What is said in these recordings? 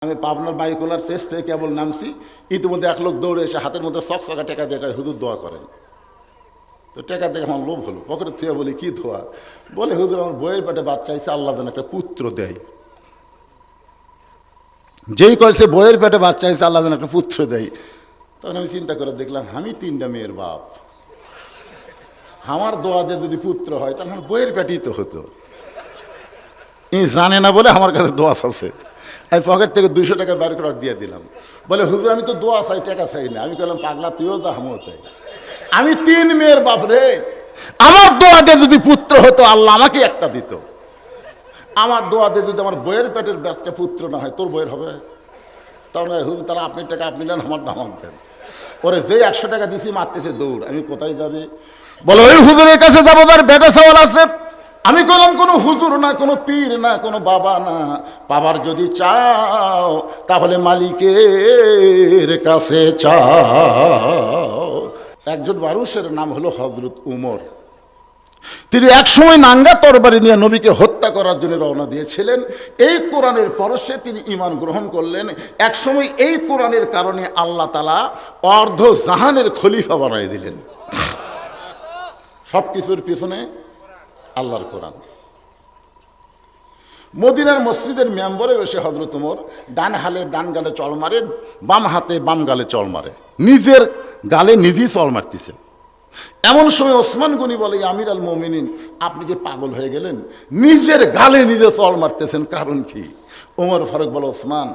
আমি পাবনার বাইকুলার শেষ থেকে কেবল নামছি, ইতিমধ্যে এক লোক দৌড়ে এসে হাতের মধ্যে চকচকা টেকা দিয়ে হুজুর দোয়া করেন। তো টেকা দেখে আমার লোভ হলো, পকেটে থুয়া বলি কি ধোয়া? বলে হুজুর আমার বইয়ের পেটে বাচ্চা হয়েছে, আল্লাহ যেন একটা পুত্র দেয়। যেই কয়েছে বইয়ের পেটে বাচ্চা হয়েছে আল্লাহ যেন একটা পুত্র দেয়, তখন আমি চিন্তা করে দেখলাম আমি 3টা মেয়ের বাপ, আমার দোয়া দিয়ে যদি পুত্র হয় তাহলে আমার বইয়ের পেটেই তো হতো। ই জানে না বলে আমার কাছে দোয়া আছে। আমি পকেট থেকে 200 টাকা বের করে দিয়ে দিলাম। বলে হুজুর আমি তো দোয়া চাই, টাকা চাই না। আমি বললাম পাগলা তুইও যা, আমিও চাই। আমি 3 মেয়ের বাপ রে, আমার দোয়াতে যদি পুত্র হতো আল্লাহ আমাকে একটা দিত। আমার দোয়াতে যদি আমার বইয়ের পেটের বাচ্চা পুত্র না হয়, তোর বইয়ের হবে? তাহলে হুজুর তাহলে আপনি টাকা আপনি নেন, আমার নাম দেন। ওরে যে 100 টাকা দিছি মারতেছে দৌড়। আমি কোথায় যাবে? বলে ওই হুজুরের কাছে যাবো যার বেটা সওয়াল আছে। আমি বললাম কোনো হুজুর না, কোনো পীর না, কোনো বাবা না, বাবার যদি চাও তাহলে মালিকের কাছে চাও। একজন মানুষের নাম হলো হযরত উমর। তিনি একসময় নাঙ্গা তরবারি নিয়ে নবীকে হত্যা করার জন্য রওনা দিয়েছিলেন। এই কোরআনের পরশে তিনি ঈমান গ্রহণ করলেন। একসময় এই কোরআনের কারণে আল্লাহ তাআলা অর্ধ জাহানের খলিফা বানাই দিলেন। সব কিছুর পিছনে আল্লাহর কোরআন। মদিনার মসজিদের মেম্বরে বসে হযরত উমর ডান হালে ডান গালে চড় মারে, বাম হাতে বাম গালে চড় মারে, নিজের গালে নিজেই চড় মারতেছে। এমন সময় ওসমান গনি বলে, আমির আল মুমিনিন আপনি কি পাগল হয়ে গেলেন? নিজের গালে নিজে চড় মারতেছেন, কারণ কি? ওমর ফারুক বলে, ওসমান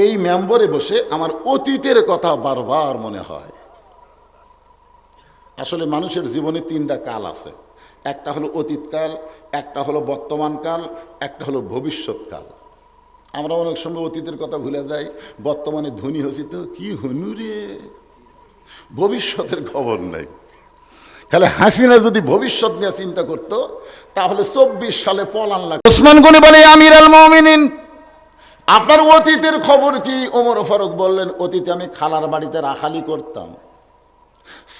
এই মেম্বরে বসে আমার অতীতের কথা বারবার মনে হয়। আসলে মানুষের জীবনে 3টা কাল আছে। একটা হলো অতীতকাল, একটা হলো বর্তমানকাল, একটা হলো ভবিষ্যৎকাল। আমরা অনেক সময় অতীতের কথা ভুলে যাই, বর্তমানে ধনী হয়েছি তো কি হনু রে, ভবিষ্যতের খবর নাই। খালি হাসিনা যদি ভবিষ্যৎ নিয়ে চিন্তা করতো তাহলে 24 সালে পলান লাগতো। ওসমান গনি বলে, আমির আল মুমিনিন আপনার অতীতের খবর কি? ওমর ফারুক বললেন, অতীতে আমি খালার বাড়িতে রাখালি করতাম,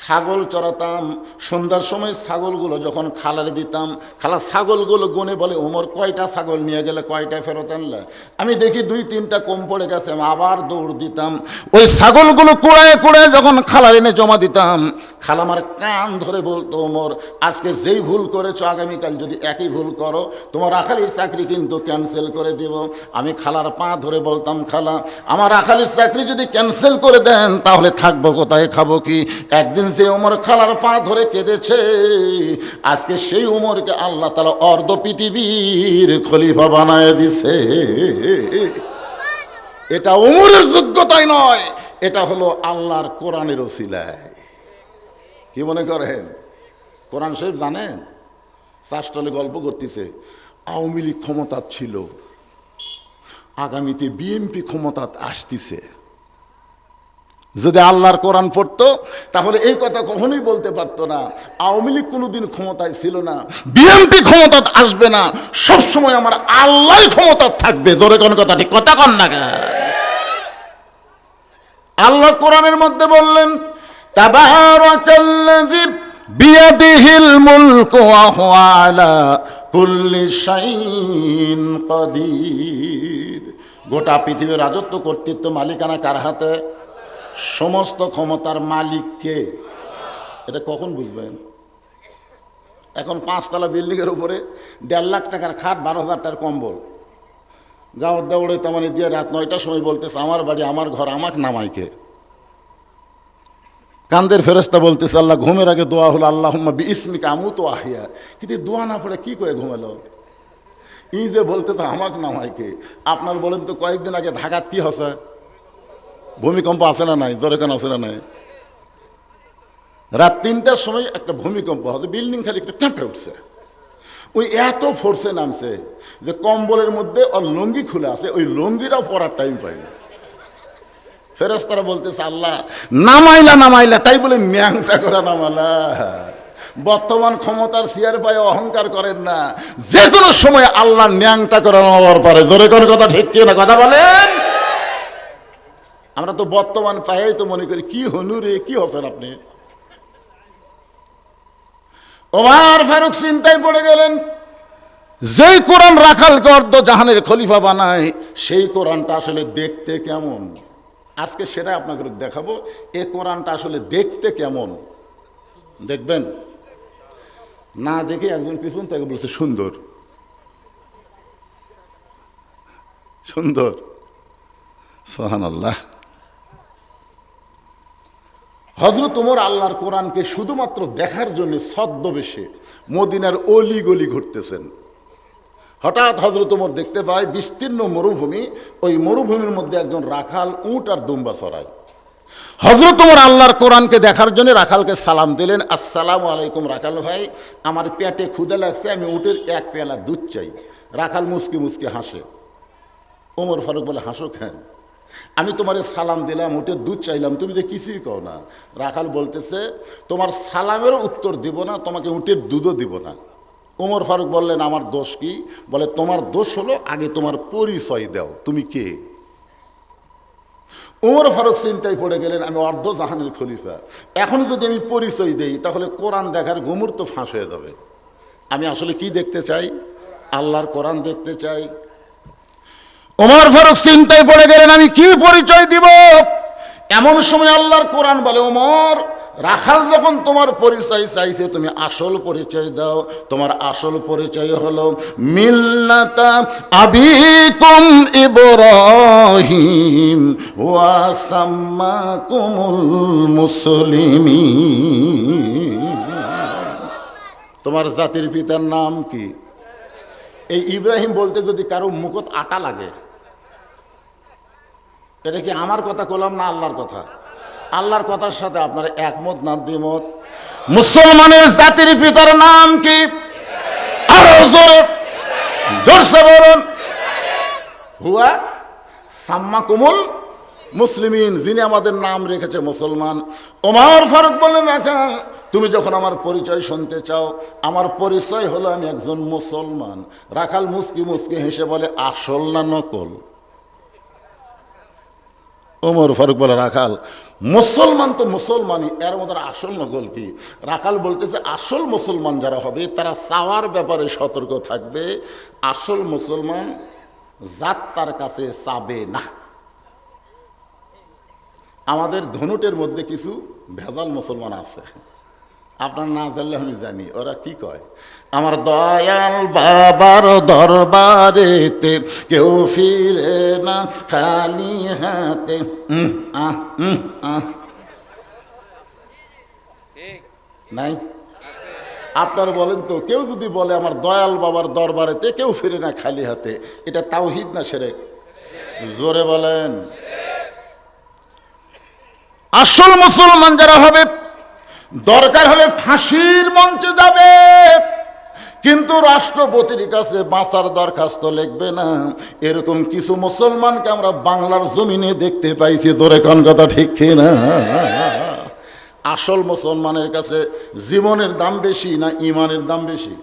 ছাগল চড়াতাম। সন্ধ্যার সময় ছাগলগুলো যখন খালারে দিতাম, খালা ছাগলগুলো গুনে বলে, ওমর কয়টা ছাগল নিয়ে গেলে, কয়টা ফেরত আনলে? আমি দেখি 2-3টা কম পড়ে গেছে, আমি আবার দৌড় দিতাম। ওই ছাগলগুলো কুড়ায় কুড়ায় যখন খালার এনে জমা দিতাম, খালা আমার কান ধরে বলতো, ওমর আজকে যেই ভুল করেছো আগামীকাল যদি একই ভুল করো তোমার রাখালির চাকরি কিন্তু ক্যান্সেল করে দেব। আমি খালার পা ধরে বলতাম, খালা আমার রাখালির চাকরি যদি ক্যান্সেল করে দেন তাহলে থাকবো কোথায়, খাবো কি? একদিন যে ওমর খালার পা ধরে কেঁদেছে, আজকে সেই ওমরকে আল্লাহ তাআলা অর্ধ পৃথিবীর খলিফা বানায় দিছে। এটা ওমরের যোগ্যতাই নয়, এটা হলো আল্লাহর কোরআনের ওসিলায়। কি মনে করেন? কোরআন শরীফ জানেন? চাষটলে গল্প করতেছে, আওয়ামী লীগ ক্ষমতা ছিল, আগামীতে বিএনপি ক্ষমতা আসতেছে। যদি আল্লাহর কোরআন পড়তো তাহলে এই কথা কখনোই বলতে পারতো না, আওয়ামী লীগ কোনোদিন ক্ষমতায় ছিল না, বিএনপি ক্ষমতা আসবে না, সবসময় আমার আল্লাহ ক্ষমতা থাকবে। জোরে কোন কথা, ঠিক কথা কন না? আল্লাহ কোরআনের মধ্যে বললেন, তাবারাকাল্লাযী বিয়াদিহিল মুলকু ওয়া হুয়া আলা কুল্লি শাইইন কাদির। গোটা পৃথিবীর রাজত্ব কর্তৃত্ব মালিকানা কার হাতে? সমস্ত ক্ষমতার মালিককে। এটা কখন বুঝবেন? এখন 5তলা বিল্ডিংয়ের উপরে 1.5 লাখ টাকার খাট, 12,000 টাকার কম্বল, গাঁৱত দৌড়ে তেমনি দিয়ে রাত 9টার সময় বলতেছে, আমার বাড়ি আমার ঘর, আমাকে নামাইকে। কান্দের ফেরেশতা বলতেছে, আল্লাহ ঘুমের আগে দোয়া হলো আল্লাহুম্মা বিইসমিকা আমুতু ওয়া আহইয়া। কিন্তু দোয়া না পড়ে কি করে ঘুমালো? ই যে বলতে তো আমাকে নামাইকে। আপনার বলেন তো, কয়েকদিন আগে ঢাকাত কি হচ্ছে? ভূমিকম্প আছে না নাই? জোরে কেন আছে না নাই? রাত 3টার সময় একটা ভূমিকম্প হচ্ছে, বিল্ডিং খালি একটু কেঁপে উঠছে। ওই এত ফোর্সে নামছে যে কম্বলের মধ্যে ওর লুঙ্গি খুলে আছে, ওই লুঙ্গিটাও পরার টাইম পাইনি। ফেরেশতারা বলতেছে, আল্লাহ নামাইলা নামাইলা, তাই বলে ন্যাংটা করে নামালা। বর্তমান ক্ষমতার চেয়ার পায়ে অহংকার করেন না, যে কোনো সময় আল্লাহ ন্যাংটা করে নামাবার পারে। জোরে কোনো কথা, ঠিক কি না? কথা বলেন। আমরা তো বর্তমান পায়েই তো মনে করি কি হনু রে, কি হচ্ছেন আপনি? ওমর ফারুক চিন্তায় পড়ে গেলেন, যেই কোরআন রাখালকে অর্ধ জাহানের খলিফা বানায়, সেই কোরআনটা আসলে দেখতে কেমন, আজকে সেটাই আপনাকে দেখাবো। এ কোরআনটা আসলে দেখতে কেমন দেখবেন। না দেখে একজন পিছন থেকে বলছে সুন্দর সুন্দর, সুবহানাল্লাহ। হযরত ওমর আল্লাহর কোরআনকে শুধুমাত্র দেখার জন্য ছদ্মবেশে মদিনার অলি গলি ঘুরতেছেন। হঠাৎ হযরত ওমর দেখতে পায় বিস্তীর্ণ মরুভূমি, ওই মরুভূমির মধ্যে একজন রাখাল উট আর দুম্বা চড়ায়। হযরত ওমর আল্লাহর কোরআনকে দেখার জন্য রাখালকে সালাম দিলেন, আসসালামু আলাইকুম রাখাল ভাই, আমার পেটে ক্ষুধা লাগছে, আমি উটের এক পেয়ালা দুধ চাই। রাখাল মুসকি মুসকি হাসে। ওমর ফারুক বলে, হাসো কেন? আমি তোমার সালাম দিলাম, উটের দুধ চাইলাম, তুমি যে কিছুই কও না। রাখাল বলতেছে, তোমার সালামেরও উত্তর দিব না, তোমাকে উটের দুধও দিব না। ওমর ফারুক বললেন, আমার দোষ কি? বলে, তোমার দোষ হলো আগে তোমার পরিচয় দাও, তুমি কে? ওমর ফারুক চিন্তায় পড়ে গেলেন, আমি অর্ধ জাহানের খলিফা, এখন যদি আমি পরিচয় দেই তাহলে কোরআন দেখার গুমর তো ফাঁস হয়ে যাবে। আমি আসলে কি দেখতে চাই? আল্লাহর কোরআন দেখতে চাই। ওমর ফারুক চিন্তায় পড়ে গেলেন, আমি কি পরিচয় দিব? এমন সময় আল্লাহর কোরআন বলে, ওমর, রাখাল যখন তোমার পরিচয় চাইছে, তুমি আসল পরিচয় দাও। তোমার আসল পরিচয় হলো মিল্লাতা আবিকুম ইব্রাহিম ওয়া সাম্মাকুমুল মুসলিমিন। তোমার জাতির পিতার নাম কি? এই ইব্রাহিম বলতে যদি কারো মুখত আটা লাগে, এটা কি আমার কথা কলাম না আল্লাহর কথা? আল্লাহর কথার সাথে আপনার একমত না দ্বিমত? মুসলমানের জাতির পিতার নাম কি? আরো জোরে জোরসে বলুন। হুয়া সাম্মাকুমুল মুসলিমিন, যিনি আমাদের নাম রেখেছে মুসলমান। ওমর ফারুক বললেন, রাখাল, তুমি যখন আমার পরিচয় শুনতে চাও, আমার পরিচয় হলো আমি একজন মুসলমান। রাখাল মুসকি মুসকি হেসে বলে, আসল না নকল? ওমর ফারুক বলে, রাখাল, মুসলমান তো মুসলমানই, এর মধ্যে আসল নকল কি? রাখাল বলতেছে, আসল মুসলমান যারা হবে তারা চাওয়ার ব্যাপারে সতর্ক থাকবে। আসল মুসলমান জাত তার কাছে চাবে না। আমাদের ধনুটের মধ্যে কিছু ভেজাল মুসলমান আছে, আপনার না জানলে আমি জানি। ওরা কি কয়, আমার দয়াল বাবার দরবারেতে কেউ ফিরে না খালি হাতে। নাই? আপনার বলেন তো, কেউ যদি বলে আমার দয়াল বাবার দরবারেতে কেউ ফিরে না খালি হাতে, এটা তাওহীদ না শিরক? জোরে বলেন। আসল মুসলমান যারা হবে, দরকার হলে ফাঁসির মঞ্চে যাবে, কিন্তু রাষ্ট্রপতির কাছে বাঁচার দরখাস্ত লিখবে না। এরকম কিছু মুসলমানকে আমরা বাংলার জমিনে দেখতে পাইছি। জোরে কোন কথা ঠিক কিনা? আসল মুসলমানের কাছে জীবনের দাম বেশি না ইমানের দাম বেশি?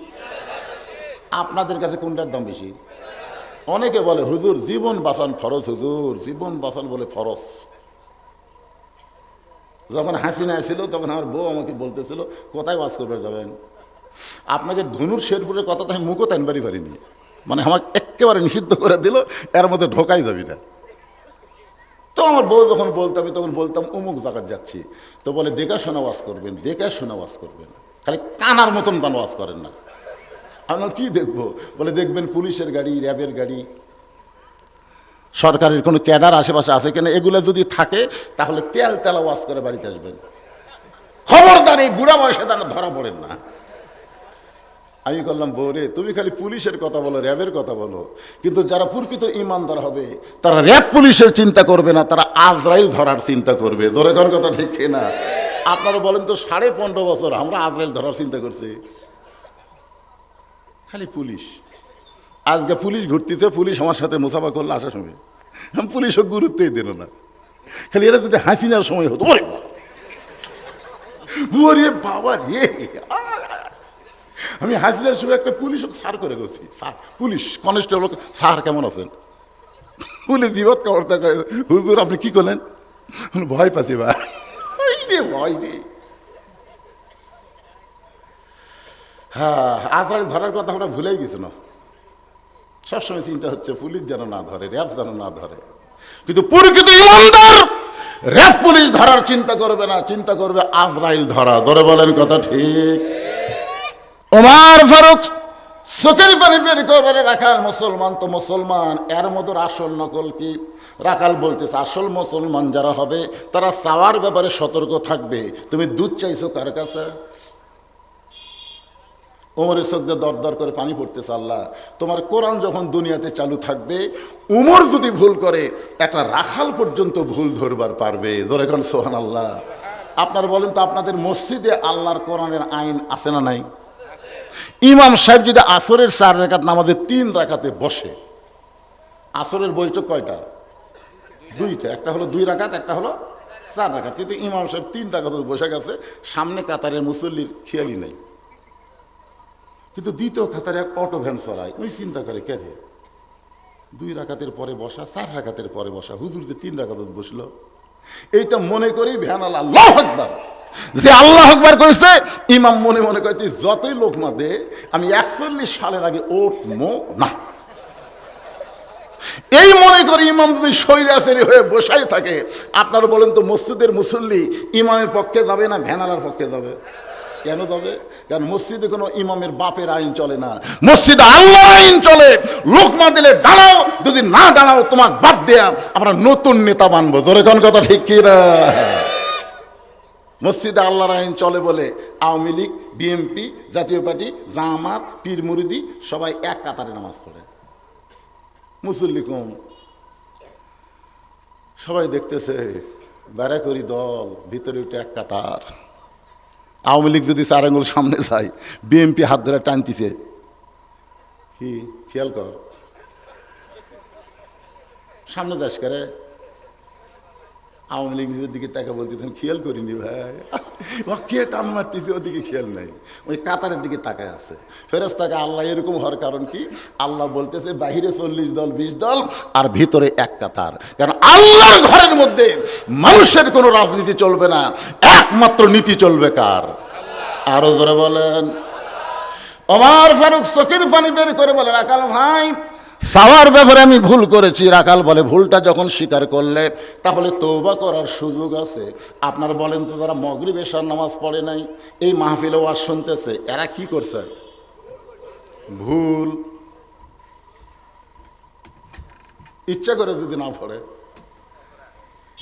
আপনাদের কাছে কোনটার দাম বেশি? অনেকে বলে, হুজুর জীবন বাঁচান ফরজ, হুজুর জীবন বাঁচান বলে ফরজ। যখন হাসিনা ছিল তখন আমার বউ আমাকে বলতেছিল, কোথায় ওয়াজ করবে যাবেন? আপনাকে ধনুর শেরপুরের কথা তো আমি মুখও টানবারই পারিনি, মানে আমাকে একেবারে নিষিদ্ধ করে দিল, এর মধ্যে ঢোকাই যাবি না। তো আমার বউ যখন বলতো, আমি তখন বলতাম অমুক জায়গায় যাচ্ছি। তো বলে, দেখাশোনা ওয়াজ করবেন, দেখাশোনা ওয়াজ করবেন, খালি কানার মতন গান ওয়াজ করেন না। আমি কি দেখবো? বলে, দেখবেন পুলিশের গাড়ি, র্যাবের গাড়ি, সরকারের কোনো ক্যাডার আশেপাশে আছে কিনা, এগুলো যদি থাকে তাহলে তেল তেলা ওয়াজ করে বাড়িতে আসবেন। খবরদার এই বুড়া বয়সে তারা ধরা পড়েন না। আমি করলাম, বৌরে তুমি খালি পুলিশের কথা বলো, র্যাবের কথা বলো, কিন্তু যারা প্রকৃত ইমানদার হবে তারা র্যাব পুলিশের চিন্তা করবে না, তারা আজরাইল ধরার চিন্তা করবে। জোরে কোন কথা ঠিক না? আপনারা বলেন তো, 15.5 বছর আমরা আজরাইল ধরার চিন্তা করছি, খালি পুলিশ। আজকে পুলিশ ঘুরতেছে, পুলিশ আমার সাথে মুসাফা করলে আসার সময় আমি পুলিশও গুরুত্বই দিল না। খালি এটা যদি হাসিনার সময় হতো, ওরে বাবা, ওরে বাবা রে, আমি হাসিনার সময় একটা পুলিশ সার করে গেছি, স্যার পুলিশ কনস্টেবল, স্যার কেমন আছেন? পুলিশ জীবত খবর থাকে, হুজুর আপনি কি করলেন? ভয় পাচ্ছি ভাই রে, ভয় রে। হ্যাঁ, আজরাইল ধরার কথা আমরা ভুলেই গেছি না। সবসময় চিন্তা হচ্ছে পুলিশ যেন না ধরে, র্যাব যেন না ধরে। কিন্তু প্রকৃত ইমানদার র্যাব পুলিশ ধরার চিন্তা করবে না, চিন্তা করবে আজরাইল ধরা। ধরে বলেন কথা ঠিক? ওমর ফারুক চোখের পানি বের করে বলে, রাখাল মুসলমান তো মুসলমান, এর মধ্যে আসল নকল কি? রাখাল বলতেছে, আসল মুসলমান যারা হবে তারা চাওয়ার ব্যাপারে সতর্ক থাকবে। তুমি দুধ চাইছো কার কাছে? উমরের চোখ দিয়ে দর দর করে পানি পড়তেছে। আল্লাহ, তোমার কোরআন যখন দুনিয়াতে চালু থাকবে, উমর যদি ভুল করে একটা রাখাল পর্যন্ত ভুল ধরবার পারবে। ধরে কোন সুবহানাল্লাহ। আপনার বলেন তো, আপনাদের মসজিদে আল্লাহর কোরআনের আইন আছে না নাই? ইমাম সাহেব যদি আসরের 4 রাকাত নামাজে 3 রাকাতে বসে, আসরের বৈঠক কয়টা? 2টা। একটা হলো 2 রাকাত, একটা হলো 4 রাকাত। কিন্তু ইমাম সাহেব 3 রাকাতে বসে গেছে, সামনে কাতারের মুসল্লির খেয়ালই নাই। কিন্তু দ্বিতীয় কাতারে এক অটো ভ্যান চড়ায়, ওই চিন্তা করে, কে রে 2 রাকাতের পরে বসা, 4 রাকাতের পরে বসা, হুজুর যে 3 রাকাত বসলো। এইটা মনে করেই ভ্যান আল্লাহ আল্লাহু আকবার, যে আল্লাহ আকবার কইছে, ইমাম মনে মনে কয়, তুই যতই লোক না দে, আমি 41 সালের আগে উঠবো না। এই মনে করে ইমাম যদি স্বৈরাচারী হয়ে বসাই থাকে, আপনারা বলেন তো মসজিদের মুসল্লি ইমামের পক্ষে যাবে না ভ্যানালার পক্ষে যাবে? কেন যাবে? কারণ মসজিদে কোনো ইমামের বাপের আইন চলে না, মসজিদে আল্লাহর আইন চলে। লোকমা দিলে দাঁড়াও, যদি না দাঁড়াও তোমাকে বাদ দেয়া আমরা নতুন নেতা বানবো। ধরে কোন কথা ঠিক কি না? মসজিদে আল্লাহর আইন চলে বলে আওয়ামী লীগ, বিএনপি, জাতীয় পার্টি, জামাত, পীর মুরিদি সবাই এক কাতারে নামাজ পড়ে, মুসল্লি কম। সবাই দেখতেছে, বেড়া করি দল, ভিতরে উঠে এক কাতার। আওয়ামী লীগ যদি 4 আঙ্গুল সামনে যায়, বিএনপি হাত ধরে টানতিছে, কি খেয়াল কর, সামনে যাস করে। আওয়ামী লীগ নিজের দিকে তাকে বলতেছেন, খেয়াল করিনি ভাই, ও কে টান মারতেছে, ওদিকে খেয়াল নাই, ওই কাতারের দিকে তাকায় আছে। ফেরেশতাকে আল্লাহ এরকম হওয়ার কারণ কি? আল্লাহ বলতেছে বাহিরে 40 দল 20 দল আর ভিতরে এক কাতার। কারণ আল্লাহর ঘরের মধ্যে মানুষের কোনো রাজনীতি চলবে না, একমাত্র নীতি চলবে কার? আরো জোরে বলেন। ওমর ফারুক চোখের পানি বের করে বলে, রাখাল ভাই, চাওয়ার ব্যাপারে আমি ভুল করেছি। রাখাল বলে, ভুলটা যখন স্বীকার করলে তাহলে তওবা করার সুযোগ আছে। আপনার বলেন তো, যারা মাগরিব এশার নামাজ পড়ে নাই, এই মাহফিলে ওয়াজ শুনতেছে, এরা কি করছে? ভুল। ইচ্ছা করে যদি না পড়ে,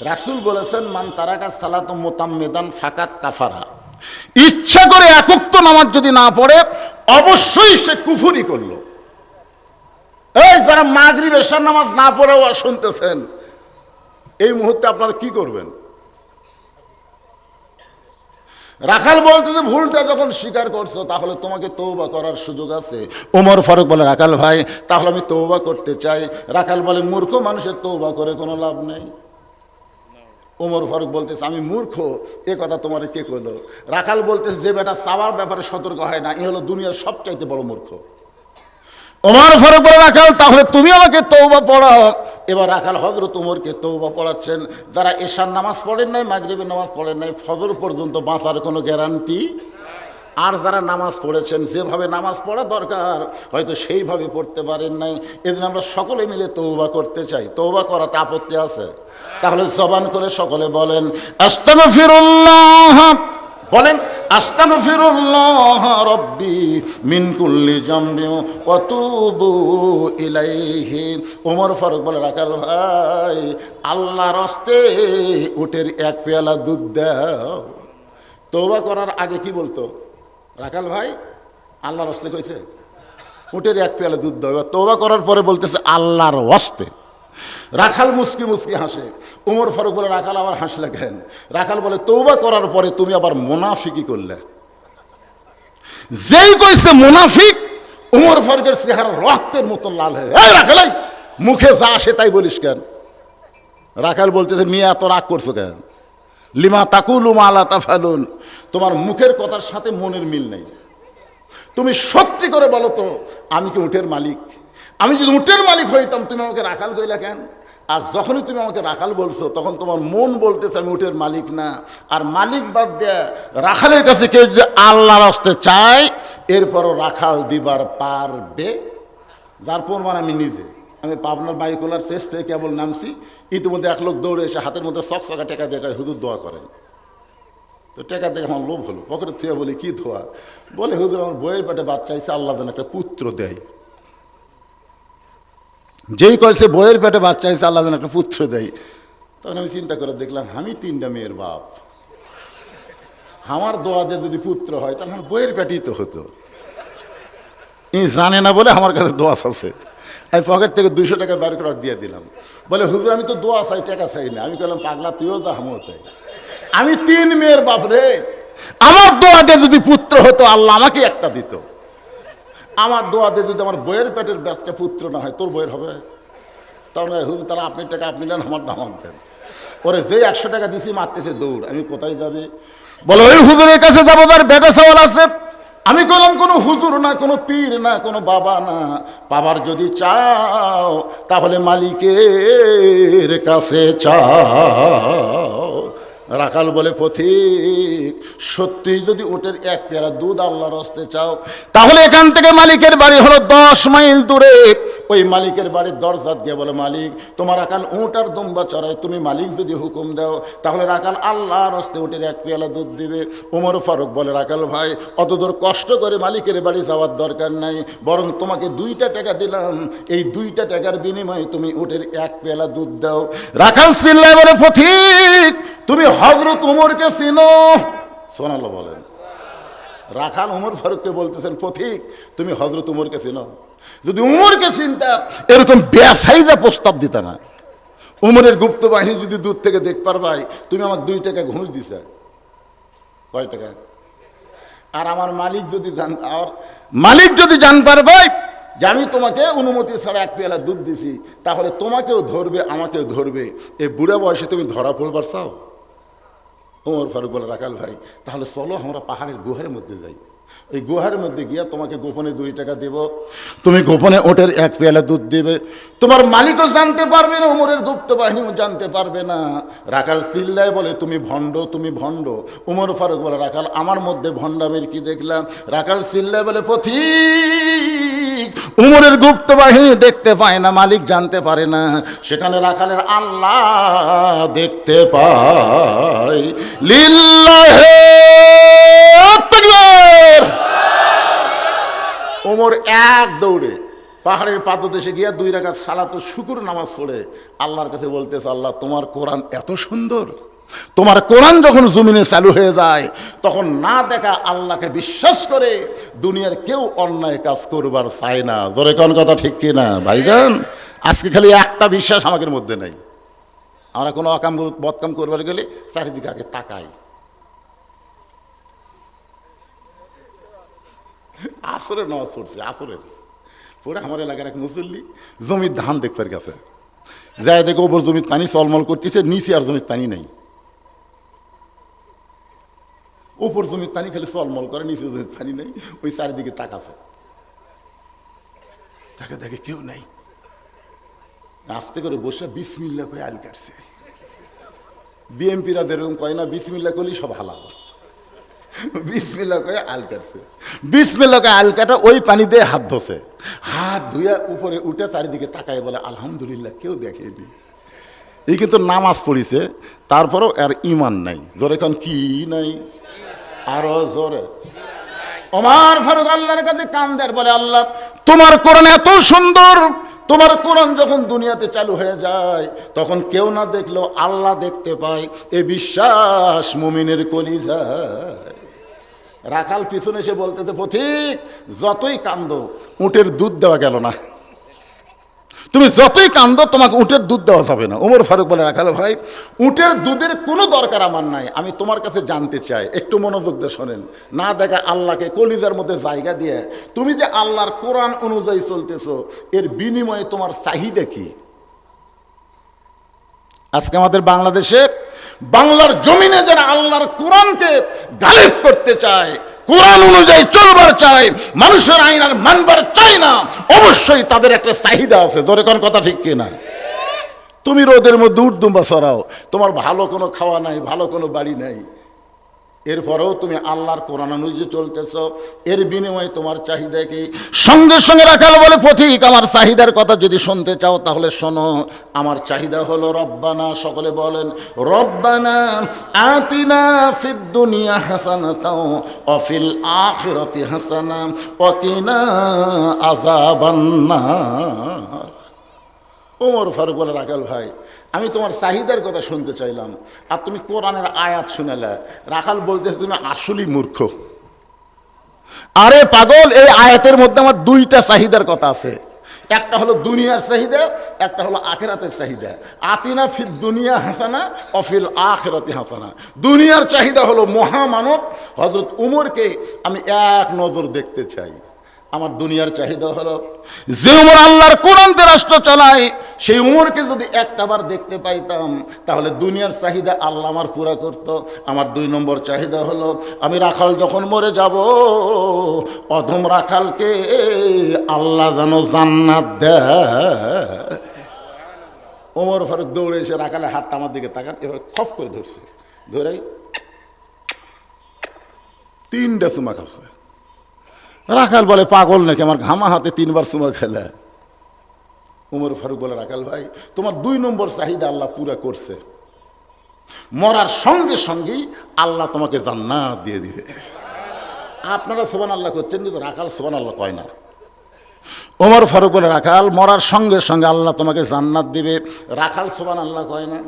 রাসূল বলেছেন, মান তারাকা সালাত মুতাম্মিদান ফাকাত কাফারা। ইচ্ছা করে একক তো নামাজ যদি না পড়ে, অবশ্যই সে কুফরি করলো। এই যারা মাগরিব এশার নামাজ না পড়েও শুনতেছেন, এই মুহূর্তে আপনারা কি করবেন? রাখাল বলতে যে ভুলটা যখন স্বীকার করছো, তাহলে তোমাকে তওবা করার সুযোগ আছে। ওমর ফারুক বলে, রাখাল ভাই, তাহলে আমি তওবা করতে চাই। রাখাল বলে, মূর্খ মানুষের তওবা করে কোনো লাভ নেই। ওমর ফারুক বলতেছে, আমি মূর্খ, এ কথা তোমার কে কইলো? রাখাল বলতেছে, যে বেটা চাওয়ার ব্যাপারে সতর্ক হয় না, এ হলো দুনিয়ার সবচাইতে বড় মূর্খ। ওমর ফারুক বলে, রাখাল, তাহলে তুমি আমাকে তওবা পড়াও। এবার রাখাল হযরত ওমরকে তওবা পড়াচ্ছেন। যারা এশার নামাজ পড়েন নাই, মাগরিবের নামাজ পড়েন নাই, ফজর পর্যন্ত বাঁচার কোনো গ্যারান্টি। আর যারা নামাজ পড়েছেন, যেভাবে নামাজ পড়া দরকার হয়তো সেইভাবে পড়তে পারেন নাই, এজন্য আমরা সকলে মিলে তওবা করতে চাই। তওবা করাতে আপত্তি আছে? তাহলে জবান করে সকলে বলেন, আস্তাগফিরুল্লাহ। বলেন, আস্তাগফিরুল্লাহ রাব্বি মিন কুল্লি যামবি ওয়া তুবু ইলাইহি। ওমর ফারুক বলে, রাখাল ভাই, আল্লাহর রাস্তে উটের 1 পেয়ালা দুধ দাও। তওবা করার আগে কি বলতো রাখাল ভাই? আল্লাহর রাস্তে কইছে উটের 1 পেয়ালা দুধ দাও। তওবা করার পরে বলতেছে আল্লাহর রাস্তে। রাখাল মুস্কি মুস্কি হাসে। ওমর ফারুক বলে, রাখাল আবার হাসলে কেন? রাখাল বলে, তওবা করার পরে তুমি আবার মুনাফিকি করলে। যেই কইছে মুনাফিক, ওমর ফারুকের চেহারা রক্তের মতন লাল হয়ে, এই রাখাল, মুখে যা আসে তাই বলিস কেন? রাখাল বলতেছে, মিয়া এত রাগ করছো কেন? লিমা তাকুলু মা লা তাফালুন। তোমার মুখের কথার সাথে মনের মিল নেই। তুমি সত্যি করে বলো তো, আমি কি উটের মালিক? আমি যদি উটের মালিক হইতাম, তুমি আমাকে রাখাল কইলা কেন? আর যখনই তুমি আমাকে রাখাল বলছো, তখন তোমার মন বলতেছে আমি উটের মালিক না। আর মালিক বাদ দেয়া রাখালের কাছে কেউ যদি আল্লাহর রাস্তে চায়, এরপরও রাখাল দিবার পারবে যার প্রমাণ আমি নিজে। আমি পাবনার বাইকুলার শেষ থেকে কেবল নামছি, ইতিমধ্যে এক লোক দৌড়ে এসে হাতের মধ্যে চকচকা টাকা দিয়ে হুজুর দোয়া করেন। তো টাকা দেখে আমার লোভ হলো, পকেটে থুয়া বলি কি ধোয়া, বলে হুজুর আমার বইয়ের পেটে বাচ্চা হয়েছে, আল্লাহ যেন একটা পুত্র দেয়। যেই কয়েছে বইয়ের পেটে বাচ্চা হয়েছে আল্লাহ যেন একটা পুত্র দেয়, তখন আমি চিন্তা করে দেখলাম আমি 3টা মেয়ের বাপ, আমার দোয়া দিয়ে যদি পুত্র হয় তাহলে আমার বইয়ের পেটেই তো হতো। ই জানে না বলে আমার কাছে দোয়া আছে। আমি পকেট থেকে 200 টাকা বের করে দিয়ে দিলাম, বলে হুজুর আমি তো দোয়া চাই, টাকা চাই না। আমি বললাম পাগলা তুইও যা আমিও তাই, আমি 3 মেয়ের বাপ রে, আমার দোয়াতে যদি পুত্র হতো আল্লাহ আমাকে একটা দিত। আমার দোয়াতে যদি আমার বইয়ের পেটের বাচ্চা পুত্র না হয়, তোর বইয়ের হবে? তখন হুজুর তাহলে আপনি টাকা আপনি নেন, আমার নাম দেন। ওরে যে 100 টাকা দিছি মারতেছে দৌড়, আমি কোথায় যাবে? বলে ওই হুজুরের কাছে যাবো যার বেটা সওয়াল আছে। আমি বললাম কোনো হুজুর না, কোনো পীর না, কোনো বাবা না, বাবার যদি চাও তাহলে মালিকের কাছে চাও। রাখাল বলে পথিক সত্যি যদি ওটের 1 পেয়ালা দুধ আল্লাহর হস্তে চাও তাহলে এখান থেকে মালিকের বাড়ি হলো 10 মাইল দূরে। ওই মালিকের বাড়ির দরজাত গিয়ে বলে মালিক তোমার রাখাল উট আর দুম্বা চড়ায়, তুমি মালিক যদি হুকুম দাও তাহলে রাখাল আল্লাহর হস্তে ওটের 1 পেয়ালা দুধ দিবে। ওমর ফারুক বলে রাখাল ভাই অত দূর কষ্ট করে মালিকের বাড়ি যাওয়ার দরকার নাই, বরং তোমাকে 2টা টাকা দিলাম, এই 2টা টাকার বিনিময়ে তুমি ওটের 1 পেয়ালা দুধ দাও। রাখাল চিল্লায় বলে পথিক তুমি হযরত উমরকে চিনো? সুবহানাল্লাহ বলেন। রাখাল উমর ফারুককে বলতেছেন পথিক তুমি হযরত উমরকে চিনো? যদি উমরকে চিনতা এরকম বেসাইজা প্রস্তাব দিত না। উমরের গুপ্ত বাহিনী যদি দূর থেকে দেখ পারবাই, তুমি আমাকে 2 টাকা ঘুষ দিছ, কয় টাকা? আর আমার মালিক যদি জান পারবাই যে আমি তোমাকে অনুমতি ছাড়া 1 পেয়ালা দুধ দিছি, তাহলে তোমাকেও ধরবে আমাকেও ধরবে। এই বুড়া বয়সে তুমি ধরা পড়বার চাও? ওমর ফারুক বলে রাখাল ভাই তাহলে চলো আমরা পাহাড়ের গুহার মধ্যে যাই, ওই গুহার মধ্যে গিয়া তোমাকে গোপনে 2 টাকা দেব, তুমি গোপনে ওটের 1 পেয়ালা দুধ দিবে, তোমার মালিকও জানতে পারবে না, ওমরের গুপ্ত বাহিনীও জানতে পারবে না। রাখাল চিল্লায় বলে তুমি ভণ্ড, তুমি ভণ্ড। ওমর ফারুক বলে রাখাল আমার মধ্যে ভণ্ডামের কি দেখলাম? রাখাল চিল্লায় বলে পথিক উমরের গুপ্ত বাহিনী দেখতে পায় না, মালিক জানতে পারে না, সেখানে রাখালের আল্লাহ দেখতে পায়। লিল্লাহে তাকবীর। ওমর এক দৌড়ে পাহাড়ের পাদদেশে গিয়া 2 রাকাত সালাতুল শুকর নামাজ পড়ে আল্লাহর কাছে বলতেছে আল্লাহ তোমার কোরআন এত সুন্দর, তোমার কোরআন যখন জমিনে চালু হয়ে যায় তখন না দেখা আল্লাহকে বিশ্বাস করে দুনিয়ার কেউ অন্যায় কাজ করবার চায় না। জোরে কোন কথা ঠিক কিনা ভাইজান? আজকে খালি একটা বিশ্বাস আমাদের মধ্যে নেই, আমরা কোনো অকাম বদকাম করবার গেলে চারিদিকে আগে তাকাই। আসরের নামাজ পড়ছে, আসরের পড়ে আমার এলাকার এক মুসল্লি জমির ধান দেখবার গেছে, যাই দেখে ওপর জমির পানি চলমল করতেছে, নিচে আর জমির পানি নেই। ওপর জমির পানি খালি চলমল করে, নিচে জমির পানি নেই। ওই চারিদিকে তাকাছে, তাকে দেখে কেউ নেই, আস্তে করে বসে বিসমিল্লাহ কয়ে আল কাটছে। বিএমপিরা যেরকম কয় না বিসমিল্লাহ করলেই সব হালাল, বিসমিল্লাহ কয়ে আল কাটছে। বিসমিল্লাহ কয়ে আল কাটা ওই পানি দিয়ে হাত ধোছে, হাত ধুয়ে উপরে উঠে চারিদিকে তাকায় বলে আলহামদুলিল্লাহ কেউ দেখেনি। এই কিন্তু নামাজ পড়িছে, তারপরেও আর ইমান নাই। জোরে এখন কি নাই? আরো জোরে। ওমর ফারুক আল্লাহর কাছে কান্দের, বলে আল্লাহ তোমার কোরআন এত সুন্দর, তোমার কোরআন যখন দুনিয়াতে চালু হয়ে যায় তখন কেউ না দেখলেও আল্লাহ দেখতে পায়, এ বিশ্বাস মুমিনের কলিজায়। রাখাল পিছনে এসে বলতেছে পথিক যতই কান্দো উটের দুধ দেওয়া গেল না, তুমি যতই কান্দো তোমাকে উটের দুধ দেওয়া যাবে না। ওমর ফারুক বলে রাখাল ভাই উটের দুধের কোনো দরকার আমার নাই, আমি তোমার কাছে জানতে চাই, একটু মনোযোগ দিয়ে শোনেন। না দেখা আল্লাহকে কলিজার মধ্যে জায়গা দিয়ে তুমি যে আল্লাহর কোরআন অনুযায়ী চলতেছো, এর বিনিময়ে তোমার চাহিদা কি? আজকে আমাদের বাংলাদেশে বাংলার জমিনে যারা আল্লাহর কোরআনকে গালিব করতে চায়, কোরআন অনুযায়ী চলবার চায়, মানুষের আইন আর মানবার চায় না, অবশ্যই তাদের একটা চাহিদা আছে। জোরে কোন কথা ঠিক কিনা? তুমি রোদের মধ্যে উট দুম্বা সরাও, তোমার ভালো কোনো খাওয়া নাই, ভালো কোনো বাড়ি নাই, এরপরেও তুমি আল্লাহর কোরআন অনুযায়ী চলতেছ, এর বিনিময়ে তোমার চাহিদা কি? সঙ্গে সঙ্গে রাখাল বলে, পথিক আমার চাহিদার কথা যদি শুনতে চাও তাহলে শোনো। আমার চাহিদা হলো রব্বানা, সকলে বলেন রব্বানা আতিনা ফিদ দুনিয়া হাসানাতাও ওয়া ফিল আখিরাতি হাসানা ওয়া কিনা আযাবান্নার। ওমর ফারুক বলে, রাখাল ভাই আমি তোমার চাহিদার কথা শুনতে চাইলাম আর তুমি কোরআনের আয়াত শুনালে। রাখাল বলতেছে, তুমি আসলেই মূর্খ। আরে পাগল, এই আয়াতের মধ্যে আমার দুইটা চাহিদার কথা আছে, একটা হলো দুনিয়ার চাহিদা, একটা হলো আখিরাতের চাহিদা। আতিনা ফিদ দুনিয়া হাসানা ওয়া ফিল আখিরাতি হাসানা। দুনিয়ার চাহিদা হলো মহামানব হযরত উমরকে আমি এক নজর দেখতে চাই। আমার দুনিয়ার চাহিদা হলো যে উমর আল্লাহর কোরআনতে রাষ্ট্র চালায়, সেই উমরকে যদি একটাবার দেখতে পাইতাম তাহলে দুনিয়ার চাহিদা আল্লাহ আমার পুরা করত। আমার 2 নম্বর চাহিদা হলো আমি রাখাল যখন মরে যাব, অধম রাখালকে আল্লাহ যেন জান্নাত দেয়। ওমর ফারুক দৌড়ে এসে রাখালের হাতটা আমার দিকে তাকান, এভাবে খপ করে ধরছে, ধরে 3টা চুমা খাচ্ছে। রাখাল বলে, পাগল নাকি, আমার ঘামা হাতে 3বার চুমা খেলে। উমর ফারুক বলে, রাখাল ভাই তোমার 2 নম্বর চাহিদা আল্লাহ পুরা করছে, মরার সঙ্গে সঙ্গেই আল্লাহ তোমাকে জান্নাত দিয়ে দিবে। আপনারা সুবহানাল্লাহ করছেন, কিন্তু রাখাল সুবহানাল্লাহ কয় না। উমর ফারুক বলে, রাখাল মরার সঙ্গে সঙ্গে আল্লাহ তোমাকে জান্নাত দিবে, রাখাল সুবহানাল্লাহ কয় না।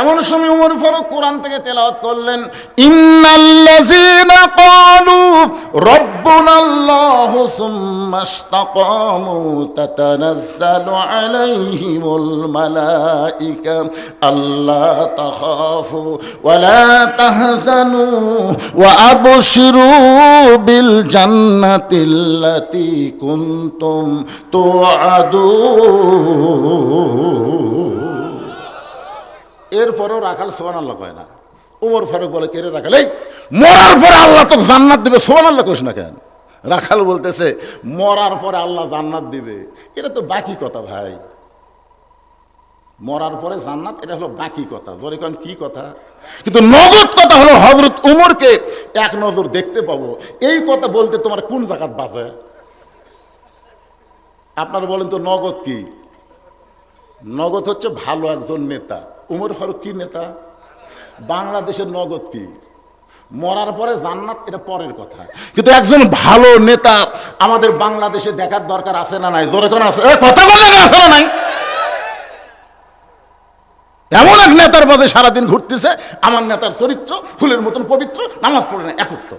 এমন সময় উমর ফারুক কোরআন থেকে তেলাওয়াত করলেন, ইন্নাল্লাযীনা ক্বালু রাব্বুনাল্লাহু সুম্মা ইসতাকামু তাতানাজ্জালু আলাইহিমুল মালায়েকা আল্লা তাখাফু ওয়া লা তাহজানু ওয়া আবশিরু বিল জান্নাতিল্লাতী কুনতুম তুআদুন। এরপরেও রাখাল সুবহানাল্লাহ কয় না। উমর ফারুক বলে, কে রে রাখাল, এই মরার পরে আল্লাহ তো জান্নাত দিবে, সুবহানাল্লাহ কইস না কেন? রাখাল বলতেছে, মরার পরে আল্লাহ জান্নাত দিবে, এটা তো বাকি কথা ভাই। মরার পরে জান্নাত, এটা হলো বাকি কথা। জোরে কোন কি কথা? কিন্তু নগদ কথা হলো হযরত উমরকে এক নজর দেখতে পাবো। এই কথা বলতে তোমার কোন জাকাত বাজে? আপনারা বলেন তো নগদ কি? নগদ হচ্ছে ভালো একজন নেতা। উমর ফারুক কি নেতা? বাংলাদেশের নগদ কি? মরার পরে জান্নাত, এটা পরের কথা। কিন্তু একজন ভালো নেতা আমাদের বাংলাদেশে দেখার দরকার আছে না নাই? জোরে কোন আছে? কথা বলেন, আছে না নাই? এমন এক নেতার মাঝে সারাদিন ঘুরতেছে, আমার নেতার চরিত্র ফুলের মতন পবিত্র, নামাজ পড়ে না, একক।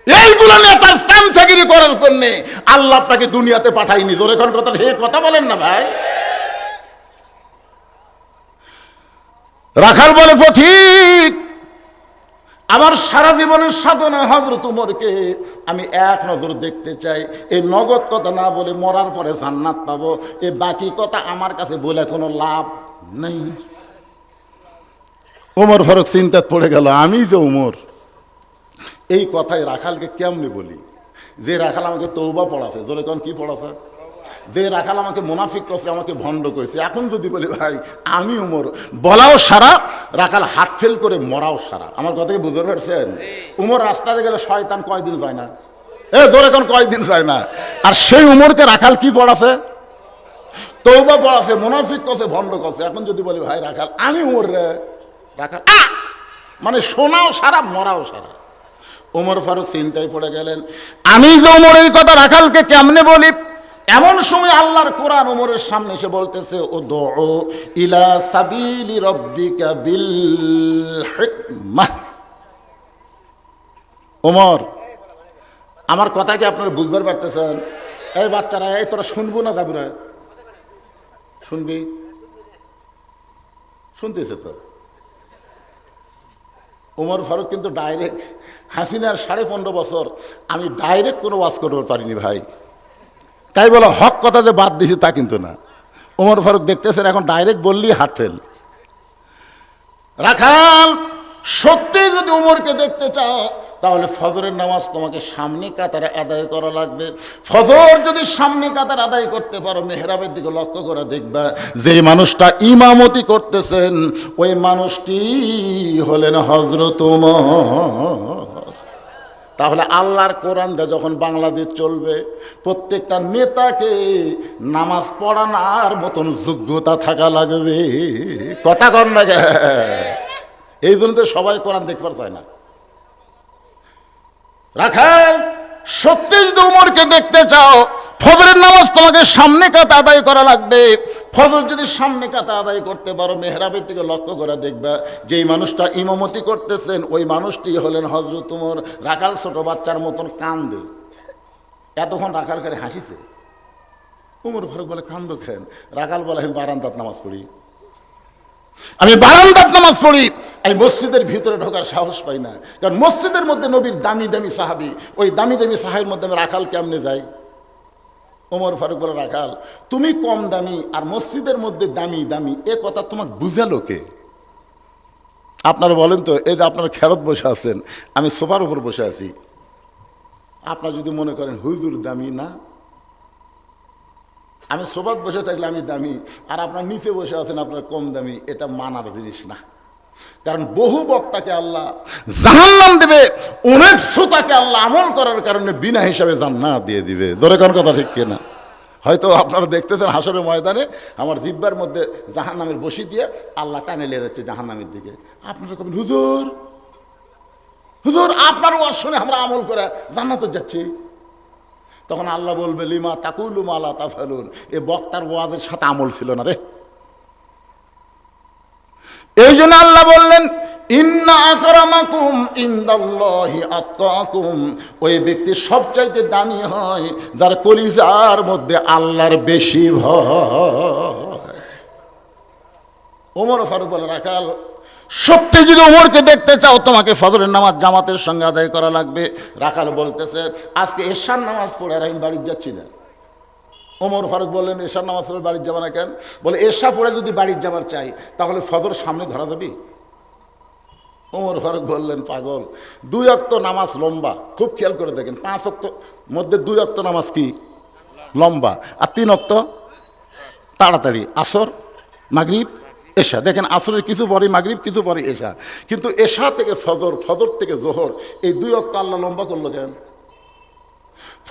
এইগুলো নেতার চামচাগিরি করার জন্য আল্লাহ আপনাকে দুনিয়াতে পাঠায়নি। জোরে কোন কথা, হে কথা বলেন না ভাই। রাখাল বলে, পথিক আমার সারা জীবনের সাধনা হযরত উমরকে আমি এক নজর দেখতে চাই। এই নগদ কথা না বলে মরার পরে জান্নাত পাবো, এই বাকি কথা আমার কাছে বলে কোনো লাভ নেই। উমর ফারুক চিন্তাত পড়ে গেল, আমি যে উমর, এই কথাই রাখালকে কেমনে বলি? যে রাখাল আমাকে তওবা পড়াছে, জোরে কোন কি পড়াছে? যে রাখাল আমাকে মুনাফিক করছে, আমাকে ভণ্ড করেছে, এখন যদি বলি ভাই আমি উমর, বলাও সারা, রাখাল হাত ফেল করে মরাও সারা। আমার কথা কি বুঝতে পারছেন? উমর রাস্তাতে গেলে শয়তান কয়দিন যায় না? জোরে কোন কয়দিন যায় না? আর সেই উমরকে রাখাল কি পড়াছে? তওবা পড়াছে, মুনাফিক করছে, ভণ্ড করছে। এখন যদি বলি ভাই রাখাল আমি উমর রে, রাখাল মানে শোনাও সারা, মরাও সারা। উমর ফারুক চিন্তায় পড়ে গেলেন, আমি যে উমর এই কথা রাখালকে কেমনে বলি? এমন সময় আল্লাহর কোরআন উমরের সামনে এসে বলতেছে, উদউ ইলা সাবিলি রাব্বিকা বিল হিকমাহ। উমর, আমার কথা কি আপনারা বুঝবার পারতেছেন? এই বাচ্চারা, এই তোরা শুনবো না যাবি না? শুনবি? শুনতেছে তো? উমর ফারুক কিন্তু ডাইরেক্ট, হাসিনার 15.5 বছর আমি ডাইরেক্ট কোনো ওয়াজ করতে পারিনি ভাই। তাই বলো হক কথা যে বাদ দিছি তা কিন্তু না। উমর ফারুক দেখতেছেন এখন ডাইরেক্ট বললি হাট ফেল। রাখাল সত্যি যদি উমরকে দেখতে চাও তাহলে ফজরের নামাজ তোমাকে সামনে কাতারে আদায় করা লাগবে। ফজর যদি সামনে কাতার আদায় করতে পারো, মেহরাবের দিকে লক্ষ্য করে দেখবা যে মানুষটা ইমামতি করতেছেন ওই মানুষটি হলেন হযরত ওমর। তাহলে আল্লাহর কোরআন দিয়ে যখন বাংলাদেশ চলবে, প্রত্যেকটা নেতাকে নামাজ পড়ানোর মতন যোগ্যতা থাকা লাগবে। কথা কর না, এই জন্য তো সবাই কোরআন দেখবার চায় না। রাখাল সত্যি যদি উমরকে দেখতে চাও, ফজরের নামাজ তোমাকে সামনে কাতে আদায় করা লাগবে। ফজর যদি সামনে কাতে আদায় করতে পারো, মেহরাবের দিকে লক্ষ্য করে দেখবা যেই মানুষটা ইমামতি করতেছেন ওই মানুষটি হলেন হযরত ওমর। রাখাল ছোট বাচ্চার মতন কান্দে, এতক্ষণ রাখাল করে হাসিছে। উমর ফারুক বলে কান্দ খেন? রাখাল বলে আমি বারান্দাত নামাজ পড়ি, আমি বারান্দাত নামাজ পড়ি, আমি মসজিদের ভিতরে ঢোকার সাহস পাই না, কারণ মসজিদের মধ্যে নবীর দামি দামি সাহাবী, ওই দামি দামি সাহাবীর মধ্যে আমি রাখাল কেমনে যাই? ওমর ফারুক বলে রাখাল তুমি কম দামি আর মসজিদের মধ্যে দামি দামি, এ কথা তোমাকে বুঝালো কে? আপনারা বলেন তো, এই যে আপনারা খেরত বসে আছেন, আমি সোফার উপর বসে আছি, আপনারা যদি মনে করেন হুজুর দামি না, আমি সোফাত বসে থাকলে আমি দামি আর আপনার নিচে বসে আছেন আপনার কম দামি, এটা মানার জিনিস না। কারণ বহু বক্তাকে আল্লাহ জাহান্নাম দেবে, অনেক শ্রোতাকে আল্লাহ আমল করার কারণে বিনা হিসাবে জান্নাত দিয়ে দিবে। ধরে কোন কথা ঠিক কিনা? হয়তো আপনারা দেখতেছেন হাসরের ময়দানে আমার জিহ্বার মধ্যে জাহান্নামের বসি দিয়ে আল্লাহ টানে নিয়ে যাচ্ছে জাহান্নামের দিকে। আপনারা কবেন হুজুর হুজুর আপনার ওয়াজ শুনে আমরা আমল করে জান্নাতে যাচ্ছি। তখন আল্লাহ বলবে লিমা তাকুলু মা লা তাফআলুন, এ বক্তার ওয়াজের সাথে আমল ছিল না রে। এই জন্য আল্লাহ বললেন ইন্না আকরামাকুম ইনদাল্লাহি আতকাকুম, ওই ব্যক্তি সবচাইতে দামি হয় যার কলিজার মধ্যে আল্লাহর বেশি ভয়। ওমর ফারুক বলে রাখাল সত্যি যদি ওমরকে দেখতে চাও তোমাকে ফজরের নামাজ জামাতের সঙ্গে আদায় করা লাগবে। রাখাল বলতেছে আজকে এশার নামাজ পড়ে আর আমি বাড়ি যাচ্ছি না। ওমর ফারুক বললেন এশার নামাজ পড়ে বাড়ি যাবে না কেন? বলে এশা পড়ে যদি বাড়ি যাবার চাই তাহলে ফজর সামনে ধরা যাবে। ওমর ফারুক বললেন পাগল, 2 ওয়াক্ত নামাজ লম্বা, খুব খেয়াল করে দেখেন, 5 ওয়াক্ত মধ্যে 2 ওয়াক্ত নামাজ কি লম্বা, আর 3 ওয়াক্ত তাড়াতাড়ি, আসর মাগরিব এশা। দেখেন আসরের কিছু পরে মাগরিব কিছু পরে এশা, কিন্তু এশা থেকে ফজর, ফজর থেকে জোহর, এই 2 ওয়াক্ত আল্লাহ লম্বা করলো কেন?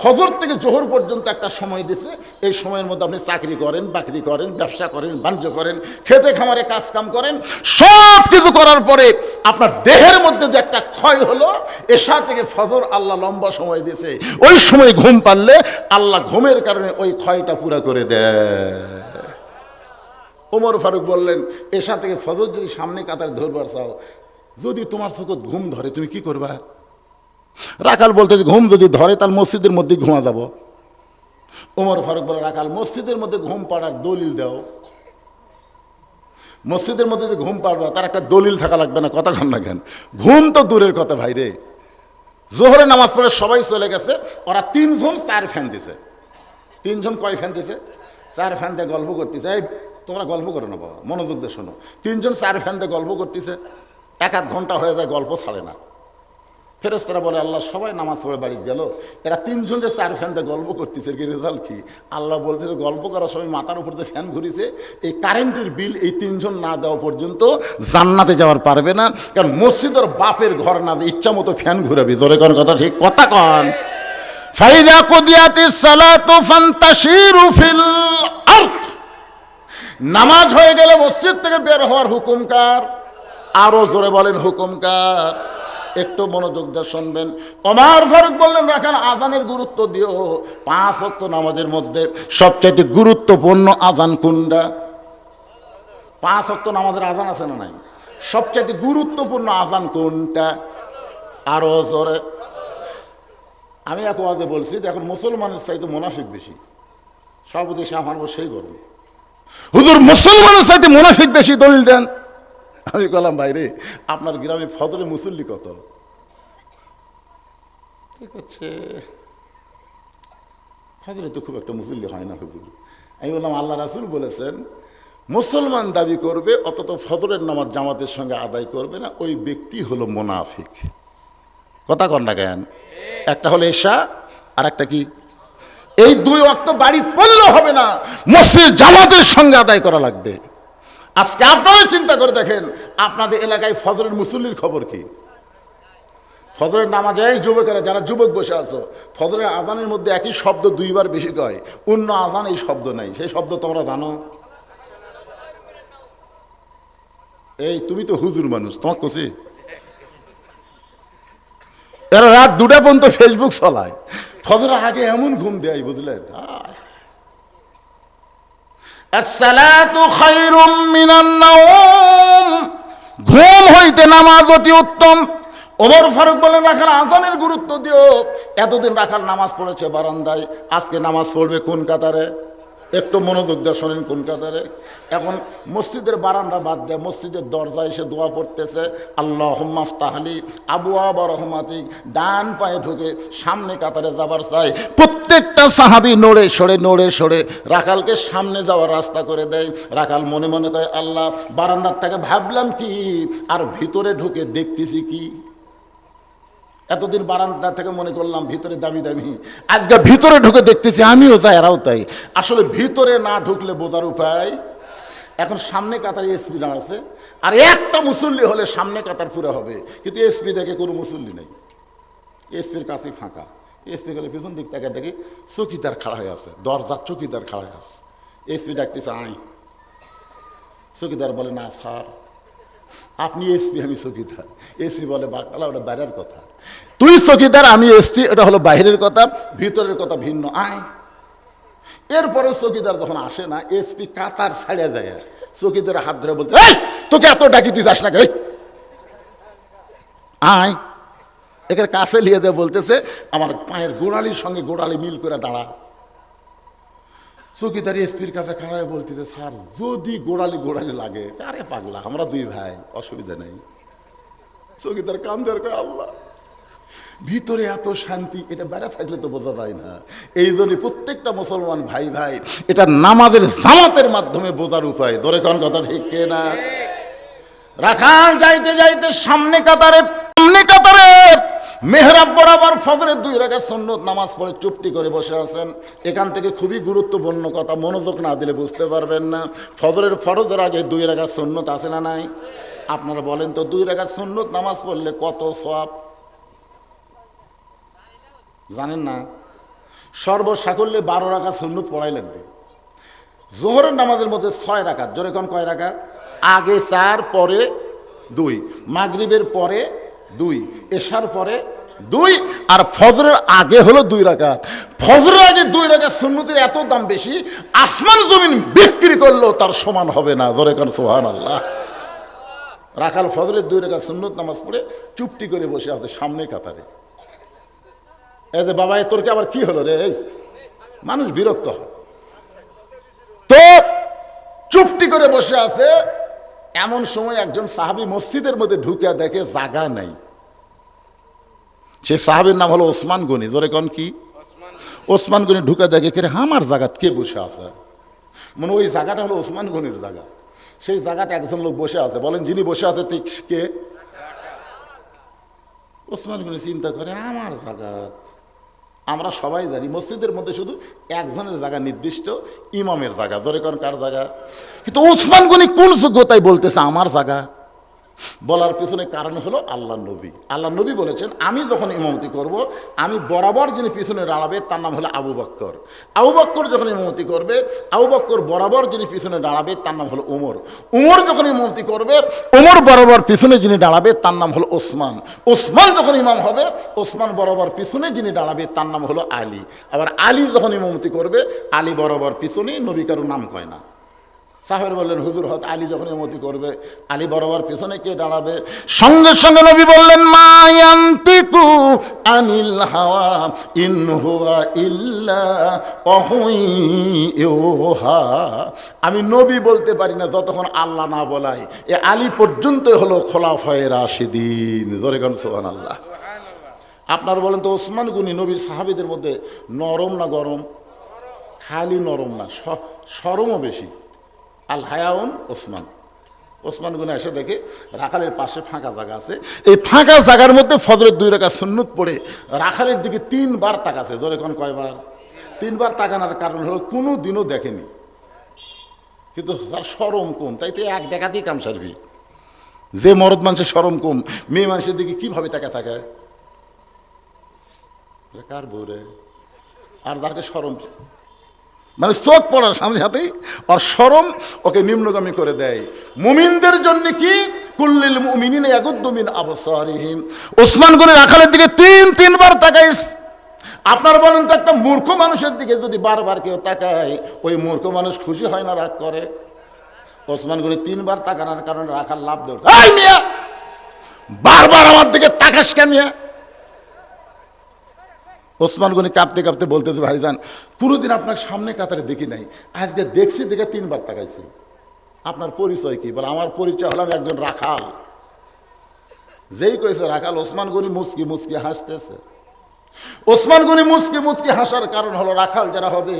ফজর থেকে জোহর পর্যন্ত একটা সময় দিছে, এই সময়ের মধ্যে আপনি চাকরি করেন, বাকরি করেন, ব্যবসা করেন, বাণিজ্য করেন, খেতে খামারে কাজ কাম করেন, সব কিছু করার পরে আপনার দেহের মধ্যে যে একটা ক্ষয় হলো, এশা থেকে ফজর আল্লাহ লম্বা সময় দিয়েছে। ওই সময় ঘুম পারলে আল্লাহ ঘুমের কারণে ওই ক্ষয়টা পুরা করে দেয়। ওমর ফারুক বললেন এশা থেকে ফজর যদি সামনে কাতার ধরবার চাও, যদি তোমার চোখে ঘুম ধরে তুমি কি করবা? রাখাল বলতে ঘুম যদি ধরে তাহলে মসজিদের মধ্যে ঘুমা যাব। ওমর ফারুক বলে রাখাল মসজিদের মধ্যে ঘুম পাড়ার দলিল দাও। মসজিদের মধ্যে যে ঘুম পাড়বা তার একটা দলিল থাকা লাগবে না? কথা কন না কেন? ঘুম তো দূরের কথা ভাই রে, জোহরে নামাজ পড়ে সবাই চলে গেছে, ওরা 3 জন 4 ফ্যান দিছে। 3 জন কয় ফ্যান দিছে? 4 ফ্যান দিয়ে গল্প করতেছে। এই তোমরা গল্প করো না বাবা, মনোযোগ দিয়ে শোনো। 3 জন 4 ফ্যান দিয়ে গল্প করতেছে, 1-1 ঘন্টা হয়ে যায়, গল্প ছাড়ে না। ফেরেশতারা বলে আল্লাহ সবাই নামাজ পড়ে বাড়ি গেল, এরা 3 জন যে 4 ফ্যান দিয়ে গল্প করতেছে, কি রেজাল্ট কি? আল্লাহ বলতেছে গল্প করার সময় মাথার উপর যে ফ্যান ঘুরিছে, এই কারেন্টের বিল এই 3 জন না দেওয়া পর্যন্ত জান্নাতে যাওয়ার পারবে না। কারণ মসজিদের বাপের ঘর না, ইচ্ছা মতো ফ্যান ঘুরাবি। জোরে কোন কথা ঠিক? কথা কন। ফাইযা কুদিয়াতিস সালাতু ফান্তাশিরু ফিল আরদ, নামাজ হয়ে গেলে মসজিদ থেকে বের হওয়ার হুকুম কার? আরো জোরে বলেন হুকুম কার? একটু মনোযোগ দিয়ে শুনবেন। ওমর ফারুক বললেন রাখাল আজানের গুরুত্ব দিও। 5 ওয়াক্ত নামাজের মধ্যে সবচেয়ে গুরুত্বপূর্ণ আজান কোনটা? 5 ওয়াক্ত নামাজের আজান আছে না নাই? সবচেয়ে গুরুত্বপূর্ণ আজান কোনটা? আরো জোরে। আমি এক ওয়াজে বলছি যে এখন মুসলমানের চাইতে মুনাফিক বেশি। সভাপতি সাহেব আমার সেই গরম, হুজুর মুসলমানের চাইতে মুনাফিক বেশি, দলিল দেন। আমি বললাম ভাইরে আপনার গ্রামে ফজরে মুসল্লি কত? ঠিক আছে, ফজরে তো খুব একটা মুসল্লি হয় না হুজুর। আমি বললাম আল্লাহ রাসূল বলেছেন মুসলমান দাবি করবে অথচ ফজরের নামাজ জামাতের সঙ্গে আদায় করবে না, ওই ব্যক্তি হলো মুনাফিক। কথা কন না কেন? একটা হলো এশা, আর একটা কি? এই দুই ওয়াক্ত বাড়ি পড়লেও হবে না, মসজিদ জামাতের সঙ্গে আদায় করা লাগবে। আজকে আপনারা চিন্তা করে দেখেন, আপনাদের এলাকায় ফজরের মুসল্লির খবর কি? ফজরের নামাজে যুবকেরা যারা যুবক বসে আছো, ফজরের আজানের মধ্যে একই শব্দ দুইবার বেশি কয়, অন্য আজান এই শব্দ নাই। সেই শব্দ তোমরা জানো? এই তুমি তো হুজুর মানুষ, তোমার কছি এরা রাত 2টা পর্যন্ত ফেসবুক চলায়, ফজরের আগে এমন ঘুম দেয়, বুঝলেন? আসসালাতু খায়রুম মিনান নাওম, ঘুম হইতে নামাজ অতি উত্তম। ওমর ফারুক বলেন, রাখাল আজানের গুরুত্ব দিও। এতদিন রাখাল নামাজ পড়েছে বারান্দায়, আজকে নামাজ পড়বে কোন কাতারে? একটু মনোযোগ দিয়ে শোনেন, কোন কাতারে? এখন মসজিদের বারান্দা বাদ দেয়, মসজিদের দরজায় এসে দোয়া পড়তেছে, আল্লাহুম্মা আফতাহলি আবওয়াবা রহমাতিক। ডান পায়ে ঢুকে সামনে কাতারে যাবার চাই। প্রত্যেকটা সাহাবী নড়ে সরে রাখালকে সামনে যাওয়ার রাস্তা করে দেয়। রাখাল মনে মনে কয়, আল্লাহ, বারান্দার থেকে ভাবলাম কি, আর ভিতরে ঢুকে দেখতেছি কি। এতদিন বারান্দা থেকে মনে করলাম ভিতরে দামি দামি, আজকে ভিতরে ঢুকে দেখতেছি আমিও তাই এরাও তাই। আসলে ভিতরে না ঢুকলে বোঝার উপায়। এখন সামনে কাতারে এসপি দাঁড়াচ্ছে, আর একটা মুসল্লি হলে সামনে কাতার পুরো হবে, কিন্তু এসপি দেখে কোনো মুসল্লি নেই, এসপির কাছে ফাঁকা। এসপি গেলে পিছন দিক থেকে দেখি চকিদার খাড়া হয়ে আছে, দরজার চকিদার খাড়া হয়ে আছে। এসপি ডাকতেছে, আয়। চকিদার বলে, না স্যার, আপনি এসপি, আমি চকিদার। এসপি বলে, বাকালা, ওটা বাইরের কথা। তুই চকিদার, আমি এসপি, এটা হলো বাইরের কথা, ভিতরের কথা ভিন্ন, আয়। এরপরে চকিদার যখন আসে না, এসপি কাতার ছাড়িয়ে যায়, চকিদার হাত ধরে বলতে, তোকে এত ডাকি, তুই যাস না কে, আয়। এখানে কাছে লিয়ে দেয়, বলতেছে, আমার পায়ের গোড়ালির সঙ্গে গোড়ালি মিল করে দাঁড়া। চকিদার এসপির কাছে খাড়ায় বলতেছে, স্যার, যদি গোড়ালি লাগে, আরে পাগলা, আমরা দুই ভাই, অসুবিধা নেই। চকিদার কান্দের কয়, আল্লাহ, ভিতরে এত শান্তি, এটা বেড়া থাকলে তো বোঝা যায় না। এই জন্য প্রত্যেকটা মুসলমান ভাই ভাই, এটা নামাজের জামাতের মাধ্যমে বোঝার উপায়। ধরে কোন কথা ঠিক কে না? রাখাল যাইতে যাইতে সামনে কাতারে মেহরাব বরাবর ফজরের 2 রাকাত সুন্নত নামাজ পড়ে চুপটি করে বসে আছেন। এখান থেকে খুবই গুরুত্বপূর্ণ কথা, মনোযোগ না দিলে বুঝতে পারবেন না। ফজরের ফরজের আগে 2 রাকাত সুন্নত আছে না নাই? আপনারা বলেন তো, 2 রাকাত সুন্নত নামাজ পড়লে কত সওয়াব জানেন না? সর্বসাকল্যে 12 রাকাত সুন্নত পড়াই লাগবে। জোহরের নামাজের মধ্যে 6 রাকাত, জোরে কোন কয় রাকাত? আগে 4, পরে 2, মাগরিবের পরে 2, এশার পরে 2, আর ফজরের আগে হলো 2 রাকাত। ফজরের আগে 2 রাকাত সুন্নতের এত দাম বেশি, আসমান জমিন বিক্রি করলেও তার সমান হবে না। ধরে কোন সুবহানাল্লাহ। রাখাল ফজরের 2 রাকাত সুন্নত নামাজ পড়ে চুপটি করে বসে আছে সামনে কাতারে। এই যে, বাবা, তোর কি আবার কি হলো রে? মানুষ বিরক্ত হয় তো, চুপটি করে বসে আছে। এমন সময় একজন সাহাবী মসজিদের মধ্যে ঢুকে দেখে জায়গা নাই। সে সাহাবীর নাম হলো ওসমান গনি। জোরে কোন কি? ওসমান গনি ঢুকে দেখে, কে আমার জায়গাত কে বসে আছে? মানে ওই জায়গাটা হলো ওসমান গনির জায়গা। সেই জায়গাতে একজন লোক বসে আছে। বলেন, যিনি বসে আছে কে? ওসমান গনি চিন্তা করে, আমার জায়গাত। আমরা সবাই জানি মসজিদের মধ্যে শুধু একজনের জায়গা নির্দিষ্ট, ইমামের জায়গা। ধরে কোন কার জায়গা? কিন্তু ওসমান গনি কোন যোগ্যতায় বলতেছে আমার জায়গা? বলার পিছনে কারণ হলো আল্লাহ নবী। আল্লাহ নবী বলেছেন, আমি যখন ইমামতি করব, আমি বরাবর যিনি পিছনে দাঁড়াবে তার নাম হলো আবু বকর। আবু বকর যখন ইমামতি করবে, আবু বকর বরাবর যিনি পিছনে দাঁড়াবে তার নাম হলো ওমর। ওমর যখন ইমামতি করবে, ওমর বরাবর পিছনে যিনি দাঁড়াবে তার নাম হলো ওসমান। ওসমান যখন ইমাম হবে, ওসমান বরাবর পিছনে যিনি দাঁড়াবে তার নাম হলো আলী। আবার আলী যখন ইমামতি করবে, আলী বরাবর পিছনে, নবী কারো নাম কয় না। সাহেব বললেন, হুজুর, হত আলী যখন ইমামতি করবে, আলী বরাবর পিছনে কে দাঁড়াবে? সঙ্গে সঙ্গে নবী বললেন, মা ইয়ান্তিকু আনিল হাওয়া ইন হুয়া ইল্লা ওয়াহয়ুহা। আমি নবী বলতে পারি না যতক্ষণ আল্লাহ না বলায়। এ আলী পর্যন্ত হলো খোলাফায়ে রাশিদিন। জোরে কোন সুবহানাল্লাহ। আপনারা বলেন তো, ওসমান গনি নবীর সাহাবীদের মধ্যে নরম না গরম? খালি নরম না, সরমও বেশি। আল হায়াউন ওসমান। ওসমান গনি এসে দেখে রাখালের পাশে ফাঁকা জায়গা আছে, এই ফাঁকা জায়গার মধ্যে ফজরের 2 রাকাত সুন্নত পড়ে রাখালের দিকে 3 বার তাকাছে। জোরে কোন কয়বার? 3 বার তাকানোর কারণ হলো কোনো দিনও দেখেনি, কিন্তু তার শরম কম, তাই তো এক দেখাতেই কাম সারবি। যে মরদ মানুষের শরম কম, মেয়ে মানুষের দিকে কিভাবে তাকা থাকে? কার বউরে? আর যাকে শরম, মানে চোখ পড়ার সাথে সাথেই আর শরম ওকে নিম্নগামী করে দেয়। মুমিনদের জন্য কি কুল্লিল মুমিনিনা ইয়াগুদ্দু মিন আবসারিহিম। ওসমান গনি রাখালের দিকে 3 বার তাকাইস। আপনার বলেন তো, একটা মূর্খ মানুষের দিকে যদি বারবার কেউ তাকায়, ওই মূর্খ মানুষ খুশি হয় না রাগ করে? ওসমান গনি 3 বার তাকানোর কারণে রাখাল লাভ ধরছে, এই মিয়া বারবার আমার দিকে তাকাস কেন মিয়া? ওসমান গনি কাঁপতে কাঁপতে বলতেছে, ভাইজান পুরোদিন আপনার সামনে কাতারে দেখি নাই, আজকে দেখছি দেখে 3 বার তাকাইছি। আপনার পরিচয় কি? বলে, আমার পরিচয় হলাম একজন রাখাল। যেই কয়েছে রাখাল, ওসমান গনি মুচকি মুচকি হাসতেছে। ওসমান গনি মুচকি মুচকি হাসার কারণ হলো, রাখাল যারা হবে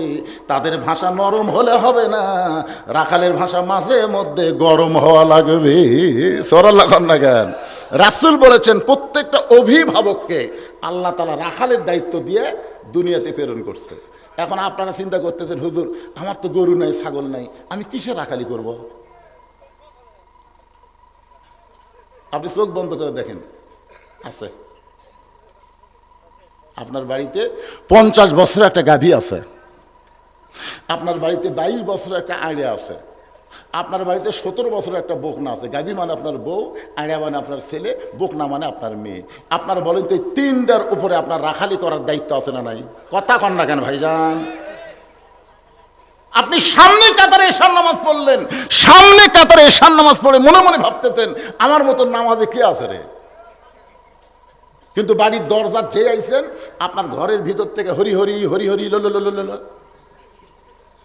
তাদের ভাষা নরম হলে হবে না, রাখালের ভাষা মাঝে মধ্যে গরম হওয়া লাগবে। সরাল্লাহ না কেন? রাসূল বলেছেন, প্রত্যেকটা অভিভাবককে আল্লাহ তাআলা রাখালের দায়িত্ব দিয়ে দুনিয়াতে প্রেরণ করছে। এখন আপনারা চিন্তা করতেছেন, হুজুর আমার তো গরু নাই, ছাগল নাই, আমি কিসে রাখালি করব? আপনি চোখ বন্ধ করে দেখেন, আছে আপনার বাড়িতে 50 বছরের একটা গাভী আছে, আপনার বাড়িতে 22 বছরের একটা আড়িয়া আছে, আপনার বাড়িতে 17 বছরের একটা বকনা আছে। গাভী মানে আপনার বউ, আড়িয়া মানে আপনার ছেলে, বকনা মানে আপনার মেয়ে। আপনার বলেন তো, এই 3টার উপরে আপনার রাখালি করার দায়িত্ব আছে না নাই? কথা কন না কেন ভাইজান? আপনি সামনে কাতারে এশার নামাজ পড়লেন, সামনে কাতারে এশার নামাজ পড়ে মনে মনে ভাবতেছেন, আমার মতন নামাজে কে আছে রে? কিন্তু বাড়ির দরজা যে আইছেন, আপনার ঘরের ভিতর থেকে হরি হরি হরি হরি লোলো লোলো লোলো।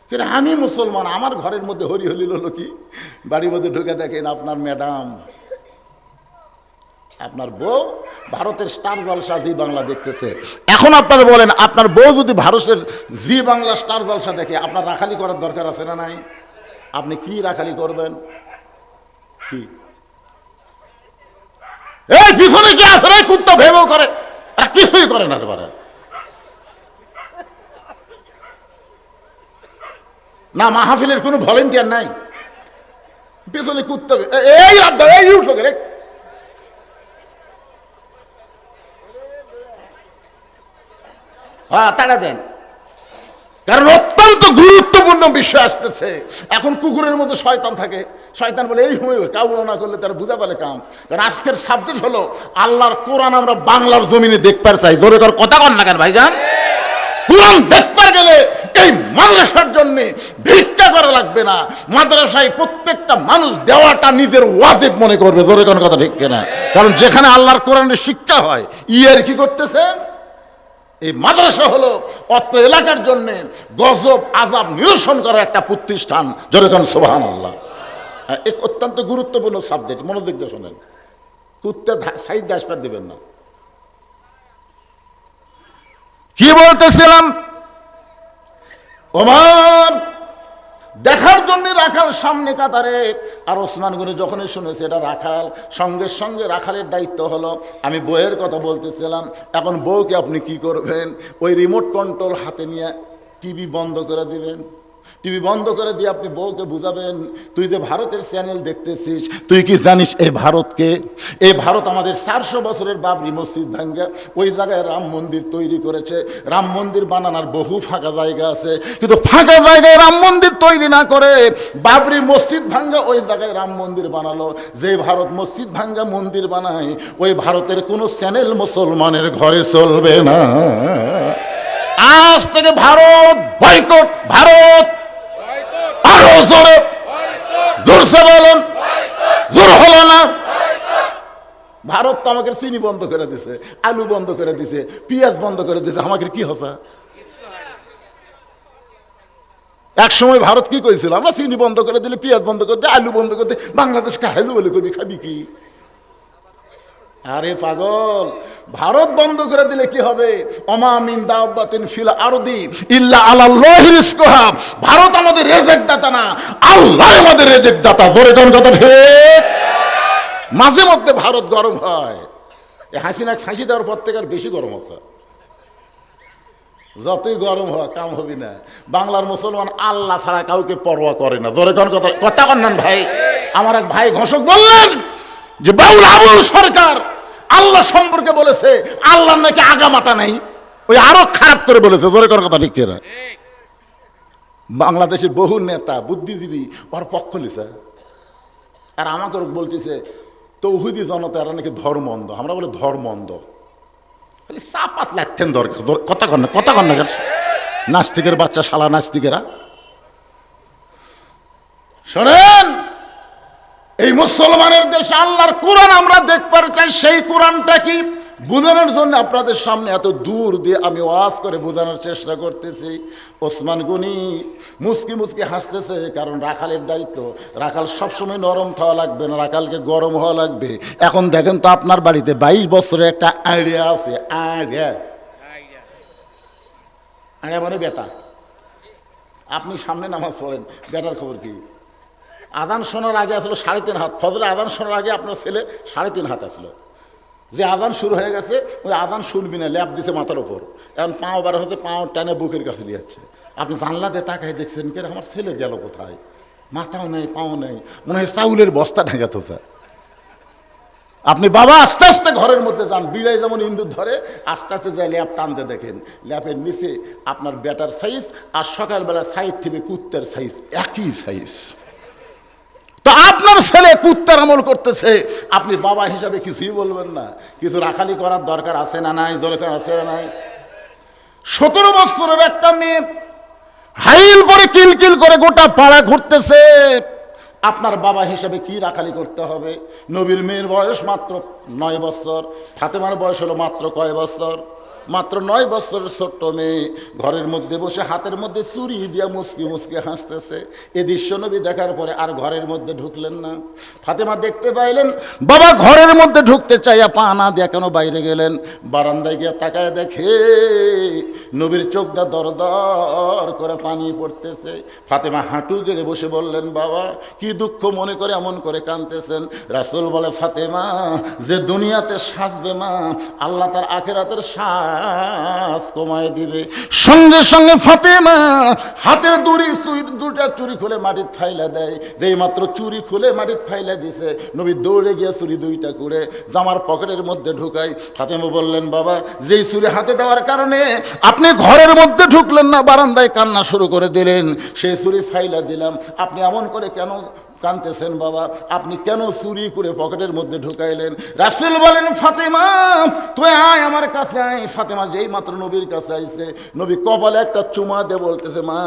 কিন্তু আমি মুসলমান, আমার ঘরের মধ্যে হরি হরি লোলো কি? বাড়ির মধ্যে ঢুকে দেখেন আপনার ম্যাডাম, আপনার বউ ভারতের স্টার জলসা জি বাংলা দেখতেছে। এখন আপনারা বলেন, আপনার বউ যদি ভারতের জি বাংলা স্টার জলসা দেখে, আপনার রাখালি করার দরকার আছে না নাই? আপনি কি রাখালি করবেন? কি এই পিছনে কি আছে রে? কুত্তা ভেবেও করে, আর কিছুই করে না। না মাহফিলের কোনো ভলেন্টিয়ার নাই, পিছনে কুত্তা, এই রাত এই উঠলো রে। হ্যাঁ তাড়া দেন, কারণ অত্যন্ত গুরুত্বপূর্ণ বিষয় আসতেছে। এখন কুকুরের মধ্যে শয়তান থাকে, শয়তান বলে এই সময় কাউল না করলে তারা বুঝা পারে কাম। কারণ আজকের সাবজেক্ট হলো আল্লাহর কোরআন আমরা বাংলার জমিনে দেখবার চাই। জোরে কর কথা কন না কেন ভাইজান? কোরআন দেখবার গেলে এই মাদ্রাসার জন্য ভিক্ষা করা লাগবে না, মাদ্রাসায় প্রত্যেকটা মানুষ দেওয়াটা নিজের ওয়াজিব মনে করবে। জোরে কোন কথা ঠিক কিনা? কারণ যেখানে আল্লাহর কোরআনের শিক্ষা হয়, ইয়ার কি করতেছেন? এই মাদ্রাসা হলো অত্র এলাকার জন্য গজব আযাব নিরসন করার একটা প্রতিষ্ঠান। জোরে কোন সুবহানাল্লাহ। এক অত্যন্ত গুরুত্বপূর্ণ সাবজেক্ট, মনোযোগ দিয়ে শোনেন। কুত্তে সাইড আসবার দিবেন না। কি বলতেছিলাম? ওমর দেখার জন্য রাখাল সামনে কাতারে, আর ওসমান গনি যখনই শুনেছে এটা রাখাল, সঙ্গে সঙ্গে রাখালের দায়িত্ব হলো। আমি বউয়ের কথা বলতেছিলাম, এখন বউকে আপনি কি করবেন? ওই রিমোট কন্ট্রোল হাতে নিয়ে টিভি বন্ধ করে দিবেন। টিভি বন্ধ করে দিয়ে আপনি বউকে বুঝাবেন, তুই যে ভারতের চ্যানেল দেখতেছিস, তুই কি জানিস এই ভারতকে? এই ভারত আমাদের 400 বছরের বাবরি মসজিদ ভাঙ্গা ওই জায়গায় রাম মন্দির তৈরি করেছে। রাম মন্দির বানানোর বহু ফাঁকা জায়গা আছে, কিন্তু ফাঁকা জায়গায় রাম মন্দির তৈরি না করে বাবরি মসজিদ ভাঙ্গা ওই জায়গায় রাম মন্দির বানালো। যে ভারত মসজিদ ভাঙ্গা মন্দির বানায়, ওই ভারতের কোনো চ্যানেল মুসলমানের ঘরে চলবে না। আজ থেকে ভারত বয়কট, ভারত আরো জোরে, জোরসে বলুন, জোর হলো না। ভারত তো আমাকে চিনি বন্ধ করে দিছে, আলু বন্ধ করে দিছে, পেঁয়াজ বন্ধ করে দিছে, আমাকে কি হসা? এক সময় ভারত কি করেছিল, আমরা চিনি বন্ধ করে দিলে, পেঁয়াজ বন্ধ করে দিলে, আলু বন্ধ করে দিলে, বাংলাদেশকে আলু বলে করবি, খাবি কি? আরে পাগল, ভারত বন্ধ করে দিলে কি হবে? ওমা মিন দাব্বাতিন ফিল আরদি ইল্লা আলাল্লাহি রিজকুহা। ভারত আমাদের রিজিক দাতা না, আল্লাহ আমাদের রিজিক দাতা। জোরে কোন কথা ঠিক? মাঝে মধ্যে ভারত গরম হয়, এই হাসিনা ফাঁসি দেওয়ার পর থেকে আর বেশি গরম হচ্ছে। যতই গরম হয় কাম হবি না। বাংলার মুসলমান আল্লাহ ছাড়া কাউকে পরোয়া করে না। জোরে কোন কথা, কথা কন্যান ভাই। আমার এক ভাই ঘোষক বললেন যে বাউল আবুল সরকার আল্লাহ সম্পর্কে বলেছে আল্লাহ নাকি আগামাতা নাই। ওই আরো খারাপ করে বলেছে। জোরে কোন কথা ঠিক কিনা? বাংলাদেশের বহু নেতা বুদ্ধিজীবী ওর পক্ষ লিছে, আর আমাকে বলতেছে তৌহিদি জনতা এরা নাকি ধর্ম অন্ধ। আমরা বলে ধর্ম অন্ধ, খালি চাপাত লাগতেন দরকার। কথা কন না, কথা কন না। নাস্তিকের বাচ্চা, শালা নাস্তিকেরা। শোনেন, এই মুসলমানের দেশে আল্লাহর কোরআন আমরা দেখতে চাই। সেই কোরআনটা কি বোঝানোর জন্য আপনাদের সামনে এত দূর দিয়ে আমি ওয়াজ করে বোঝানোর চেষ্টা করতেছি। ওসমান গনি মুসকি মুসকি হাসতেছে, কারণ রাখালের দায়িত্ব। রাখাল সবসময় নরম থাওয়া লাগবে না, রাখালকে গরম হওয়া লাগবে। এখন দেখেন তো আপনার বাড়িতে 22 বছরের একটা আইডিয়া আছে। আইডিয়া মানে বেটা, আপনি সামনে নামাজ পড়েন, বেটার খবর কি? আজান শোনার আগে আসলো 3.5 হাত। ফজরে আজান শোনার আগে আপনার ছেলে 3.5 হাত আসলো। যে আজান শুরু হয়ে গেছে, ওই আজান শুনবি না, ল্যাপ দিছে মাথার ওপর। এখন পাও বার হচ্ছে, পাও টানে বুকের কাছে নিয়ে যাচ্ছে। আপনি জানলাতে তাকাই দেখছেন কে আমার ছেলে গেল কোথায়? মাথাও নেই, পাও নেই, মনে হয় চাউলের বস্তা ঢেকাতে স্যার। আপনি বাবা আস্তে আস্তে ঘরের মধ্যে যান, বিলাই যেমন ইন্দুর ধরে আস্তে আস্তে যায় ল্যাপ টানতে দেখেন ল্যাপের নিচে আপনার বেটার সাইজ আর সকালবেলা সাইড থেকে কুত্তের সাইজ একই সাইজ। তো আপনার ছেলে কুত্তার আমল করতেছে, আপনি বাবা হিসাবে কিছুই বলবেন না? কিছু রাখালি করার দরকার আছে না নাই? দরকার আছে না নাই? 17 বছরের একটা মেয়ে হাইল পরে কিলকিল করে গোটা পাড়া ঘুরতেছে। আপনার বাবা হিসাবে কি রাখালি করতে হবে? নবীর মেয়ের বয়স মাত্র 9 বছর, ফাতেমার বয়স হলো মাত্র কয় বছর? মাত্র 9 বছরের ছোট্ট মেয়ে ঘরের মধ্যে বসে হাতের মধ্যে চুরি দিয়া মুসকি মুসকি হাসতেছে। এ দৃশ্য নবী দেখার পরে আর ঘরের মধ্যে ঢুকলেন না। ফাতেমা দেখতে পাইলেন বাবা ঘরের মধ্যে ঢুকতে চাইয়া পা না দিয়া কেন বাইরে গেলেন। বারান্দায় গিয়ে তাকায় দেখে নবীর চোখটা দর দর করে পানি পড়তেছে। ফাতেমা হাঁটু গেড়ে বসে বললেন, বাবা কি দুঃখ মনে করে এমন করে কাঁদতেছেন? রাসূল বলে, ফাতেমা যে দুনিয়াতে সাজবে মা, আল্লাহ তার আখিরাতের শ্বাস কমায় দিবে। সঙ্গে সঙ্গে ফাতেমা হাতের দুটা চুরি খুলে মাটির ফাইলা দেয়। যেই মাত্র চুরি খুলে মাটির ফাইলা দিছে, নবী দৌড়ে গিয়ে চুরি 2টা করে জামার পকেটের মধ্যে ঢুকায়। ফাতেমা বললেন, বাবা যেই চুরি হাতে দেওয়ার কারণে আপনি ঘরের মধ্যে ঢুকলেন না, বারান্দায় কান্না শুরু করে দিলেন, সেই চুরি ফাইলা দিলাম। আপনি এমন করে কেন কাঁদতেছেন বাবা? আপনি কেন চুরি করে পকেটের মধ্যে ঢুকাইলেন? রাসূল বলেন, ফাতেমা তুই আয় আমার কাছে আয়। ফাতেমা যেই মাত্র নবীর কাছে আইছে, নবী কপালে একটা চুমা দিয়ে বলতেছে, মা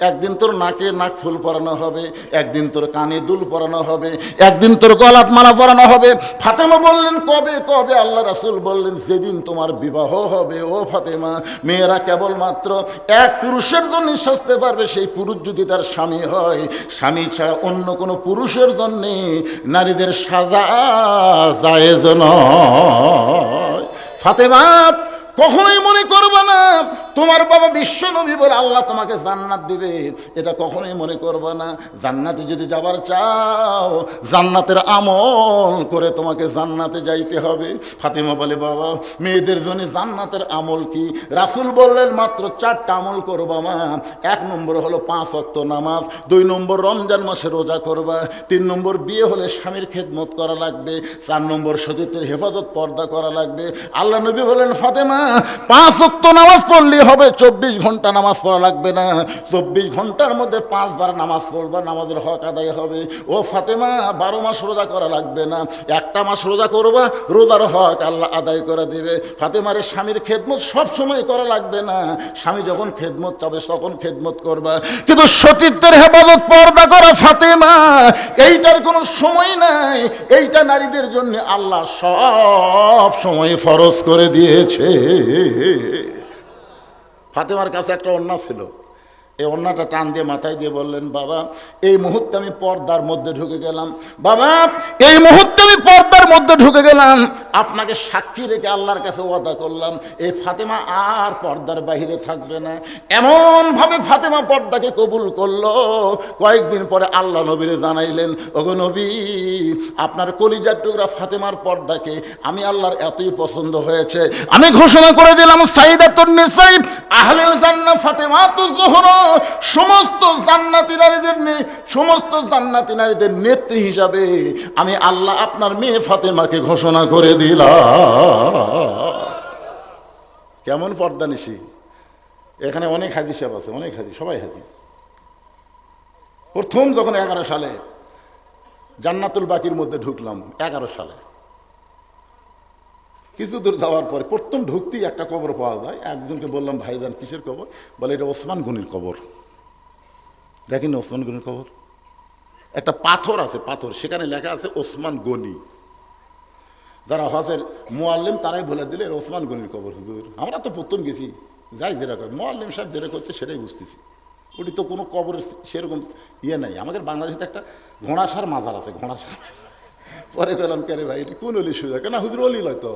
একদিন তোর নাকে নাক ফুল পরানো হবে, একদিন তোর কানে দুল পরানো হবে, একদিন তোর গলাত মালা পরানো হবে। ফাতেমা বললেন, কবে কবে? আল্লাহ রাসূল বললেন, যেদিন তোমার বিবাহ হবে ও ফাতেমা। মেয়েরা কেবলমাত্র এক পুরুষের জন্য সাজতে পারবে, সেই পুরুষ যদি তার স্বামী হয়। স্বামী ছাড়া অন্য কোনো পুরুষের জন্য নারীদের সাজা জায়েজ নয়। ফাতেমা কখনোই মনে করবে না তোমার বাবা বিশ্ব নবী বলে আল্লাহ তোমাকে জান্নাত দিবে, এটা কখনোই মনে করবে না। জান্নাতে যদি যাবার চাও, জান্নাতের আমল করে তোমাকে জান্নাতে যাইতে হবে। ফাতেমা বলে, বাবা মেয়েদের জন্য জান্নাতের আমল কি? রাসূল বললেন, মাত্র 4টা আমল করবা মা। 1 নম্বর হলো 5 ওয়াক্ত নামাজ, 2 নম্বর রমজান মাসে রোজা করবা, 3 নম্বর বিয়ে হলে স্বামীর খেদমত করা লাগবে, 4 নম্বর সতীত্বের হেফাজত পর্দা করা লাগবে। আল্লাহ নবী বলেন, ফাতেমা 5 ওয়াক্ত নামাজ পড়লে হবে, 24 ঘন্টা নামাজ পড়া লাগবে না। 24 ঘন্টার মধ্যে 5 বার নামাজ পড়বা, নামাজের হক আদায় হবে। ও ফাতেমা 12 মাস রোজা করা লাগবে না, 1টা মাস রোজা করবা, রোজার হক আল্লাহ আদায় করে দেবে। ফাতেমার স্বামীর খেদমত সব সময় করা লাগবে না, স্বামী যখন খেদমত চাবে তখন খেদমত করবা। কিন্তু সতীত্বের হেফাজত পর্দা করা ফাতেমা, এইটার কোনো সময় নাই। এইটা নারীদের জন্য আল্লাহ সব সময় ফরজ করে দিয়েছে। ফাতেমার কাছে একটা ওড়না ছিল, এই ওড়নাটা টান দিয়ে মাথায় দিয়ে বললেন, বাবা এই মুহূর্তে আমি পর্দার মধ্যে ঢুকে গেলাম, বাবা এই মুহূর্তে আমি পর্দার মধ্যে ঢুকে গেলাম, আপনাকে সাক্ষী রেখে আল্লাহর কাছে ওয়াদা করলাম এই ফাতেমা আর পর্দার বাহিরে থাকবে না। এমনভাবে ফাতেমা পর্দাকে কবুল করলো, কয়েকদিন পরে আল্লাহ নবীরে জানাইলেন, ওগো নবী আপনার কলিজার টুকরা ফাতেমার পর্দাকে আমি আল্লাহর এতই পছন্দ হয়েছে, আমি ঘোষণা করে দিলাম সাইয়্যিদাতুন নিসা আহলুল জান্নাহ ফাতেমাতুজ যোহরা, সমস্ত জান্নাতি নারীদের নেত্রী হিসাবে আমি আল্লাহ আপনার মেয়ে ফাতেমাকে ঘোষণা করে দিলাম। কেমন পর্দা নিশি! এখানে অনেক হাজি সাহেব আছে, অনেক হাজি, সবাই হাজি। প্রথম যখন 11 সালে জান্নাতুল বাকির মধ্যে ঢুকলাম, 11 সালে কিছু দূর যাওয়ার পরে প্রথম ঢুকতেই একটা কবর পাওয়া যায়। একজনকে বললাম, ভাইজান কিসের কবর? বলে এটা ওসমান গনির কবর। দেখেন ওসমান গনির কবর, একটা পাথর আছে, পাথর, সেখানে লেখা আছে ওসমান গনি। যারা হজের মুআল্লিম তারাই বলে দিলে এটা ওসমান গনির কবর। হুজুর আমরা তো প্রথম গেছি, যাই যেরকম মুআল্লিম সাহেব যেটা করছে সেটাই বুঝতেছি, ওটি তো কোনো কবরের সেরকম ইয়ে নাই। আমাদের বাংলাদেশে একটা ঘোড়াসার মাজার আছে, ঘোড়াসার। পরে গেলাম, কে রে ভাই এটা কোন অলি সুজা? কেন হুজুর অলি লয় তো।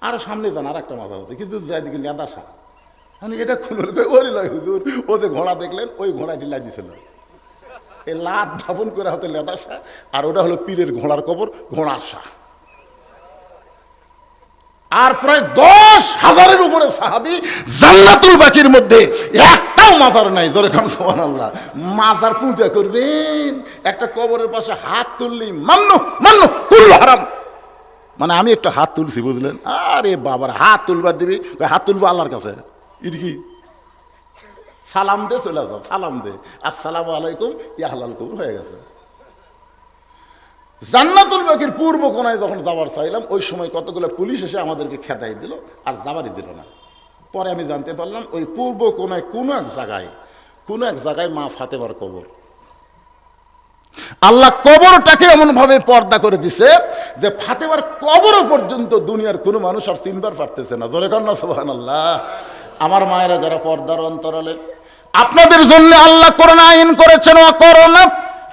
আরো সামনে যান, আর একটা মাজার আছে, কিছু যাই দেখি লেদাসা, মানে এটা কোন অলি লয় হুজুর। ও যে ঘোড়া দেখলেন ওই ঘোড়াটি লাগিয়েছিল, এই লাত ধাপন করে হতো লেদাসা, আর ওটা হলো পীরের ঘোড়ার কবর, ঘোড়াসা। আর প্রায় 10,000-এর উপরে সাহাবী জান্নাতুল বাকির মধ্যে একটাও মাজার নাই। ধরে খান সুবহানাল্লাহ। মাজার পূজা করবেন, একটা কবরের পাশে হাত তুললেই মান্নু মান্নু কুল্লু হারাম। মানে আমি একটা হাত তুলছি, বুঝলেন? আরে বাবার হাত তুলবার দিবি, হাত তুলবো আল্লাহর কাছে, এটা কি? সালাম দে, চলে যাও, সালাম দে, আসসালামু আলাইকুম, ইয়া হালাল কবর হয়ে গেছে। জান্নাতুল বাকির পূর্ব কোনায় যখন যাওয়ার চাইলাম, ওই সময় কতগুলো পুলিশ এসে আমাদেরকে খেদাই দিল, আর যাবারই দিল না। পরে আমি জানতে পারলাম ওই পূর্ব কোনায় কোনো এক জায়গায় মা ফাতেমার কবর। আল্লাহ কবরটাকে এমন ভাবে পর্দা করে দিছে যে ফাতেমার কবর পর্যন্ত দুনিয়ার কোনো মানুষ আর চিনবার পারতেছে না। জোরে কান্না সুবহানাল্লাহ। আমার মায়েরা যারা পর্দার অন্তরালে, আপনাদের জন্য আল্লাহ কোরআন আইন করেছেন, ওয়াকরনা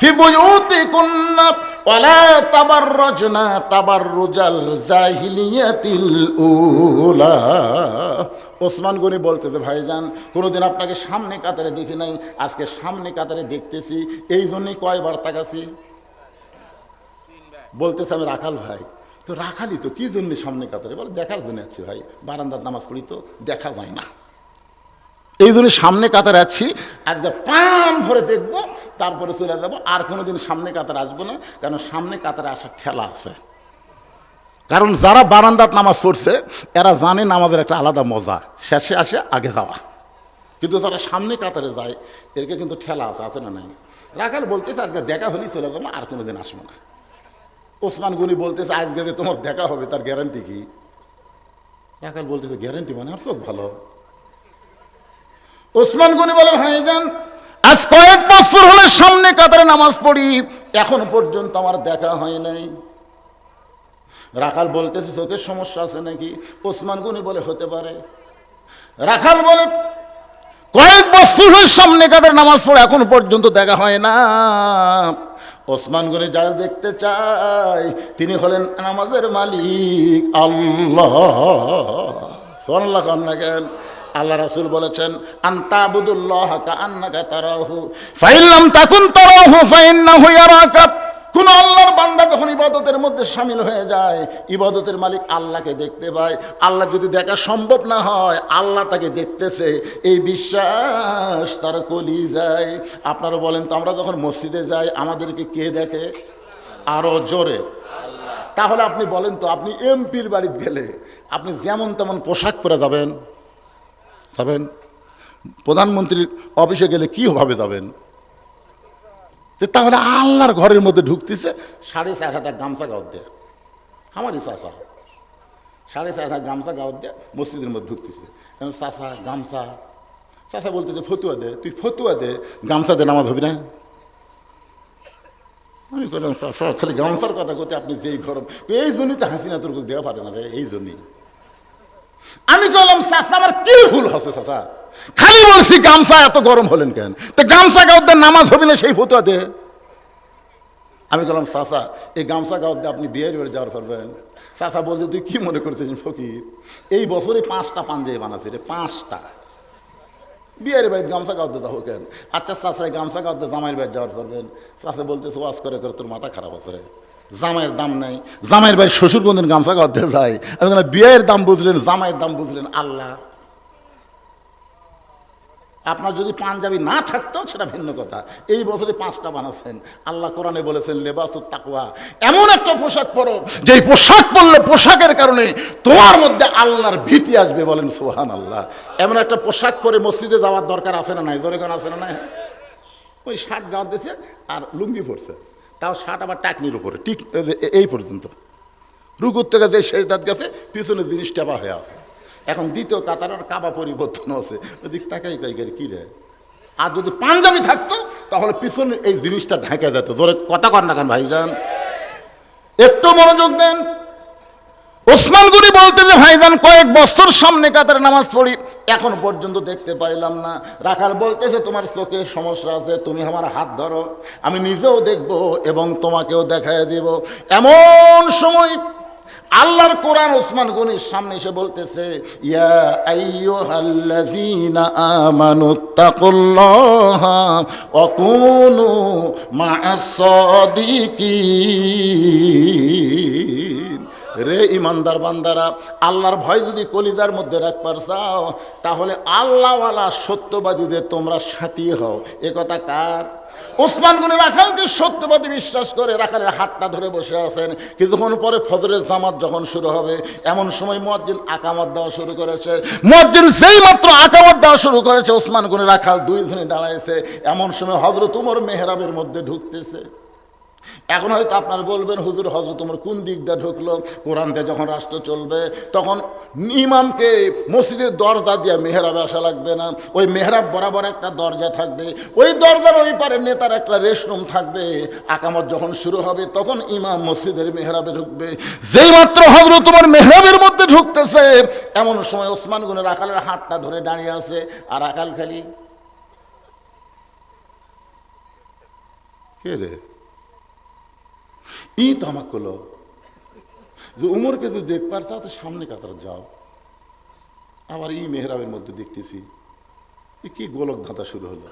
ফি বুয়ুতিকুন্না ওয়ালা তাবাররাজনা তাবাররুজাল জাহিলিয়াতিল উলা। ওসমান গনি বলতেছে, ভাইজান কোনোদিন আপনাকে সামনে কাতারে দেখি নাই, আজকে সামনে কাতারে দেখতেছি, এই জন্যই কয়বার তাকাছি। বলতেছে আমি রাখাল ভাই, তো রাখালি তো কি জন্য সামনে কাতারে? বলে দেখার জন্য আছি ভাই, বারান্দার নামাজ পড়ি তো দেখা যায় না, এই জন্য সামনে কাতারে আছি, আজকে প্রাণ ভরে দেখবো, তারপরে চলে যাবো, আর কোনোদিন সামনে কাতারে আসবো না, কারণ সামনে কাতারে আসার ঠেলা আছে। কারণ যারা বারান্দাত নামাজ পড়ছে এরা জানে নামাজের একটা আলাদা মজা, শেষে আসে আগে যাওয়া। কিন্তু যারা সামনে কাতারে যায় এরকে কিন্তু ঠেলা আছে না নাই? রাখাল বলতেছে আজকে দেখা হলেই চলে যাবো, আর কোনোদিন আসবো না। ওসমান গনি বলতেছে আজকে যে তোমার দেখা হবে তার গ্যারান্টি কি? রাখাল বলতেছে গ্যারান্টি মানে আর চোখ ভালো। ওসমান গনি বলে, ভাইজান আজ কয়েক বছর হলে সামনে কাতারে নামাজ পড়ি, এখন পর্যন্ত আমার দেখা হয় নাই। রাখাল বলতেছে চোখের সমস্যা আছে নাকি? ওসমান গনি বলে হতে পারে। রাখাল বলে কয়েক বছর হলে সামনে কাতারে নামাজ পড়ে এখন পর্যন্ত দেখা হয় না। ওসমান গনি যা দেখতে চায় তিনি হলেন নামাজের মালিক আল্লাহ। সুবহানাল্লাহ কান্না কেন? আল্লাহ রাসূল বলেছেন আনতাবুদুল্লাহ কাআন্নাকা তারাহু ফাইন লাম তাকুন তারাহু ফাইন্নাহু ইয়ারাকা। কোন আল্লাহর বান্দা যখন ইবাদতের মধ্যে শামিল হয়ে যায়, ইবাদতের মালিক আল্লাহকে দেখতে পায়। আল্লাহ যদি দেখা সম্ভব না হয়, আল্লাহ তাকে দেখতেছে, এই বিশ্বাস তার কলিজায়। আপনারা বলেন তো, আমরা যখন মসজিদে যাই আমাদেরকে কে দেখে? আরো জোরে। তাহলে আপনি বলেন তো, আপনি এমপির বাড়িতে গেলে আপনি যেমন তেমন পোশাক পরে যাবেন? প্রধানমন্ত্রীর অফিসে গেলে কি ভাবে যাবেন? তাহলে আল্লাহর ঘরের মধ্যে ঢুকতেছে 4,500 গামছা গাওয়াত দেয়। আমারই চাষা 4,500 গামছা গাওয়াত দেয় মসজিদের মধ্যে ঢুকতেছে। চাষা গামছা, চাষা বলতেছে ফতুয়া দে, তুই ফতুয়া দে, গামছা দে নামাজ হবি না। আমি বললাম চাষা খালি গামছার কথা করতে আপনি যেই গরম, এই জন্যই তো হাসিনা তোর দেওয়া পারে না রে, এই জন্যই। আমি বললাম চাষা আমার কি ভুল হচ্ছে? চাষা খালি বলছি গামছা এত গরম হলেন কেন? তো গামছা গাওদের নামাজ হবে না সেই ফতুয়া দে। আমি বললাম চাচা এই গামছা গাওতে আপনি বিয়ের বাড়ি যাওয়ার পারবেন? চাচা বলছে তুই কি মনে করছিস ফকির, এই বছরে 5টা পাঞ্জাবি বানাচ্ছি রে, 5টা। বিয়ের বাড়িতে গামছা গাওতে যাবো কেন? আচ্ছা চাচা গামছা গাওতে জামাইয়ের বাড়ি যাওয়ার পারবেন? চাচা বলতেছে ওয়াজ করে করে তোর মাথা খারাপ আছে রে, জামাইয়ের দাম নাই, জামাইয়ের বাড়ির শ্বশুর কোনদিন গামছা গাওতে যায়? আমি বললাম বিয়ের দাম বুঝলেন, জামাইয়ের দাম বুঝলেন আল্লাহ। আপনার যদি পাঞ্জাবি না থাকতো সেটা ভিন্ন কথা, এই বছরে 5টা বানাচ্ছেন। আল্লাহ কোরআনে বলেছেন লেবাসুত তাকওয়া, এমন একটা পোশাক পরো যেই পোশাক পরলে পোশাকের কারণে তোমার মধ্যে আল্লাহর ভীতি আসবে। বলেন সুবহানাল্লাহ। এমন একটা পোশাক পরে মসজিদে যাওয়ার দরকার আছে না নাই? জোরে কোন আছে না নাই? ওই শার্ট গাঁত দিয়েছে আর লুঙ্গি পরছে, তাও শার্ট আবার টাকনির উপরে ঠিক এই পর্যন্ত, রুকুর থেকে যে শেষ দাঁত গেছে পিছনে জিনিস টেপা হয়ে আছে। এখন দ্বিতীয় কাতারের কাবা পরিবর্তন আছে, ওদিক তাকাই কাইকারি কি রে। আর যদি পাঞ্জাবি থাকতো তাহলে পিছনে এই জিনিসটা ঢাকা যেত। জোরে কথা কর না কেন ভাইজান? একটু মনোযোগ দেন। ওসমান গনি বলতে যে ভাইজান কয়েক বছর সামনে কাতারে নামাজ পড়ি, এখন পর্যন্ত দেখতে পাইলাম না। রাখাল বলতেছে তোমার চোখে সমস্যা আছে, তুমি আমার হাত ধরো, আমি নিজেও দেখব এবং তোমাকেও দেখায় দেব। এমন সময় আল্লাহর কোরআন ওসমান গনির সামনে এসে বলতেছে ইয়া আইয়ুহাল্লাযীনা আমানুত্তাকুল্লাহা ওয়া কুনু মা'আস সাদিকিন। রে ইমানদার বান্দারা, আল্লাহর ভয় যদি কলিজার মধ্যে রাখবার চাও তাহলে আল্লাহওয়ালা সত্যবাদীদের তোমরা সাথী হও। এ কথা কার? ওসমান গনি রাখালকে সত্যবাদী বিশ্বাস করে রাখালের হাতটা ধরে বসে আছেন। কিছুক্ষণ পরে ফজরের জামাত যখন শুরু হবে এমন সময় মুয়াজ্জিন আকামত দেওয়া শুরু করেছে। মুয়াজ্জিন যেই মাত্র আকামত দেওয়া শুরু করেছে ওসমান গনি রাখাল দুইজনে দাঁড়াইছে। এমন সময় হযরত ওমর মেহরাবের মধ্যে ঢুকতেছে। এখন হয়তো আপনারা বলবেন হুজুর হযরত ওমর কোন দিক দিয়ে ঢুকলো? কোরআনতে যখন রাষ্ট্র চলবে তখন ইমামকে মসজিদের দরজা দিয়ে মেহরাবে আসা লাগবে না, ওই মেহরাব বরাবর একটা দরজা থাকবে, ওই দরজার ওই পারে নেতার একটা রেস্টরুম থাকবে। আকামত যখন শুরু হবে তখন ইমাম মসজিদের মেহরাবে ঢুকবে। যেই মাত্র হযরত ওমর মেহরাবের মধ্যে ঢুকতেছে এমন সময় ওসমান গনি রাখালের হাতটা ধরে দাঁড়িয়ে আছে। আর রাখাল খালি কে রে ই তো আমাকে বললো যে উমরকে যদি দেখবার চাও তো সামনে কাতার যাও। আবার এই মেহরাবের মধ্যে দেখতেছি কি গোলক ধাঁধা শুরু হলো।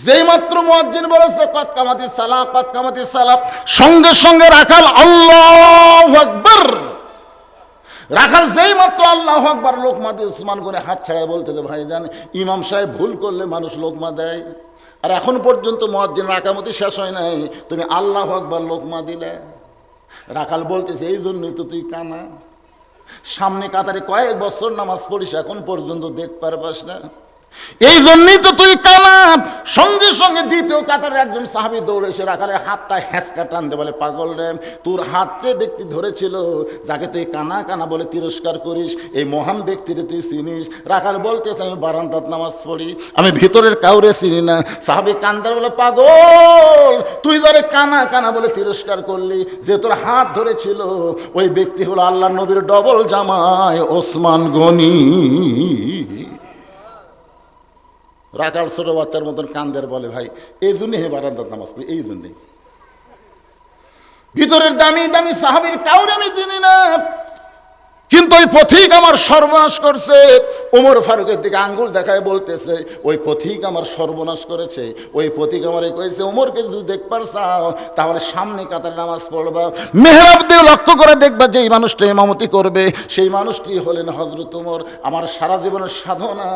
যেই মাত্র মুয়াজ্জিন বলেছে কদ কামাতিস সালাহ কদ কামাতিস সালাহ, সঙ্গে সঙ্গে রাখাল আল্লাহু আকবার। রাখাল যেই মাত্র আল্লাহু আকবার লোকমা দিয়ে ওসমান গনি হাত ছাড়ায় বলতেছে ভাইজান ইমাম সাহেব ভুল করলে মানুষ লোকমা দেয়, আর এখন পর্যন্ত মুয়াজ্জিন আকামতি শেষ হয় নাই, তুমি আল্লাহু আকবার লোকমা দিলে। রাখাল বলতেছে এই জন্যই তো তুই কানা, সামনে কাতারে কয়েক বছর নামাজ পড়িস এখন পর্যন্ত দেখতে পাস না, এই জন্যই তো তুই কানা। সঙ্গে সঙ্গে দ্বিতীয় কাতারে একজন সাহাবী দৌড়ে এসে রাখালে হাতটা হ্যাঁচকা টানতে বলে পাগল রে, তোর হাতকে ব্যক্তি ধরেছিল যাকে তুই কানা কানা বলে তিরস্কার করিস, এই মহান ব্যক্তিরে তুই চিনিস? রাখাল বলতেছে আমি বারান্দাত নামাজ পড়ি, আমি ভিতরের কাউরে চিনি না। সাহাবী কান্দার বলে পাগল তুই যারে কানা কানা বলে তিরস্কার করলি, যে তোর হাত ধরেছিল ওই ব্যক্তি হলো আল্লাহর নবীর ডবল জামাই ওসমান গনি। রাখাল ছোট বাচ্চার মতন কান্দের বলে ভাই এই জন্যে হে বারান্দার নামাজ পড়ি, এই জন্যেই। ভিতরের দামি দামি সাহাবীর কাউরে আমি চিনি না, কিন্তু ওই পথিক আমার সর্বনাশ করছে। ওমর ফারুকের দিকে আঙ্গুল দেখায় বলতেছে ওই পথিক আমার সর্বনাশ করেছে, ওই পথিক আমারে কইছে ওমরকে যদি দেখবার চাও তাহলে সামনে কাতারে নামাজ পড়বা, মেহরাব দিয়ে লক্ষ্য করে দেখবা যে এই মানুষটা ইমামতি করবে সেই মানুষটি হলেন হযরত ওমর। আমার সারা জীবনের সাধনা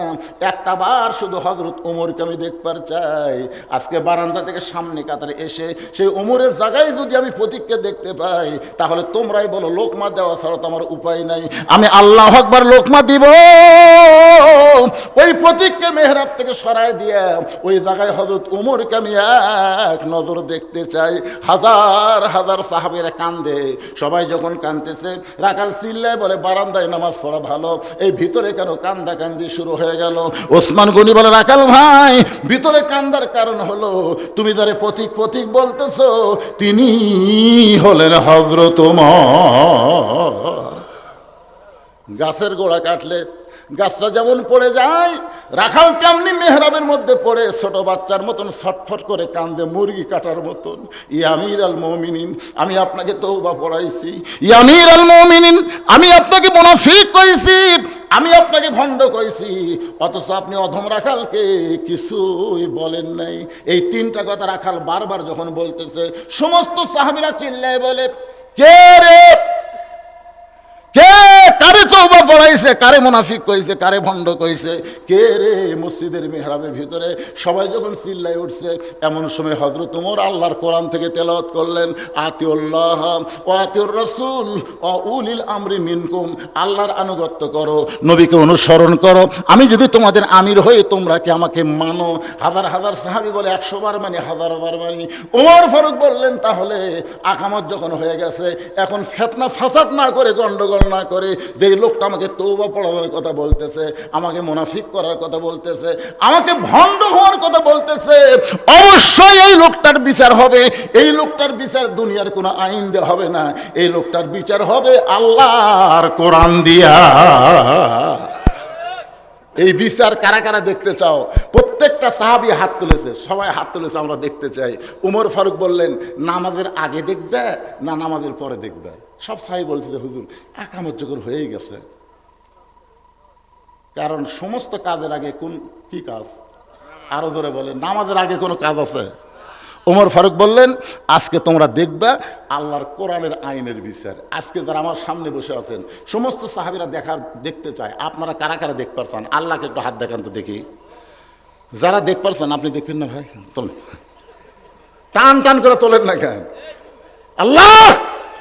একটা বার শুধু হযরত ওমরকে আমি দেখবার চাই। আজকে বারান্দা থেকে সামনে কাতারে এসে সেই ওমরের জায়গায় যদি আমি পথিককে দেখতে পাই তাহলে তোমরাই বলো লোকমা দেওয়া ছাড়া তো আমার উপায় নাই, আমি আল্লাহু আকবার লোকমা দিব। ওই প্রতীককে মেহরাব থেকে সরায় দিয়ে ওই জায়গায় হযরত ওমরকে আমি এক নজর দেখতে চাই। হাজার হাজার সাহাবীরা কান্দে, সবাই যখন কাঁদতেছে রাখাল চিল্লায় বলে বারান্দায় নামাজ পড়া ভালো, এই ভিতরে কেন কান্দা কান্দি শুরু হয়ে গেল? ওসমান গনি বলে রাখাল ভাই ভিতরে কান্দার কারণ হলো তুমি যারে প্রতীক প্রতীক বলতেছো তিনি হলেন হযরত ওমর। গাছের গোড়া কাটলে গাছটা যেমন পড়ে যায়, রাখাল তেমনি মেহরাবের মধ্যে পড়ে ছোট বাচ্চার মতন ছটফট করে কান্দে, মুরগি কাটার মতন। ইয়া আমির আল মুমিনিন, আমি আপনাকে তওবা পড়াইছি। ইয়া আমির আল মুমিনিন, আমি আপনাকে মুনাফিক কইছি, আমি আপনাকে ভণ্ড কইছি, অথচ আপনি অধম রাখালকে কিছুই বলেন নাই। এই তিনটা কথা রাখাল বারবার যখন বলতেছে, সমস্ত সাহাবীরা চিল্লায় বলে, কে রে, কে কারে তওবা পড়াইছে, কারে মুনাফিক কইছে, কারে ভণ্ড কইছে, কে রে? মসজিদের মেহরাবের ভিতরে সবাই যখন চিল্লায় উঠছে, এমন সময় হযরত ওমর আল্লাহর কোরআন থেকে তেলাওয়াত করলেন, আতিউল্লাহ ওয়া আতিউর রাসূল ওয়া উলিল আমরি মিনকুম, আল্লাহর আনুগত্য করো, নবীকে অনুসরণ করো, আমি যদি তোমাদের আমির হই তোমরা কি আমাকে মানো? হাজার হাজার সাহাবী বলে 100 বার মানি, 1000 বার মানি। ওমর ফারুক বললেন, তাহলে আকামত যখন হয়ে গেছে, এখন ফিতনা ফাসাদ না করে, গন্ডগোল না করে, যে লোকটা আমাকে তওবা পড়ানোর কথা বলতেছে, আমাকে মুনাফিক করার কথা বলতেছে, আমাকে ভণ্ড হওয়ার কথা বলতেছে, অবশ্যই এই লোকটার বিচার হবে। এই লোকটার বিচার দুনিয়ার কোনো আইন দিয়ে হবে না, এই লোকটার বিচার হবে আল্লাহর কোরআন দিয়া। এই বিচার কারা কারা দেখতে চাও? প্রত্যেকটা সাহাবী হাত তুলেছে, সবাই হাত তুলেছে, আমরা দেখতে চাই। উমর ফারুক বললেন, নামাজের আগে দেখবে না নামাজের পরে দেখবে? সব সাহাবী বলতেছে, হুজুর আকামত যখন হয়েই গেছে। কারণ সমস্ত কাজের আগে কি কাজ? আরো জোরে বলেন, নামাজের আগে কোনো কাজ আছে? ওমর ফারুক বললেন, আজকে তোমরা দেখবা আল্লাহর কোরআনের আইনের বিচার। আজকে যারা আমার সামনে বসে আছেন, সমস্ত সাহাবীরা দেখতে চায়, আপনারা কারা কারা দেখতে পারছেন? আল্লাহকে একটু হাত দেখান তো দেখি। যারা দেখতে পারছেন, আপনি দেখবেন না ভাই? তোলেন, টান টান করে তোলেন না কেন? আল্লাহ,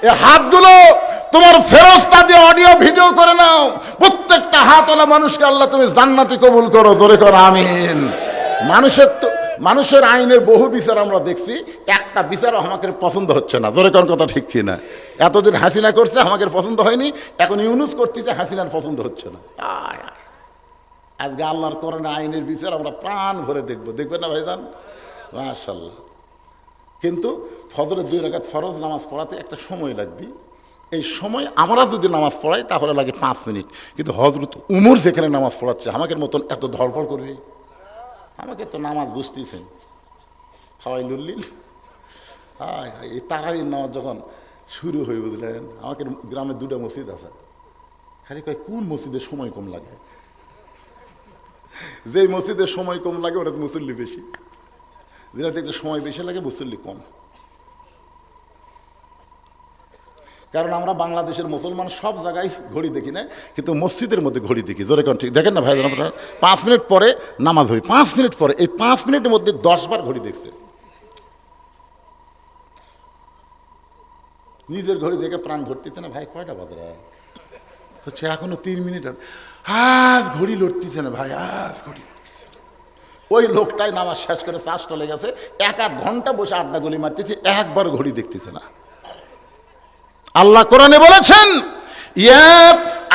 এই হাতগুলো তোমার ফেরেশতা দিয়ে অডিও ভিডিও করে নাও। প্রত্যেকটা হাতওয়ালা মানুষকে আল্লাহ তুমি জান্নাতি কবুল করো, জোরে করো আমিন। মানুষের আইনের বহু বিচার আমরা দেখছি, একটা বিচারও আমাকে পছন্দ হচ্ছে না, জোরে কোন কথা ঠিক কি না? এতদিন হাসিনা করছে, আমাকে পছন্দ হয়নি, এখন ইউনুস করতেছে, হাসিনার পছন্দ হচ্ছে না। আজকে আল্লাহর কোরআনের আইনের বিচার আমরা প্রাণ ভরে দেখবো, দেখবেন না ভাইজান? মাশাআল্লাহ। কিন্তু ফজরের 2 রাকাত ফরজ নামাজ পড়াতে একটা সময় লাগবে। এই সময় আমরা যদি নামাজ পড়াই তাহলে লাগে 5 মিনিট, কিন্তু হযরত উমর যেখানে নামাজ পড়াচ্ছে, আমাকে মতন এত ধড়ফড় করবে? আমাকে তো নামাজ বুঝতেছেন, খাওয়াই লুল্লিল। হায় হায়, এই তারাবির নামাজ যখন শুরু হয়ে, বুঝলেন, আমাকে গ্রামে 2টা মসজিদ আছে, খালি কয় কোন মসজিদের সময় কম লাগে? যে মসজিদের সময় কম লাগে ওটা মুসল্লি বেশি, যেটাতে একটু সময় বেশি লাগে মুসল্লি কম। কারণ আমরা বাংলাদেশের মুসলমান সব জায়গায় ঘড়ি দেখি না, কিন্তু মসজিদের মধ্যে ঘড়ি দেখি, জোরে কোন ঠিক দেখেন না ভাই? 5 মিনিট পরে নামাজ হয়, 5 মিনিট পরে, এই 5 মিনিটের মধ্যে 10 বার ঘড়ি দেখছে। নিজের ঘড়ি দেখে প্রাণ ধরতেছে না, ভাই কয়টা বাজে? হচ্ছে এখনো 3 মিনিট, আজ ঘড়ি লড়তেছে না ভাই, আজ ঘড়ি। ওই লোকটাই নামাজ শেষ করে 4টা লেগেছে, 1-1 ঘন্টা বসে আড্ডা গলি মারতেছে, একবার ঘড়ি দেখতেছে না। আল্লাহ কোরআনে বলেছেন, ইয়া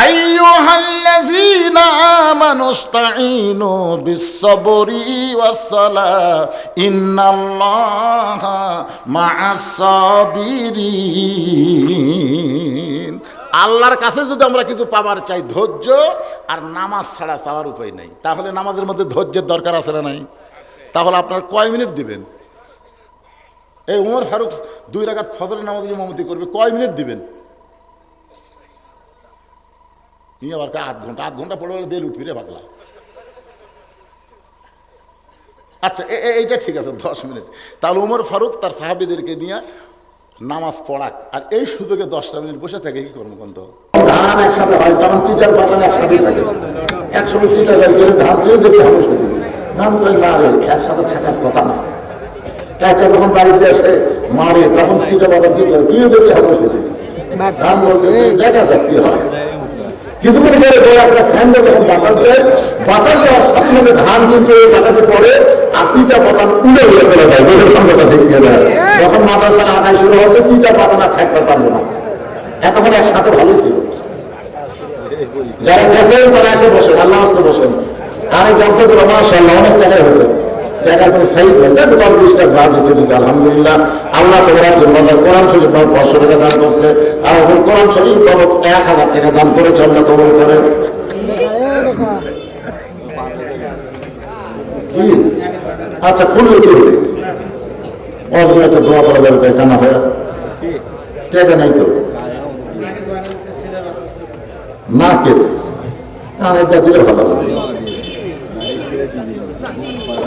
আইয়ুহাল্লাযীনা আমানুস্তাঈনু বিস-সাবরি ওয়াস-সালাহ ইন্নাল্লাহা মা'আস-সাবিরিন। আল্লাহর কাছে যদি আমরা কিছু পাবার চাই, ধৈর্য আর নামাজ ছাড়া চাওয়ার উপায় নাই। তাহলে নামাজের মধ্যে ধৈর্যের দরকার আছে না নাই? তাহলে আপনার কয় মিনিট দিবেন? এই উমর ফারুক 2 রাকাত ফজরের নামাজ ইমামতি করবে, কয় মিনিট দিবেন? নিয়ে আবার 8 ঘন্টা, 8 ঘন্টা পড়ে বেল উঠবি রে পাগলা। আচ্ছা, এইটা ঠিক আছে, 10 মিনিট। তাহলে উমর ফারুক তার সাহাবীদেরকে নিয়ে নামাজ পড়াক, আর এই সুযোগে 10টা মিনিট বসে থাকে, কি করবো? কোন তো ধান একসাথে হয়, কারণ সিটার বাগান একসাথে থাকে, একসঙ্গে সিটার ধান তুই দেখতে হবে, ধান তুই না রে একসাথে থাকার কথা না। একটা যখন বাড়িতে আসে মারে, তখন সিটা বাগান তুইও দেখতে হবে, ধান বলতে দেখা যাক কি হয়। কিছুক্ষণ পরে একটা ফ্যান যখন বাতাস দেয়, বাতাস দেওয়ার সাথে সাথে ধান কিন্তু বাতাসে পড়ে, আর 3টা পাতা উড়ে উড়ে চলে যায়, বলে কথা ঠিক না? যখন মাদ্রাসার আদায় শুরু হচ্ছে, 3টা পাতা না থাকতে পারবে না, এতক্ষণ একসাথে ভালো ছিল। যারা গেছেন তারা এসে বসেন, আল্লাহ আসতে বসেন। আর এই জলসাগুলো মাশাআল্লাহ অনেক জায়গায় হয়েছে, জায়গার কোনো সাইড হয় না, 20টা যা দিতে আলহামদুলিল্লাহ। আল্লাহ তোমার জন্য কোরআন শরীফ 500 টাকা দান করছে, আর কোরআন শরীফ 1000 টাকা দান করেছে, আল্লাহ কবুল করে। কি আচ্ছা খুললে কি হবে অনেক একটা দোয়া করা যাবে তাই কানা হয় টাকা নাই তো না কে কানেরটা দিলে ভালো হবে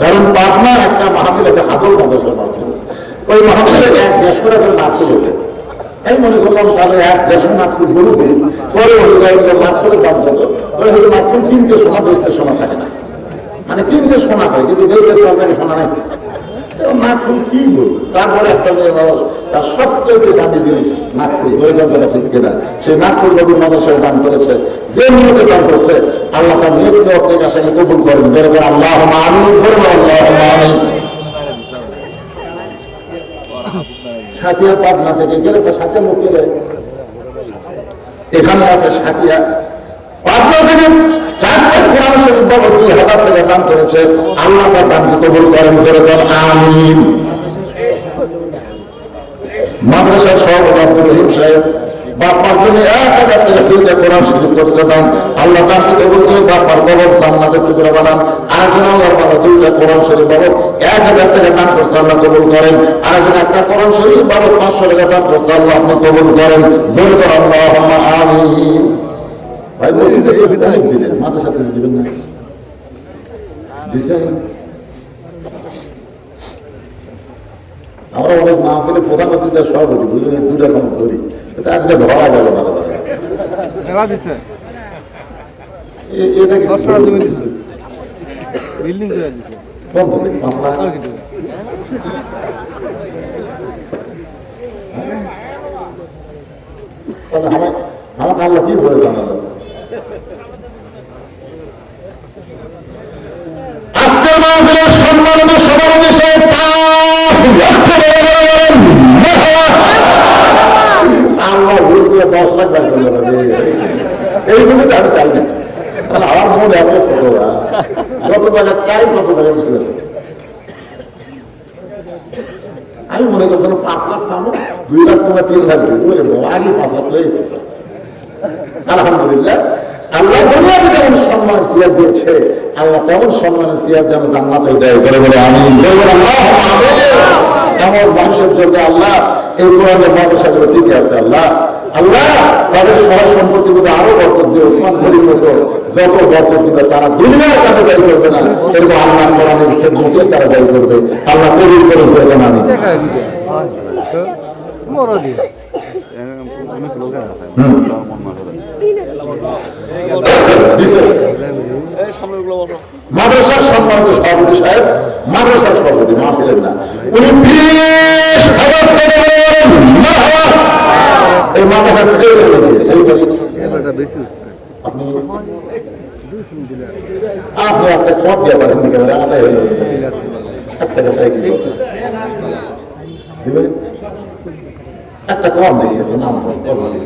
কারণ পাটনা একটা মাহফিল আছে হাতল মাদ্রাসার মাহফিল ওই মাহফিলে 1-1.5 করে নাটক হবে আমি মনে করলাম তাহলে 1-1.5 নাটক বলবে পরে নাটকের দাম কত ওই হয়তো মাত্র 3টে সোনা 20টে সোনা থাকে না মানে 3টে সোনা হয় কিন্তু সরকারি সোনা নাই নাটক কি বলবো তারপরে একটা তার সবচেয়ে দামি জিনিস নাগপুর দৈর্ঘ্য ঠিক কিনা সে নাগপুর নবীর মাদ্রাসায় দান করেছে যে নিয়তে দান করছে আল্লাহ তার নিয়ত অর্থের কাছে কবুল করেন যেরকম আল্লাহ আমিন করবো আল্লাহ আমিন সাথিয়া পাটনা থেকে যেরকম সাথে মুখে এখানে আছে সাথিয়া পাটনা থেকে 4টা কোরআন শরীফ বাবদ 2,000 টাকা দান করেছে আল্লাহ তার দানকে কবুল করেন যেরকম আমিন মাদ্রাসার সভাপতি আব্দুর রহিম সাহেব বাপ্পার জন্য 1,000 টাকা সিলটা কোরআন শরীফ করছে দান আল্লাহ দানকে কবুল করে বাপ্পার কবর জান্নাতের টুকরা বানান আরেকজন আল্লাহর বাবা 2টা কোরআন শরীফ বাবদ 1,000 টাকা দান করছে আল্লাহ কবুল করেন আরেকজন একটা কোরআন শরীফ বাবদ 500 টাকা দান করছে আল্লাহ আপনি কবুল করেন জোরে করে আল্লাহুম্মা আমিন ভাই বলছি যে এই বিধান দিলেন মাদ্রাসা থেকে দিবেন না দিছেন আমরা অনেক মাহফিলে প্রধান অতিথিদের সভাপতি বুঝলেন 2টা কম ধরি আজকে ধরা গেল না এটা কি বিল্ডিং করে দিচ্ছে কম তো 5 লাখ আমার আল্লাহ কি বলে জানালো আজকের মাহফিলের সম্মানিত সভাপতি সাহেব 5 লক্ষ টাকা বলেন আল্লাহ ভুল দিয়ে 10 লাখ টাকা করলো এইগুলো তো আমি চাই না আমার মন এত ছোট কত টাকা চাই কত টাকা আমি মনে করছিলাম 5 লাখ থামো 2 লাখ টাকা 3 লাখ আগে 5 লাখ লেগেছে আলহামদুলিল্লাহ আল্লাহ দুনিয়াতে যেমন সম্মান সিয়াদ দিয়েছে আল্লাহ তেমন সম্মানের সিয়াদ যেন জান্নাতে দেয় করে বলে আমিন এমন মানুষের জন্য আল্লাহ এই কোরআনের মাদ্রাসাগুলো টিকে আছে আল্লাহ আল্লাহ তাদের সহায় সম্পত্তি মধ্যে আরো বরকত দিয়ে ওসমান গনির মতো যত বরকত দিবে তারা দুনিয়ার কাছে ব্যয় করবে না এরকম আল্লাহ কোরআনের খেদমতে তারা ব্যয় করবে আল্লাহ কবুল করে দেবেন আমি মাদ্রাসার সম্মানিত সভাপতি সাহেব মাদ্রাসার সভাপতি মাহফিলের না উনি 20,000 টাকা এই মাদ্রাসার আপনি একটা কম দিয়ে পারেন আদায় হয়ে একটা সাইকেল দিবেন একটা কম দেখি একটু নাম সভাপতি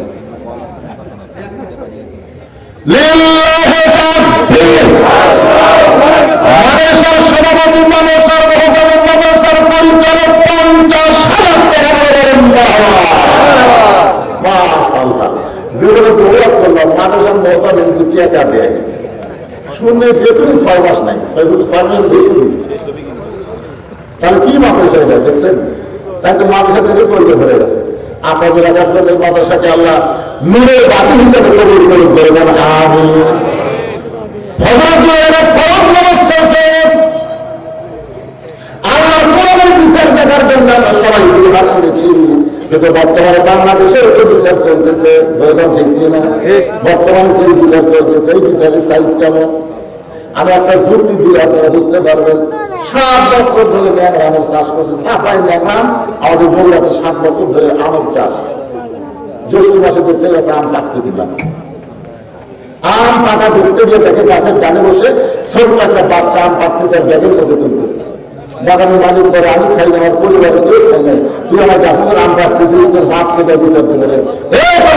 মাদ্রাসার মাদ্রাসার পরিচালক 50,000 টাকা বলেন মাদ্রাসার মহতা কিন্তু টাকা দেয় শূন্য বেতনই 6 মাস নাই 6 মাস বেতন তাহলে কি মাদ্রাসা এটা দেখছেন তাই তো মাদ্রাসা থেকে পরিচয় হয়ে গেছে আপনাদের এলাকার জন্য মাদ্রাসাকে আল্লাহ নূরের বাতি হিসাবে কবুল করুন বলবেন আমিন আল্লাহ কোরআনের বিচার দেখার জন্য আমরা সবাই বিহার করেছি কিন্তু বর্তমানে বাংলাদেশের উপর বিচার চলতেছে ঠিক কিনা বর্তমানে যে বিচার চলতেছে এই বিচারের সাইজ কেমন আমি একটা যুক্তি দিয়ে আপনারা বুঝতে পারবেন 7 বছর ধরে আমের চাষ করছে সাফাই দেখলাম আমাদের বগুড়াতে 7 বছর ধরে আমের চাষ জ্যৈষ্ঠ মাসে দেখতে গেছে আম পাকতে দিলাম আম পাকা ধরতে গিয়ে দেখে গাছের ডানে বসে ছোট একটা বাচ্চা আম পাকতে তার ব্যাগের মধ্যে তুলতেছে বাগানের মালিক করে আমি খাই আমার পরিবারের কেউ খাই নাই তুই আমার গাছের আম পাকতে দিই তোর বাপ থেকে বিচার দেবে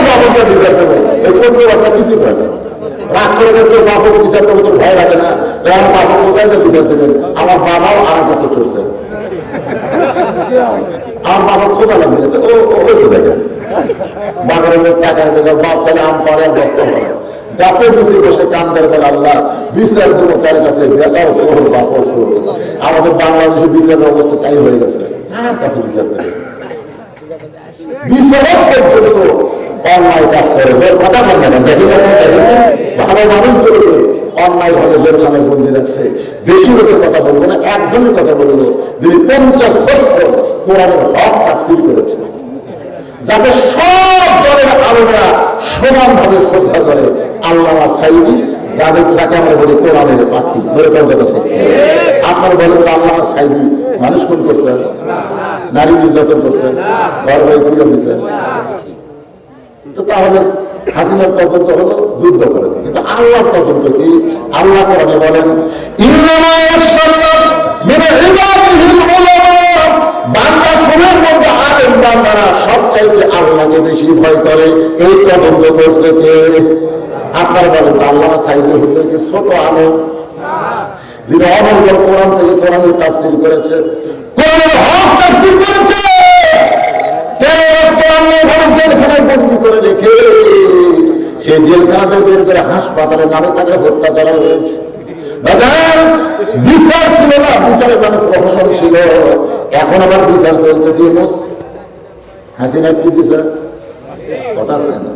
বাবুকে বিচার দেবে এই ছোট বাচ্চা কিছু করে রাগ করে তোর বাবুকে বিচার দেবো তোর ভয় লাগে না আমার বাবা কোথায় বিচার দেবেন আমার বাবাও আর কাছে চলছে আমার বাবার খোঁজা লাগবে ও হয়েছে দেখেন বাগানের টাকা দেবে বাপ তাহলে আম পারে বস্তা পারে গাছের নিচে বসে কান্দার বলে আল্লাহ বিচার দেবো কার কাছে, বেটাও সোহর বাপও সোহর। আমাদের বাংলাদেশে বিচারের অবস্থা তাই হয়ে গেছে, কার কাছে বিচার দেবে? বিচারক পর্যন্ত অন্যায় কাজ করে, কথা বলবে না, দেখি ভালো মানুষ করবে অন্যায় ভাবে জেলখানে বন্দি রাখছে। বেশি লোকের কথা বলবো না, একজনের কথা বলবো, যিনি 50 বছর কোরআনের হক তাফসীর করেছে, যাকে সব দলের আলেমরা সমানভাবে শ্রদ্ধা করে, আল্লামা সাঈদী, যাদের তাকে আমরা বলি কোরআনের পাখি। আপনারা বলেন যে আল্লামা সাঈদী মানুষ খুন করছেন, নারী নির্যাতন করছেন, ঘর বাড়ি পুড়ে দিচ্ছেন, তো তাহলে হাসিনার তদন্ত হলো যুদ্ধ করে, কিন্তু আল্লাহর তদন্ত কি? আল্লাহ কোরআনে বলেন বান্দা শুনের মধ্যে আলেম বান্দারা সবচাইতে আল্লাহকে বেশি ভয় করে। এই তদন্ত করছে কে? আপনারা বলেন আল্লামা সাঈদী হুজুর কি ছোট আলেম? যিনি অনর্গল কোরআন থেকে কোরআনের তাফসীর করেছে, কোরআনের হক তাফসীর করেছে, জেলখানায় বন্দী করে রেখে সেই জেলখানাতে বের করে হাসপাতালে নামে তাকে হত্যা করা হয়েছে। বিচার ছিল না, বিচারের মানে প্রহসন ছিল। এখন আবার বিচার চলতেছে। হাসিনা কি দিছে? কথা বলে না,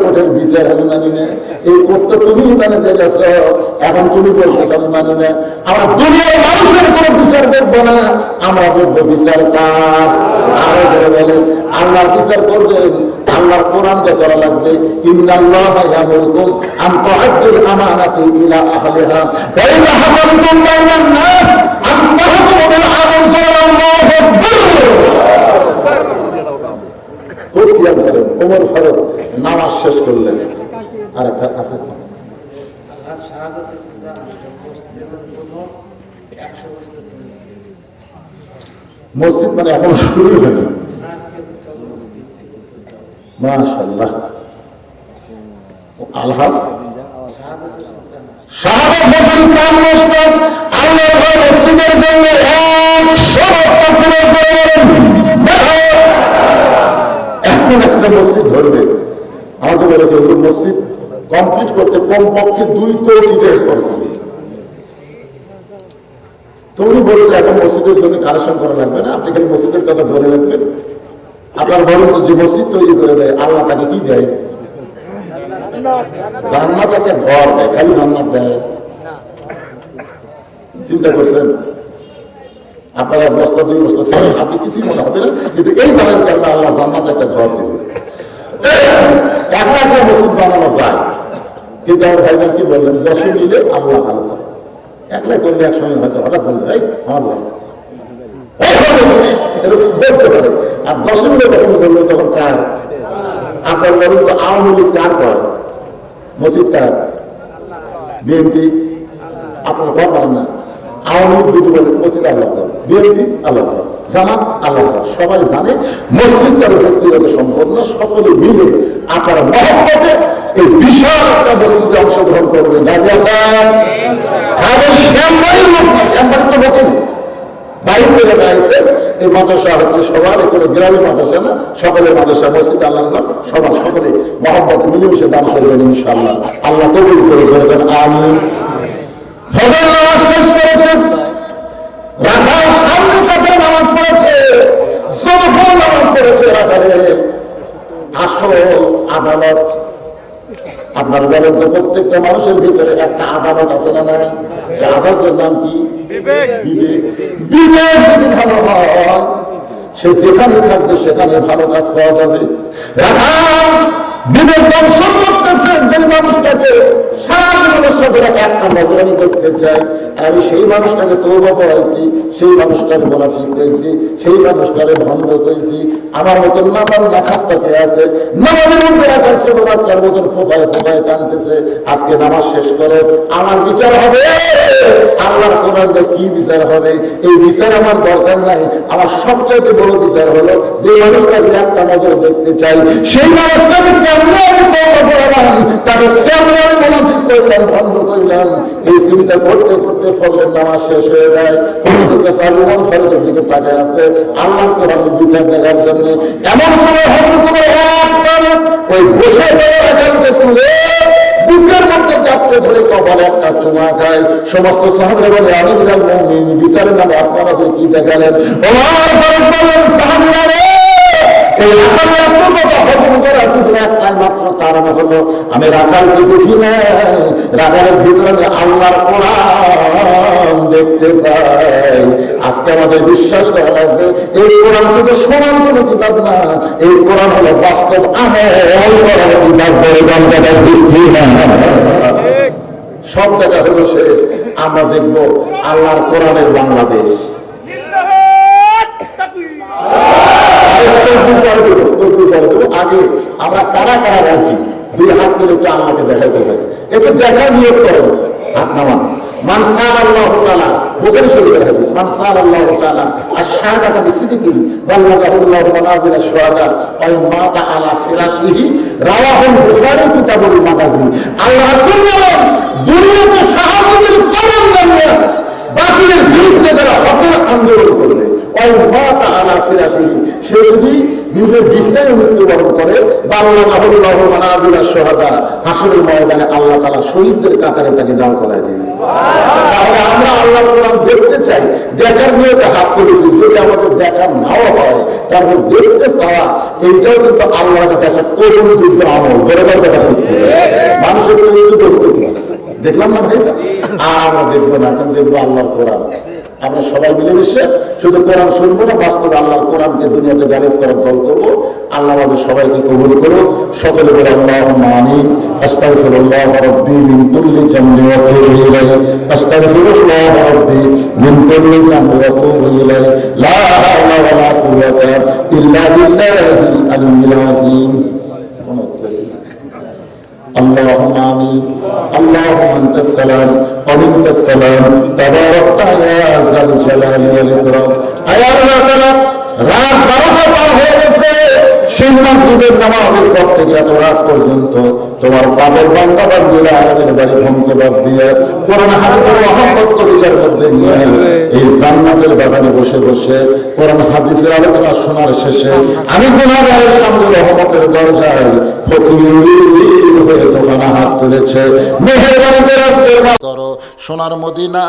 কোর্টের বিচার আমি মানি না, এই করতে তুমি মানে গেছ, এখন তুমি বলছো আমি মানি না। আমরা দুনিয়ার মানুষের কোনো বিচার দেখবো না, আমরা দেখবো বিচার কার। আরো ধরে বলেন আল্লাহর বিচার করবেন, আল্লাহর কোরআন দিয়ে করা লাগবে। ইন্নাল্লাহা ইয়ামুরুকুম আন তুআদ্দুল আমানাতি ইলা আহলিহা ওয়া ইযা হাকামতুম বাইনান নাস আন তাহকুমু বিল আদল। আল্লাহু আকবার। ওমর ফারুক নামাজ শেষ করলেন, আর একটা আছে মসজিদ, মানে এখন শুরু হয়নি। মাশাআল্লাহ। আলহাজ শাহাদাত বছর প্রাণ নষ্ট আল্লাহর ভয় মসজিদের জন্য 100 বছর পূরণ করে বলেন এখন একটা মসজিদ ধরবে। আমাকে বলেছে মসজিদ কমপ্লিট করতে কমপক্ষে 2 কোটি টাকা খরচ হবে। তো উনি বলেছে এখন মসজিদের জন্য কারেকশন করা লাগবে না, আপনি খালি মসজিদের কথা বলে রাখবেন। আপনার বলেন যে মসজিদ তৈরি করে দেয়, আল্লাহ তাকে কি দেয়? জান্নাত একটা ঘর দেয়, খালি জান্নাত দেয়? চিন্তা করছেন? আপনারা বস্তা 2 বস্তা ছেড়ে আপনি কিছুই মনে হবে না, কিন্তু এই দামের কারণে আল্লাহ জান্নাত একটা ঘর দেবে। একটা একটা মসজিদ বানানো যায়, কিন্তু আমার ভাইবার কি বললেন, 10 মিলে আল্লাহ ভালো থাকে। একলা করলে একসঙ্গে হয়তো হঠাৎ বলবে এই আমার ভালো বলতে পারে, আর 10 মিলে যখন বললো তখন কার? আপনার বলুন তো আওয়ামী লীগ কার কর? মসজিদ কার? বিএনপি? আপনার ঘর পারেন না। আওয়ামী লীগ যদি বলে মসজিদ আল্লাহ, বিএনপি আল্লাহ, জামাত আল্লাহ, সবাই জানে মসজিদ কারো ব্যক্তিগত সম্পদ না। সকলে মিলে আপনার মহব্বতে এই বিশাল একটা মসজিদে অংশগ্রহণ করবেন। রাজি আছেন? বাইরে করে দাঁড়িয়েছে। এই মাদ্রাসা হচ্ছে সবার, কোনো গ্রামের মাদ্রাসা না, সকলের মাদ্রাসা, মসজিদ আল্লাহর ঘর, সবার সকলে মহব্বত মিলেমিশে দান করবেন ইনশাআল্লাহ। আল্লাহ কবুল করে ধরবেন, আমিন। ফজর নামাজ শেষ করেছেন, রাখাল সামনে কাছে নামাজ পড়েছে, জোহর নামাজ পড়েছে রাখালে। আসল আদালত আপনার বলেন তো, প্রত্যেকটা মানুষের ভিতরে একটা আদালত আছে না? না, সে আদালতের নাম কি? বিবেক। বিবেক যদি ভালো হয়, সে যেখানে থাকবে সেখানে ভালো কাজ পাওয়া যাবে। রাখাল বিবেক দর্শন করতেছে যে মানুষটাকে সারা জীবনের সাথে একটা নজর আমি করতে চাই, আমি সেই মানুষটাকে তওবা পড়াইছি, সেই মানুষটাকে মুনাফিক করেছি, সেই মানুষটাকে ভণ্ড করেছি। আমার মতন নামান নাখাস্তাকে আছে, নামাজের মধ্যে রাখার ছোট বাচ্চার মতন ফোপায় ফোপায় টানতেছে। আজকে নামাজ শেষ করে আমার বিচার হবে, আল্লাহর কোরআন দিয়ে কি বিচার হবে? এই বিচার আমার দরকার নাই। আমার সবচেয়ে বড় বিচার হলো যে মানুষটাকে একটা নজর দেখতে চাই, সেই মানুষটাকে কেমনে আমি তওবা করলাম, তাকে কেমনে আমি মুনাফিক করলাম, ভণ্ড করলাম, এই চিন্তা করতে করতে ফজরের নামাজ শেষ হয়ে যায়। সালমান ফারুকের দিকে তাকায় আছে আল্লাহ কোরআনের বিচার দেখার জন্য। এমন সময় হযরত ওমর ওই বসে পড়া রাখালকে তুলে বুকের মধ্যে চাপড়ে ধরে কপালে একটা চুমা খায়। সমস্ত সাহাবীরা বলে আমিরুল মুমিনিন, বিচারের নামে আপনি আমাদের কি দেখালেন? ওমর ফারুক বলেন, সাহাবীরা রে, এই রাখালের এত কথা হজম করার পিছনে একটাই মাত্র কারণ হলো আমি রাখালকে দেখি না, রাখালের ভিতরে আমি আল্লাহর কোরআন দেখতে পাই। আজকে আমাদের বিশ্বাস করা লাগবে এই কোরআন শুধু শোনার কোনো কিতাব না, এই কোরআন হলো বাস্তব আমল করার কিতাব। বলে গঙ্গাটা বুদ্ধি না, সব জায়গা হলো শেষ। আমরা দেখবো আল্লাহর কোরআনের বাংলাদেশ। আগে আমরা কারা কারা রাজি, দুই হাত তুলে একটু আল্লাহকে দেখাইতে পারি, একটু দেখার নিয়োগ করেন। হাত নামান। মান সাআল্লাহু তাআলা, বুখারী শরীফের হাদিস, মান সাআল্লাহু তাআলা আশ-শাহাদাতা বিসিদকিহি বাল্লাগাহুল্লাহু মানাজিলা শুহাদা ওয়া মাতা আলা ফিরাশিহি, রাওয়াহুল বুখারী কিতাবুল মাগাজি। আল্লাহ রাসূল বলেন, দুনিয়াতে শাহাদাতের কদম জানিয়ে বাতিলের বিরুদ্ধে যারা হকের আন্দোলন করবে, ওই মাতা আলা ফিরাশিহি, সে যদি নিজের বিছানায় মৃত্যুবরণ করে, বাল্লাগাহুল্লাহু মানাজিলা শুহাদা, হাসরের ময়দানে আল্লাহ তাআলা শহীদদের কাতারে তাকে দাঁড় করায় দেবে। তাহলে আমরা আল্লাহর কোরআন দেখতে চাই, দেখার নিয়তে হাত তুলেছি। যদি আমাদের দেখা নাও হয়, তারপর দেখতে চাওয়া, এইটাও কিন্তু আল্লাহর কাছে একটা করুণ যুদ্ধ আমল। দরকার কথা মানুষের দেখলাম না ভাই, আর আমরা দেখবো না, এখন দেখবো আল্লাহর কোরআন। আমরা সবাই মিলেমিশে শুধু কোরআন শুনবো না, বাস্তবে আল্লাহর কোরআনকে দুনিয়াতে ব্যালেন্স করার দল করবো। আল্লাহ আমাদের সবাইকে কবুল করো। সকলে বলে আল্লাহুম্মা আমিন। আস্তাগফিরুল্লাহ রাব্বি মিন কুল্লি যামবি ওয়া আতুবু ইলাইহি, আস্তাগফিরুল্লাহ রাব্বি মিন কুল্লি যামবি ওয়া আতুবু ইলাইহি, লা হাওলা ওয়া লা কুওয়াতা ইল্লা বিল্লাহিল আলিয়্যিল আযীম। اللهم آمين. اللهم أنت السلام ومنك السلام تباركت يا ذا الجلال والإكرام. يا الله تعالى রাত 12টা পার হয়ে গেছে, সিংহাসনের নামাজের পর থেকে এত রাত পর্যন্ত তোমার পাপের বান্দা বান্দীরা আমাদের বাড়ি ভূমিকে বাদ দিয়ে কোরআন হাদিসের মহব্বত কবিতার মধ্যে নিয়ে এই জান্নাতের বাগানে বসে বসে কোরআন হাদিসের আলোচনা শোনার শেষে আমি গুনাহগারের সামনে রহমতের দরজায় ফকির হয়ে দোকানে হাত তুলেছে। মেহেরবানি করে আজকে করো সোনার মদিনায়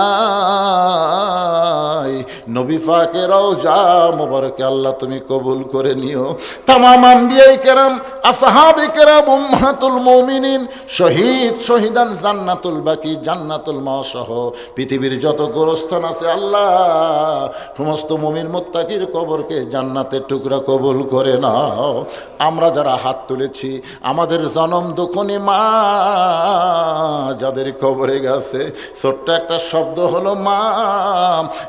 নবী পাকের রওজা মুবারকে আল্লাহ তুমি কবুল করে নিও। তামাম আম্বিয়ায়ে কেরাম, আসহাবে কেরাম, উম্মাহাতুল মুমিনিন, শহীদ শহীদান, জান্নাতুল বাকি, জান্নাতুল মাসহ পৃথিবীর যত গোরস্থান আছে আল্লাহ সমস্ত মুমিন মুত্তাকির কবরকে জান্নাতের টুকরা কবুল করে নাও। আমরা যারা হাত তুলেছি আমাদের জনম দুঃখনী মা যাদের কবরে গেছে, ছোট্ট একটা শব্দ হলো মা,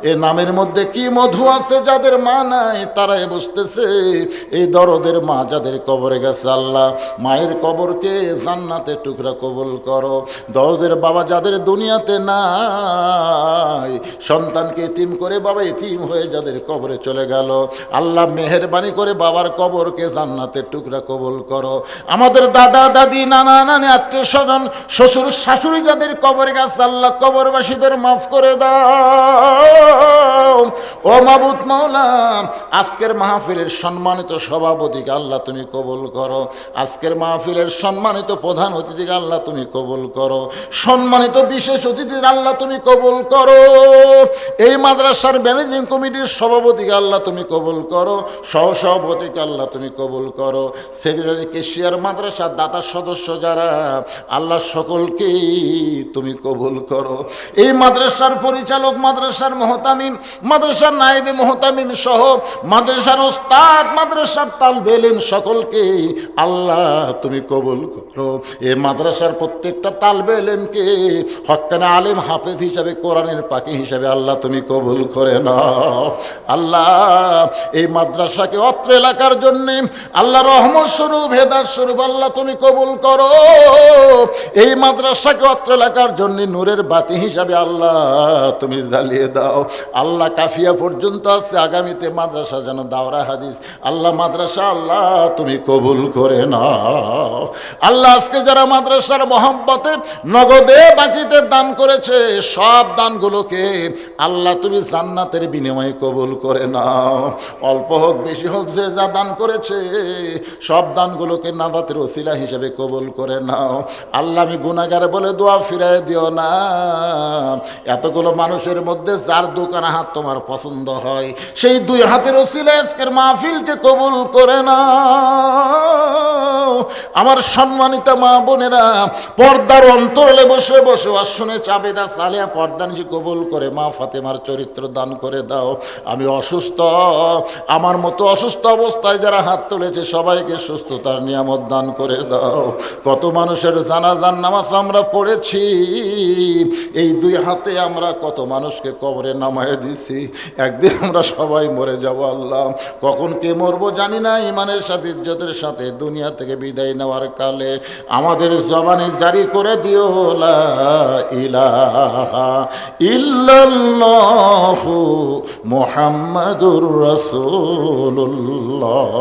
এ নামের মধ্যে কি মধু আছে, যাদের মা নাই তারাই বুঝতেছে। এই দরদের মা যাদের কবরে গেছে আল্লাহ মায়ের কবরকে জান্নাতের টুকরা কবুল করো। দরদের বাবা যাদের দুনিয়াতে নাই, সন্তানকে এতিম করে বাবা এতিম হয়ে যাদের কবরে চলে গেল আল্লাহ মেহেরবানি করে বাবার কবরকে জান্নাতের টুকরা কবুল করো। আমাদের দাদা দাদি, নানা নানি, আত্মীয় স্বজন, শ্বশুর শাশুড়ি যাদের কবরে গেছে আল্লাহ কবরবাসীদের মাফ করে দাও। ও মাবুদ মাওলা, আজকের মাহফিলের সম্মানিত সভাপতিকে আল্লাহ তুমি কবুল করো। আজকের মাহফিলের সম্মানিত প্রধান অতিথিকে আল্লাহ তুমি কবুল করো। সম্মানিত বিশেষ অতিথির আল্লাহ তুমি কবুল করো। এই মাদ্রাসার ম্যানেজিং কমিটির সভাপতিকে আল্লাহ তুমি কবুল করো। সহসভাপতিকে আল্লাহ তুমি কবুল করো। সেক্রেটারি, কেশিয়ার, মাদ্রাসার দাতা সদস্য যারা আল্লাহ সকলকেই তুমি কবুল করো। এই মাদ্রাসার পরিচালক, মাদ্রাসার মুহতামিম, মাদ্রাসার নায়েবে মুহতামিম সহ মাদ্রাসার ওস্তাদ, মাদ্রাসার তালবে ইলম সকলকে আল্লাহ তুমি কবুল করো। এই মাদ্রাসার প্রত্যেকটা তালবে ইলমকে হক্কানে আলেম, হাফেজ হিসাবে, কোরআনের পাখি হিসাবে আল্লাহ তুমি কবুল করে নাও। আল্লাহ এই মাদ্রাসাকে অত্র এলাকার জন্যে আল্লাহ রহমত স্বরূপ, হেদায়েত স্বরূপ আল্লাহ তুমি কবুল করো। করো, এই মাদ্রাসাকে অত্র এলাকার জন্য নূরের বাতি হিসাবে আল্লাহ তুমি জ্বালিয়ে দাও। আল্লাহ কাফিয়া পর্যন্ত আছে, আগামীতে মাদ্রাসা যেন দাওরা হাদিস আল্লাহ মাদ্রাসা আল্লাহ তুমি কবুল করে নাও। আল্লাহ আজকে যারা মাদ্রাসার মহব্বতে নগদে বাকিতে দান করেছে, সব দানগুলোকে আল্লাহ তুমি জান্নাতের বিনিময়ে কবুল করে নাও। অল্প হোক বেশি হোক যে যা দান করেছে সব দানগুলোকে নাজাতের ওসিলা হিসেবে কবুল করে নাও। আল্লাহ আমি গুনাহগার বলে দোয়া ফিরায় দিও না। এতগুলো মানুষের মধ্যে যার দোকান হাত তোমার পছন্দ হয়, সেই দুই হাতের ওসিলা আজকের মাহফিলকে কবুল করে নাও। আমার সম্মানিত মা বোনেরা, পর্দার অন্তরালে বসে বসে আসনে চাবেদা সালিয়া পর্দানিশি কবুল করে মা ফাতেমার চরিত্র দান করে দাও। আমি অসুস্থ, আমার মতো অসুস্থ অবস্থায় যারা হাত তুলেছে সবাইকে সুস্থতার নিয়ামত দান করে দাও। কত মানুষের জানাজার নামাজ আমরা পড়েছি, এই দুই হাতে আমরা কত মানুষকে কবরে নামায় দিছি। একদিন আমরা সবাই মরে যাব আল্লাহ, কখন কে মরবো জানি না। ইমানের সাথে ইজ্জতের সাথে দুনিয়া থেকে বিদায় নেওয়ার কালে আমাদের জবানে জারি করে দিও লা ইলাহা ইল্লাল্লাহু মুহাম্মাদুর রাসূলুল্লাহ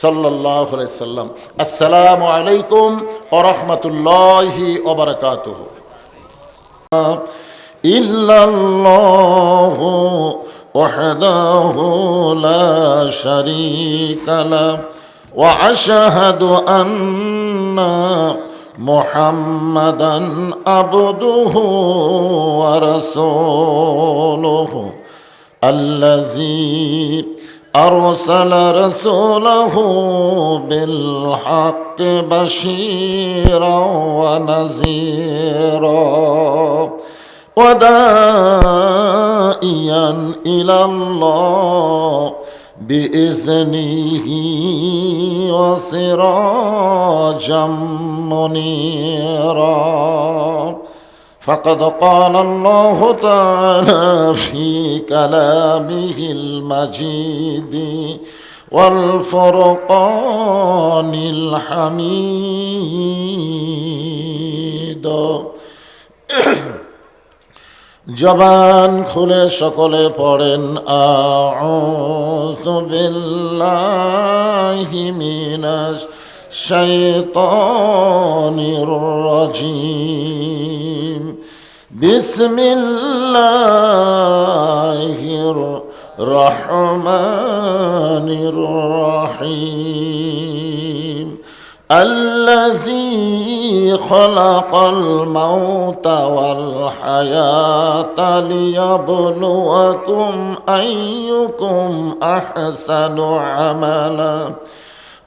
সাল্লাল্লাহু আলাইহি সাল্লাম। আসসালামু আলাইকুম ওয়া রাহমাতুল্লাহি ওয়া বারাকাতুহু। ইল্লাল্লাহু ওয়াহদাহু লা শারীকা লাহু ওয়া আশহাদু আন্না মুহাম্মাদান আবদুহু ওয়া রাসূলুহু আল্লাযী আরসালা রাসূলাহু বিল হাক্কি বাশীরাও ওয়া নাযীরা ওয়া দাঈয়ান ইলাল্লাহ بإذنه وسراجا منيرا فقد قال الله تعالى في كلامه المجيد والفرقان الحميد জবান খুলে সকলে পড়েন আউযু বিল্লাহি মিনাশ শাইতানির রাজিম বিসমিল্লাহির রহমানির রহিম الذي خلق الموت والحياة ليبلوكم أيكم أحسن عملا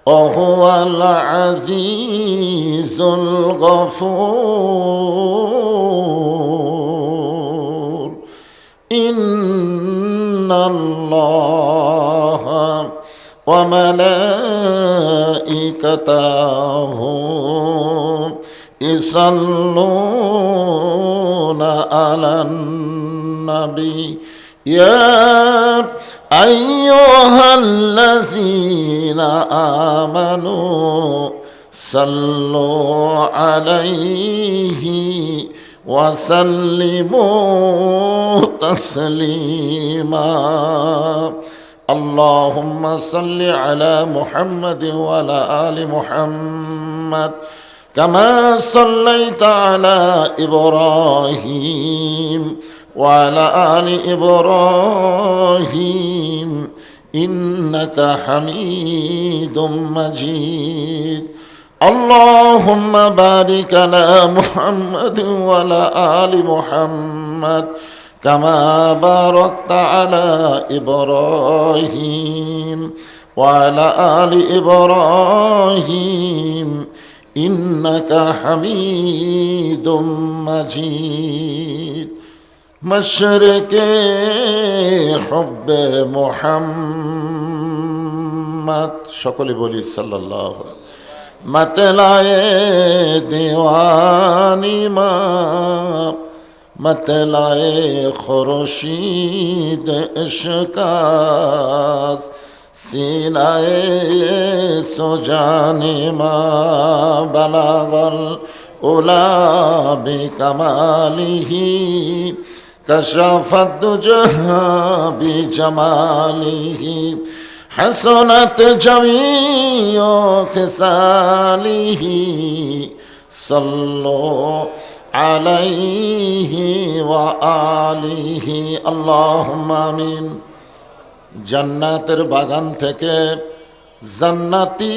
وهو العزيز الغفور إن الله وملائكته يصلون على النبي يا أيها الذين آمنوا صلوا عليه وسلموا تسليما اللهم صل على محمد وعلى آل محمد كما صليت على إبراهيم وعلى آل إبراهيم إنك حميد مجيد اللهم بارك على محمد وعلى آل محمد كما باركت على إبراهيم وعلى آل إبراهيم إنك حميد مجيد مشرق حب محمد সকলে বলি সাল্লাল্লাহু আলাইহি मतलाए दीवानी माँ मतलाए खुर्शीद इश्कास सीनाए सुजाने मा बलागल उला बिकमालिही कशफत दुजहा बिजमालिही हसनत जमीओ खिसालिही सल्लो अलैहि व आलिहि अल्लाहुम्मा आमीन। জান্নাতের বাগান থেকে জান্নাতি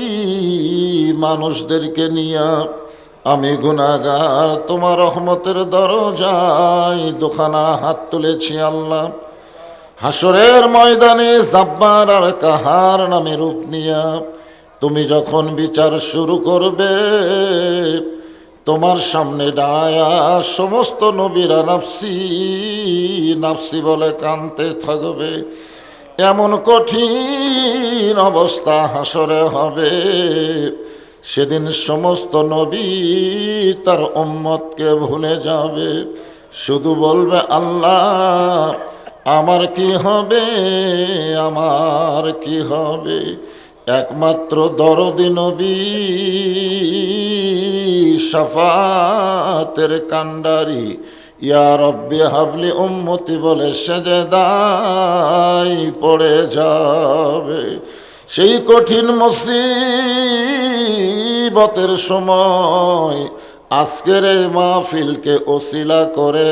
মানুষদেরকে নিয়ে আমি গুনাহগার তোমার রহমতের দরজায় দুখানা হাত তুলেছি আল্লাহ। হাসরের ময়দানে জাব্বার আর কাহার নামে রূপ নিয়া তুমি যখন বিচার শুরু করবে, তোমার সামনে দাঁড়ায়া সমস্ত নবীরা নাফসি নাফসি বলে কাঁদতে থাকবে। এমন কঠিন অবস্থা হাসরে হবে, সেদিন সমস্ত নবী তার উম্মতকে ভুলে যাবে, শুধু বলবে আল্লাহ আমার কি হবে, আমার কি হবে। একমাত্র দরদি নবী শাফাতের কান্ডারি ইয়া রব্বি হাবলি উম্মতি বলে সেজদায় পড়ে যাবে। সেই কঠিন মুসিবতের সময় আজকের এই মাহফিলকে ওসিলা করে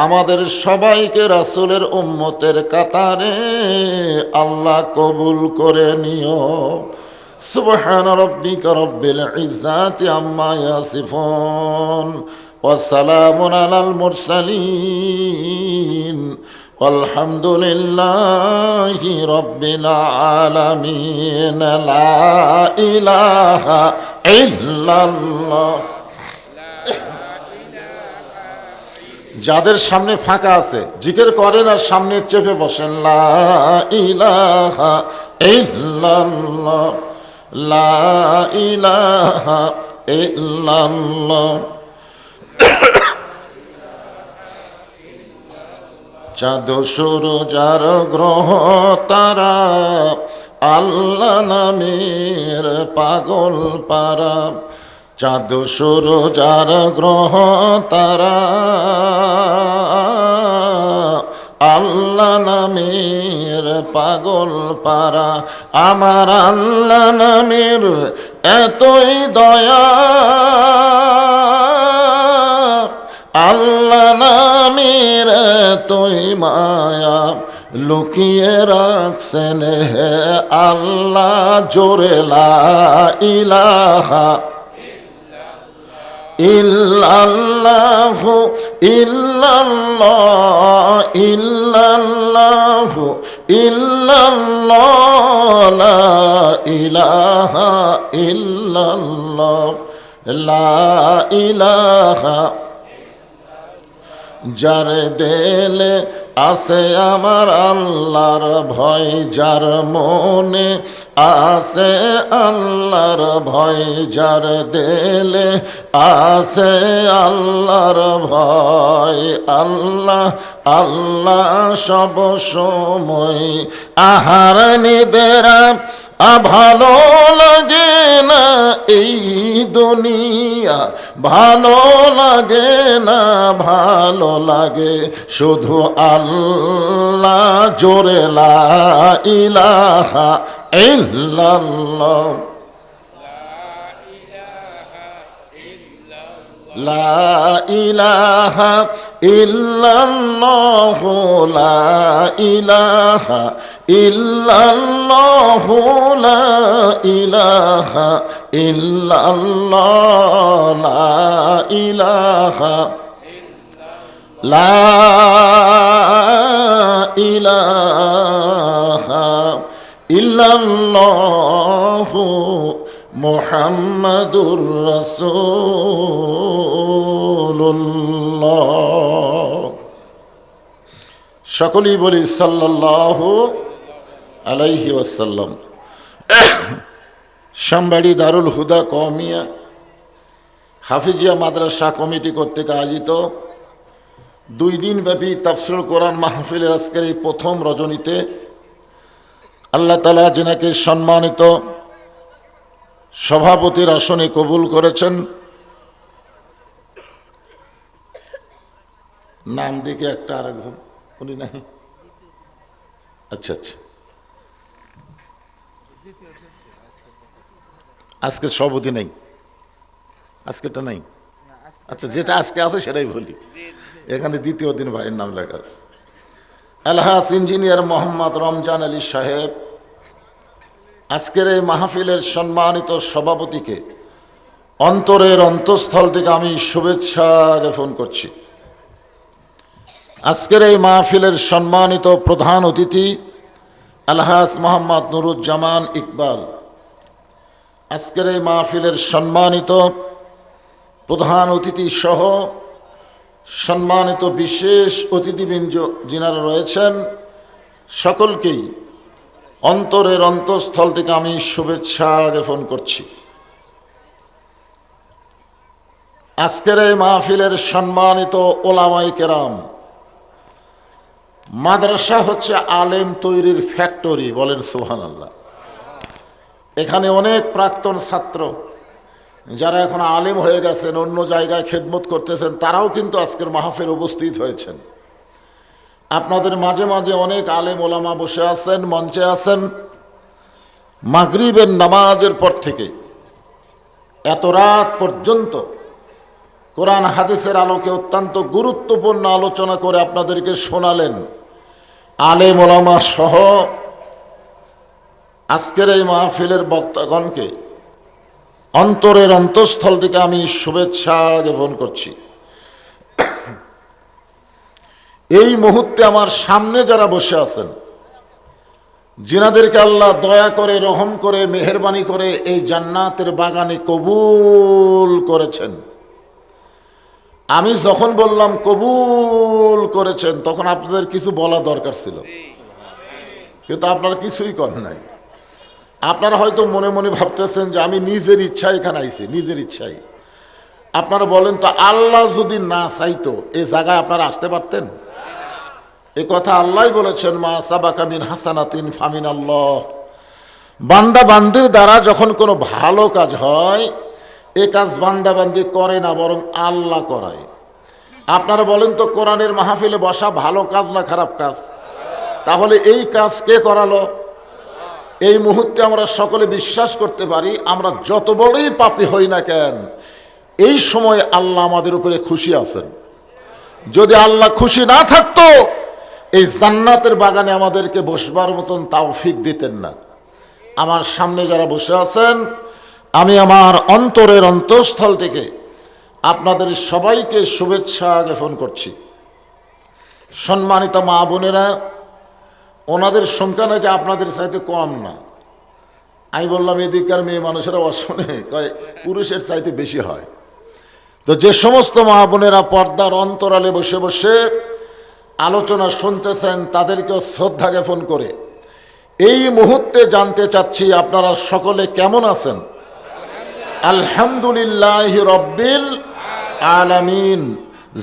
আমাদের সবাইকে রাসূলের উম্মতের কাতারে আল্লাহ কবুল করে নিও। সুবহান রাব্বিকা রব্বিল ইজ্জাতি আম্মা ইয়াসিফুন ওয়া সালামুন আলাল মুরসালিন আলহামদুলিল্লাহি রাব্বিল আলামিন। লা ইলাহা ইল্লাল্লাহ। যাদের সামনে ফাঁকা আছে জিকির করেন আর সামনে চেপে বসেন। লা ইলাহা ইল্লাল্লাহ, লা ইলাহা ইল্লাল্লাহ। চাঁদ সূরজ আর গ্রহ তারা আল্লাহ নামের পাগল পারা। চাঁদ সূরজ আর গ্রহ তারা আল্লাহ নামের পাগল পারা। আমার আল্লাহ নামের এতই দয়া, আল্লাহ নামের এতই মায়া, লুকিয়ে রাখছেন হে আল্লাহ জোরে লা ইলাহা ইল্লাল্লাহু ইল্লাল্লাহ ইল্লাল্লাহু ইল্লাল্লাহ লা ইলাহা ইল্লাল্লাহ, লা ইলাহা। যার দেলে আছে আমার আল্লাহর ভয়, যার মনে আছে আল্লাহর ভয়, যার দেলে আছে আল্লাহর ভয়, আল্লাহ আল্লাহ সব সময়। আহার নিদেরা ভালো লাগে না এই দুনিয়া, ভালো লাগে না, ভালো লাগে শুধু আল্লাহ জোরে লা ইলাহা ইল্লাল্লাহ, লা ইলাহা ইল্লাল্লাহ, লা ইলাহা ইল্লাল্লাহ, লা ইলাহা ইল্লাল্লাহ, লা ইলাহা, লা ইলাহা ইল্লাল্লাহ মুহাম্মাদুর রাসূলুল্লাহ। সকলেই বলি সাল্লাল্লাহু আলাইহি ওয়াসাল্লাম। শামবাড়ি দারুল হুদা কওমিয়া হাফিজিয়া মাদ্রাসা কমিটি কর্তৃক আয়োজিত 2 দিনব্যাপী তাফসীরুল কোরআন মাহফিলের আজকের এই প্রথম রজনীতে আল্লাহ তাআলা যিনাকে সম্মানিত সভাপতির আসনে কবুল করেছেন, নাম দিকে একটা আরেকজন উনি নাই, আচ্ছা আচ্ছা, আজকের সভাপতি নাই, আজকেরটা নাই, আচ্ছা যেটা আজকে আছে সেটাই বলি। এখানে দ্বিতীয় দিন ভাইয়ের নাম লেখা আছে। আলহাস ইঞ্জিনিয়ার মোহাম্মদ রমজান আলী সাহেব আজকের এই মাহফিলের সম্মানিত সভাপতিকে অন্তরের অন্তঃস্থল থেকে আমি শুভেচ্ছা জ্ঞাপন করছি। আজকের এই মাহফিলের সম্মানিত প্রধান অতিথি আলহাস মোহাম্মদ নুরুজ্জামান ইকবাল, আজকের এই মাহফিলের সম্মানিত প্রধান অতিথি সহ সম্মানিত বিশেষ অতিথিবৃন্দ যিনারা রয়েছেন, সকলকেই অন্তরের অন্তঃস্থল থেকে আমি শুভেচ্ছা জ্ঞাপন করছি। আজকের এই মাহফিলের সম্মানিত ওলামায়ে কেরাম, মাদ্রাসা হচ্ছে আলেম তৈরির ফ্যাক্টরি, বলেন সুবহানাল্লাহ। এখানে অনেক প্রাক্তন ছাত্র যারা এখন আলেম হয়ে গেছেন, অন্য জায়গায় খেদমত করতেছেন, তারাও কিন্তু আজকের মাহফিলে উপস্থিত হয়েছেন। আপনাদের মাঝে মাঝে অনেক আলেম ওলামা বসে আছেন, মঞ্চে আছেন। মাগরিবের নামাজের পর থেকে এত রাত পর্যন্ত কোরআন হাদিসের আলোকে অত্যন্ত গুরুত্বপূর্ণ আলোচনা করে আপনাদেরকে শোনালেন। আলেম ওলামা সহ আজকের এই মাহফিলের বক্তাগণকে অন্তরের অন্তঃস্থল থেকে আমি শুভেচ্ছা জ্ঞাপন করছি। এই মুহূর্তে আমার সামনে যারা বসে আছেন, যিনাদেরকে আল্লাহ দয়া করে, রহম করে, মেহেরবানি করে এই জান্নাতের বাগানে কবুল করেছেন, আমি যখন বললাম কবুল করেছেন তখন আপনাদের কিছু বলা দরকার ছিল, কিন্তু আপনারা কিছুই করেন নাই। আপনারা হয়তো মনে মনে ভাবতেছেন যে আমি নিজের ইচ্ছায় এখানে আইছি, নিজের ইচ্ছায়। আপনারা বলেন তো, আল্লাহ যদি না চাইতো এই জায়গায় আপনারা আসতে পারতেন? এ কথা আল্লাহ বলেছেন, মা সাবাকা মিন হাসানাতিন ফামিন আল্লাহ। বান্দা বান্দির দ্বারা যখন কোনো ভালো কাজ হয়, এ কাজ বান্দা বান্দি করে না, বরং আল্লাহ করায়। আপনারা বলেন তো, কোরআনের মাহফিলে বসা ভালো কাজ না খারাপ কাজ? তাহলে এই কাজ কে করালো? এই মুহূর্তে আমরা সকলে বিশ্বাস করতে পারি, আমরা যত বড়ই পাপী হই না কেন, এই সময় আল্লাহ আমাদের উপরে খুশি আছেন। যদি আল্লাহ খুশি না থাকতো, এই জান্নাতের বাগানে আমাদেরকে বসবার মতন তৌফিক দিতেন না। আমার সামনে যারা বসে আছেন, আমি আমার অন্তরের অন্তঃস্থল থেকে আপনাদের সবাইকে শুভেচ্ছা জ্ঞাপন করছি। সম্মানিত মা বোনেরা, ওনাদের সংখ্যা নাকি আপনাদের চাইতে কম না। আমি বললাম এদিককার মেয়ে মানুষেরা অশোনে কয় পুরুষের চাইতে বেশি হয়। তো যে সমস্ত মা বোনেরা পর্দার অন্তরালে বসে বসে আলোচনা শুনতেছেন, তাদেরকেও শ্রদ্ধা জ্ঞাপন করে এই মুহূর্তে জানতে চাচ্ছি আপনারা সকলে কেমন আছেন? আলহামদুলিল্লাহ রব্বিল আলামিন।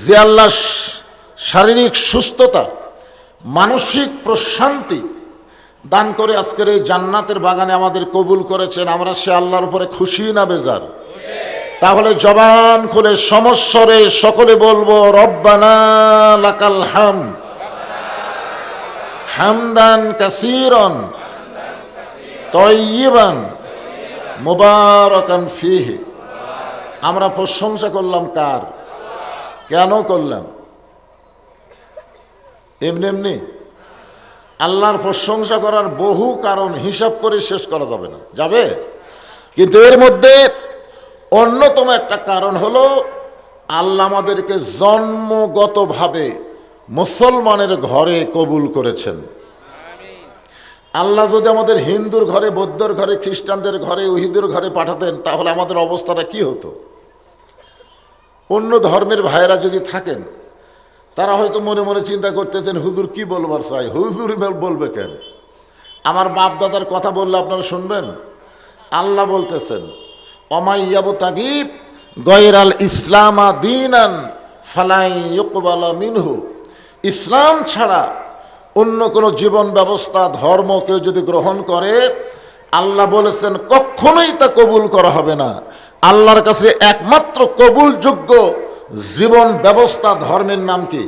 যে আল্লাহ শারীরিক সুস্থতা, মানসিক প্রশান্তি দান করে আজকের এই জান্নাতের বাগানে আমাদের কবুল করেছেন, আমরা সে আল্লাহর উপরে খুশি না বেজার? তাহলে জবান খুলে সমস্বরে সকলে বলবো, রব্বানা লাকাল হামদ হামদান কাসীরান তাইয়িবান মুবারাকান ফীহি। আমরা প্রশংসা করলাম কার? কেন করলাম? এমনি এমনি? আল্লাহর প্রশংসা করার বহু কারণ, হিসাব করে শেষ করা যাবে না, যাবে? কিন্তু এর মধ্যে অন্যতম একটা কারণ হলো, আল্লাহ আমাদেরকে জন্মগতভাবে মুসলমানের ঘরে কবুল করেছেন। আল্লাহ যদি আমাদের হিন্দুর ঘরে, বৌদ্ধর ঘরে, খ্রিস্টানদের ঘরে, ইহুদির ঘরে পাঠাতেন, তাহলে আমাদের অবস্থাটা কি হতো? অন্য ধর্মের ভাইয়েরা যদি থাকেন, তারা হয়তো মনে মনে চিন্তা করতেছেন, হুজুর কি বলবার চাই, হুজুর বলবে কেন? আমার বাপ দাদার কথা বললে আপনারা শুনবেন? আল্লাহ বলতেছেন, অমাইয়াবতাগি গয়রাল ইসলামা দীনান ফালাই ইউকবালা মিনহু। ইসলাম ছাড়া অন্য কোনো জীবন ব্যবস্থা ধর্ম কেউ যদি গ্রহণ করে, আল্লাহ বলেছেন কখনোই তা কবুল করা হবে না। আল্লাহর কাছে একমাত্র কবুলযোগ্য জীবন ব্যবস্থা ধর্মের নাম কি?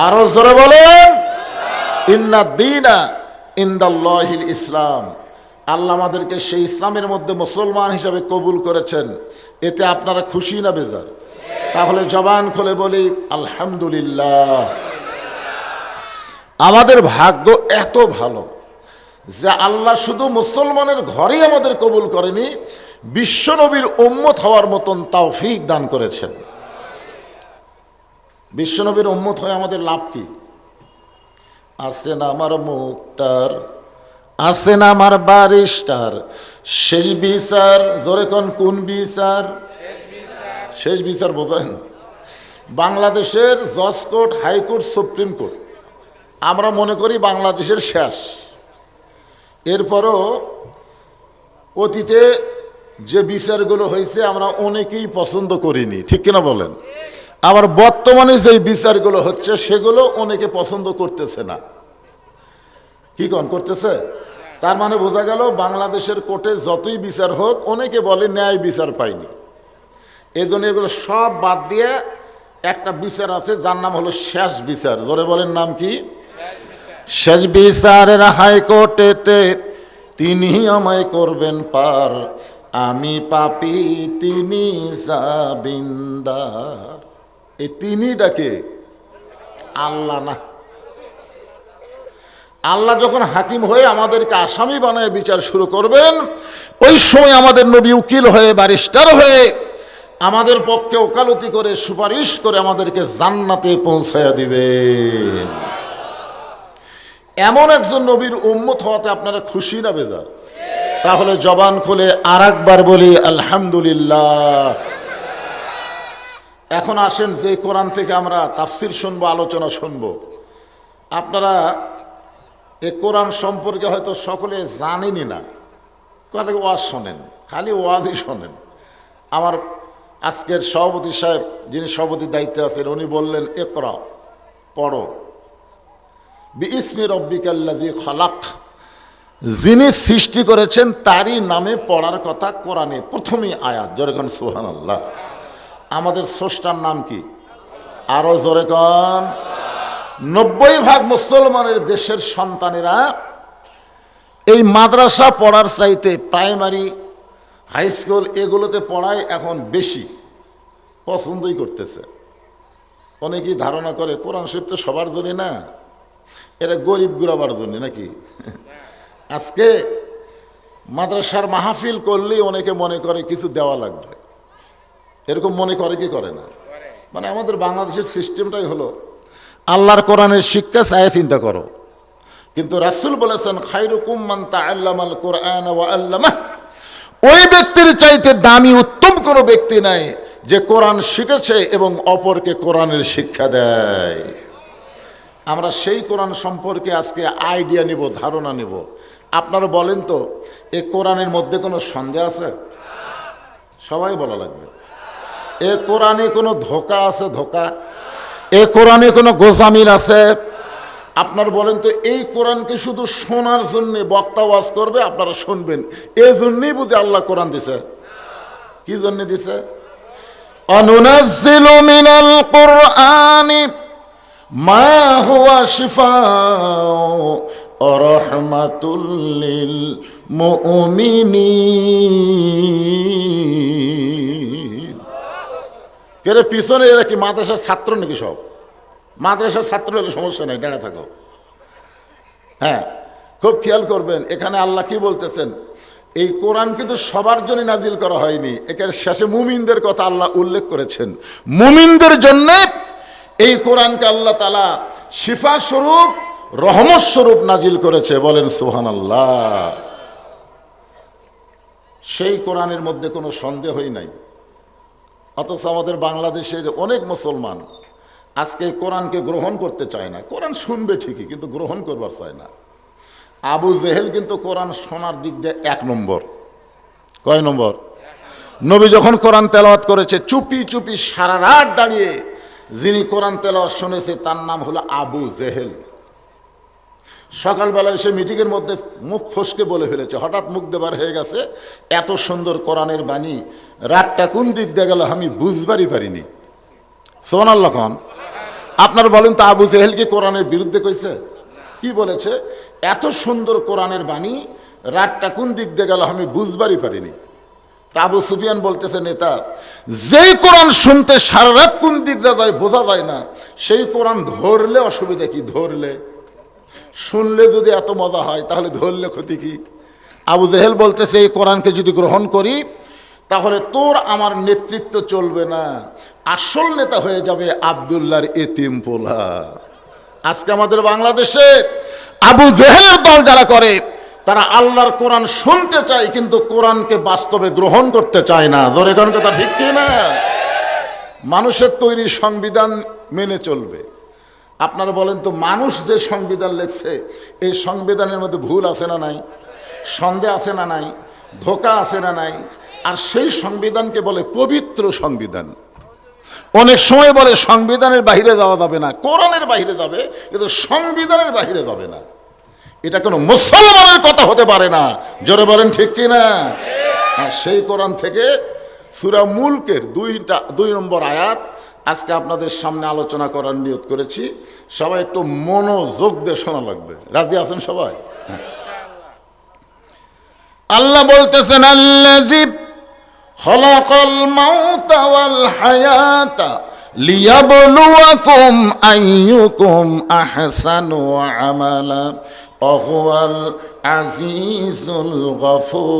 আরো জোরে বলেন, ইন্না দীনা ইনদাল্লাহিল ইসলাম। আল্লাহ আমাদেরকে সেই ইসলামের মধ্যে মুসলমান হিসাবে কবুল করেছেন। এতে আপনারা খুশি না বেজার? তাহলে জবান খুলে বলি আলহামদুলিল্লাহ। আমাদের ভাগ্য এত ভালো যে আল্লাহ শুধু মুসলমানের ঘরেই আমাদের কবুল করেনি, বিশ্বনবীর উম্মত হওয়ার মতন তৌফিক দান করেছেন। বিশ্বনবীর উম্মত হয়ে আমাদের লাভ কি? আছেন আমার মুক্তার, আছেন আমার বারিস্টার, শেষ বিচার। জোরে কোন বিচার? শেষ বিচার বোঝেন? বাংলাদেশের জজ কোর্ট, হাইকোর্ট, সুপ্রিম কোর্ট আমরা মনে করি বাংলাদেশের শেষ। এরপরও অতীতে যে বিচারগুলো হয়েছে আমরা অনেকেই পছন্দ করিনি, ঠিক কিনা বলেন? আবার বর্তমানে যে বিচারগুলো হচ্ছে সেগুলো অনেকে পছন্দ করতেছে না। কি করতেছে? তার মানে বোঝা গেল বাংলাদেশের কোর্টে যতই বিচার হোক অনেকে বলে ন্যায় বিচার পায়নি। এই জন্য এগুলো সব বাদ দিয়ে একটা বিচার আছে যার নাম হলো শেষ বিচার। জোরে বলেন, নাম কি? শেষ বিচারের হাইকোর্টেতে তিনি আমায় করবেন পার, আমি পাপী তিনি জামিনদার। এই তিনি ডাকে আল্লাহ না। আল্লাহ যখন হাকিম হয়ে আমাদেরকে আসামি বানায় বিচার শুরু করবেন, ওই সময় আমাদের নবী উকিল হয়ে, ব্যারিস্টার হয়ে আমাদের পক্ষে ওকালতি করে, সুপারিশ করে আমাদেরকে জান্নাতে পৌঁছায়া দিবেন। এমন একজন নবীর উম্মত হওয়াতে আপনারা খুশি না বেজার? তাহলে জবান খুলে আর একবার বলি আলহামদুলিল্লাহ। এখন আসেন যে কোরআন থেকে আমরা তাফসির শুনবো, আলোচনা শুনবো। আপনারা এই কোরআন সম্পর্কে হয়তো সকলে জানেনই না, অনেকে ওয়াজ শোনেন, খালি ওয়াজই শোনেন। আমার আজকের সভাপতি সাহেব, যিনি সভাপতির দায়িত্বে আছেন, উনি বললেন ইকরা, পড়ো, বিইসমি রব্বিকাল্লাযী খালাক, যিনি সৃষ্টি করেছেন তারই নামে পড়ার কথা কোরআনে প্রথমেই আয়াত। জোরে কোন সুবহানাল্লাহ। আমাদের স্রষ্টার নাম কি? আরো জোরে কোন। 90% মুসলমানের দেশের সন্তানেরা এই মাদ্রাসা পড়ার চাইতে প্রাইমারি, হাই স্কুল এগুলোতে পড়ায় এখন বেশি পছন্দই করতেছে। অনেকেই ধারণা করে কোরআন শরীফ তো সবার জন্য না, এরা গরিব গুরাবার জন্য নাকি। আজকে মাদ্রাসার মাহফিল করলেই অনেকে মনে করে কিছু দেওয়া লাগবে, এরকম মনে করে কি করে না? মানে আমাদের বাংলাদেশের সিস্টেমটাই হলো আল্লাহর কোরআনের শিক্ষা চায় চিন্তা করো, কিন্তু রাসূল বলেছেন খায়রুকুম মান তাআল্লামাল কোরআন ওয়া আল্লামাহ। ওই ব্যক্তির চাইতে দামি উত্তম কোনো ব্যক্তি নাই যে কোরআন শিখেছে এবং অপরকে কোরআনের শিক্ষা দেয়। আমরা সেই কোরআন সম্পর্কে আজকে আইডিয়া নিব, ধারণা নিব। আপনারা বলেন তো, এই কোরআনের মধ্যে কোনো সন্দেহ আছে? সবাই বলা লাগবে। এ কোরআনে কোনো ধোঁকা আছে? ধোঁকা? এ কোরআনে কোনো গোজামিল আছে? আপনার বলেন তো, এই কোরআনকে শুধু শোনার জন্য বক্তা ওয়াজ করবে, আপনারা শুনবেন, এই জন্যই বুঝি আল্লাহ কোরআন দিছে? কি জন্য দিছে? অনুনাজ্জিলু মিনাল কুরআনি মা হুয়া শিফাউ ওয়া রাহমাতুল লিল মুমিনিন। কেরে পিছনে এরা কি মাদ্রাসার ছাত্র নাকি? সব মাদ্রাসার ছাত্র হলে সমস্যা নেই, দাঁড়া থাকো। হ্যাঁ, খুব খেয়াল করবেন, এখানে আল্লাহ কি বলতেছেন? এই কোরআন কিন্তু সবার জন্য নাজিল করা হয়নি। এখানে শেষে মুমিনদের কথা আল্লাহ উল্লেখ করেছেন। মুমিনদের জন্য এই কোরআনকে আল্লাহ তাআলা শিফা স্বরূপ, রহমত স্বরূপ নাজিল করেছে। বলেন সুবহানাল্লাহ। সেই কোরআনের মধ্যে কোনো সন্দেহই নাই। অথচ আমাদের বাংলাদেশের অনেক মুসলমান আজকে কোরআনকে গ্রহণ করতে চায় না। কোরআন শুনবে ঠিকই, কিন্তু গ্রহণ করবার চায় না। আবু জেহেল কিন্তু কোরআন শোনার দিক দিয়ে 1 নম্বর। কয় নম্বর? নবী যখন কোরআন তেলাওয়াত করেছে, চুপি চুপি সারা রাত দাঁড়িয়ে যিনি কোরআন তেলাওয়াত শুনেছে তার নাম হলো আবু জেহেল। সকালবেলা এসে মিটিংয়ের মধ্যে মুখ ফসকে বলে ফেলেছে, হঠাৎ মুখ দেবার হয়ে গেছে, এত সুন্দর কোরআনের বাণী রাতটা কোন দিক দিয়ে গেল আমি বুঝবারই পারিনি। সুবহানাল্লাহ খান। আপনারা বলেন তো, আবু জেহেল কি কোরআনের বিরুদ্ধে কইছে? কি বলেছে? এত সুন্দর কোরআনের বাণী রাতটা কোন দিক দিয়ে গেল আমি বুঝবারই পারিনি। তা আবু সুফিয়ান বলতেছে, নেতা, যেই কোরআন শুনতে সারা রাত কোন দিক দিয়ে যায় বোঝা যায় না, সেই কোরআন ধরলে অসুবিধা কি? ধরলে শুনলে যদি এত মজা হয় তাহলে ধরলে ক্ষতি কি? আবু জেহেল বলতেছে, এই কোরআনকে যদি গ্রহণ করি তাহলে তোর আমার নেতৃত্ব চলবে না, আসল নেতা হয়ে যাবে আব্দুল্লাহর এতিম পোলা। আজকে আমাদের বাংলাদেশে আবু জেহেল দল যারা করে তারা আল্লাহর কোরআন শুনতে চায় কিন্তু কোরআনকে বাস্তবে গ্রহণ করতে চায় না। ধরে কোন কথা ঠিক কি না? মানুষের তৈরি সংবিধান মেনে চলবে। আপনারা বলেন তো, মানুষ যে সংবিধান লিখছে এই সংবিধানের মধ্যে ভুল আছে না নাই? সন্দেহ আছে না নাই? ধোঁকা আছে না নাই? আর সেই সংবিধানকে বলে পবিত্র সংবিধান। অনেক সময় বলে সংবিধানের বাইরে যাওয়া যাবে না, কোরআনের বাইরে যাবে, কিন্তু সংবিধানের বাইরে যাবে না। এটা কোনো মুসলমানের কথা হতে পারে না। জোরে বলেন ঠিক কি না? আর সেই কোরআন থেকে সূরা মুলকের 2 নম্বর আয়াত আজকে আপনাদের সামনে আলোচনা করার নিয়ত করেছি। সবাই একটু মনোযোগ দিয়ে শোনা লাগবে। রাজি আছেন সবাই? আল্লাহ বলতেছেন, আল্লাযী খালাকাল মাউতা ওয়াল হায়াতা লিয়াবলুয়াকুম আইয়ুকুম আহসানু আমালা ওয়া হুয়াল আজিজুল গফুর।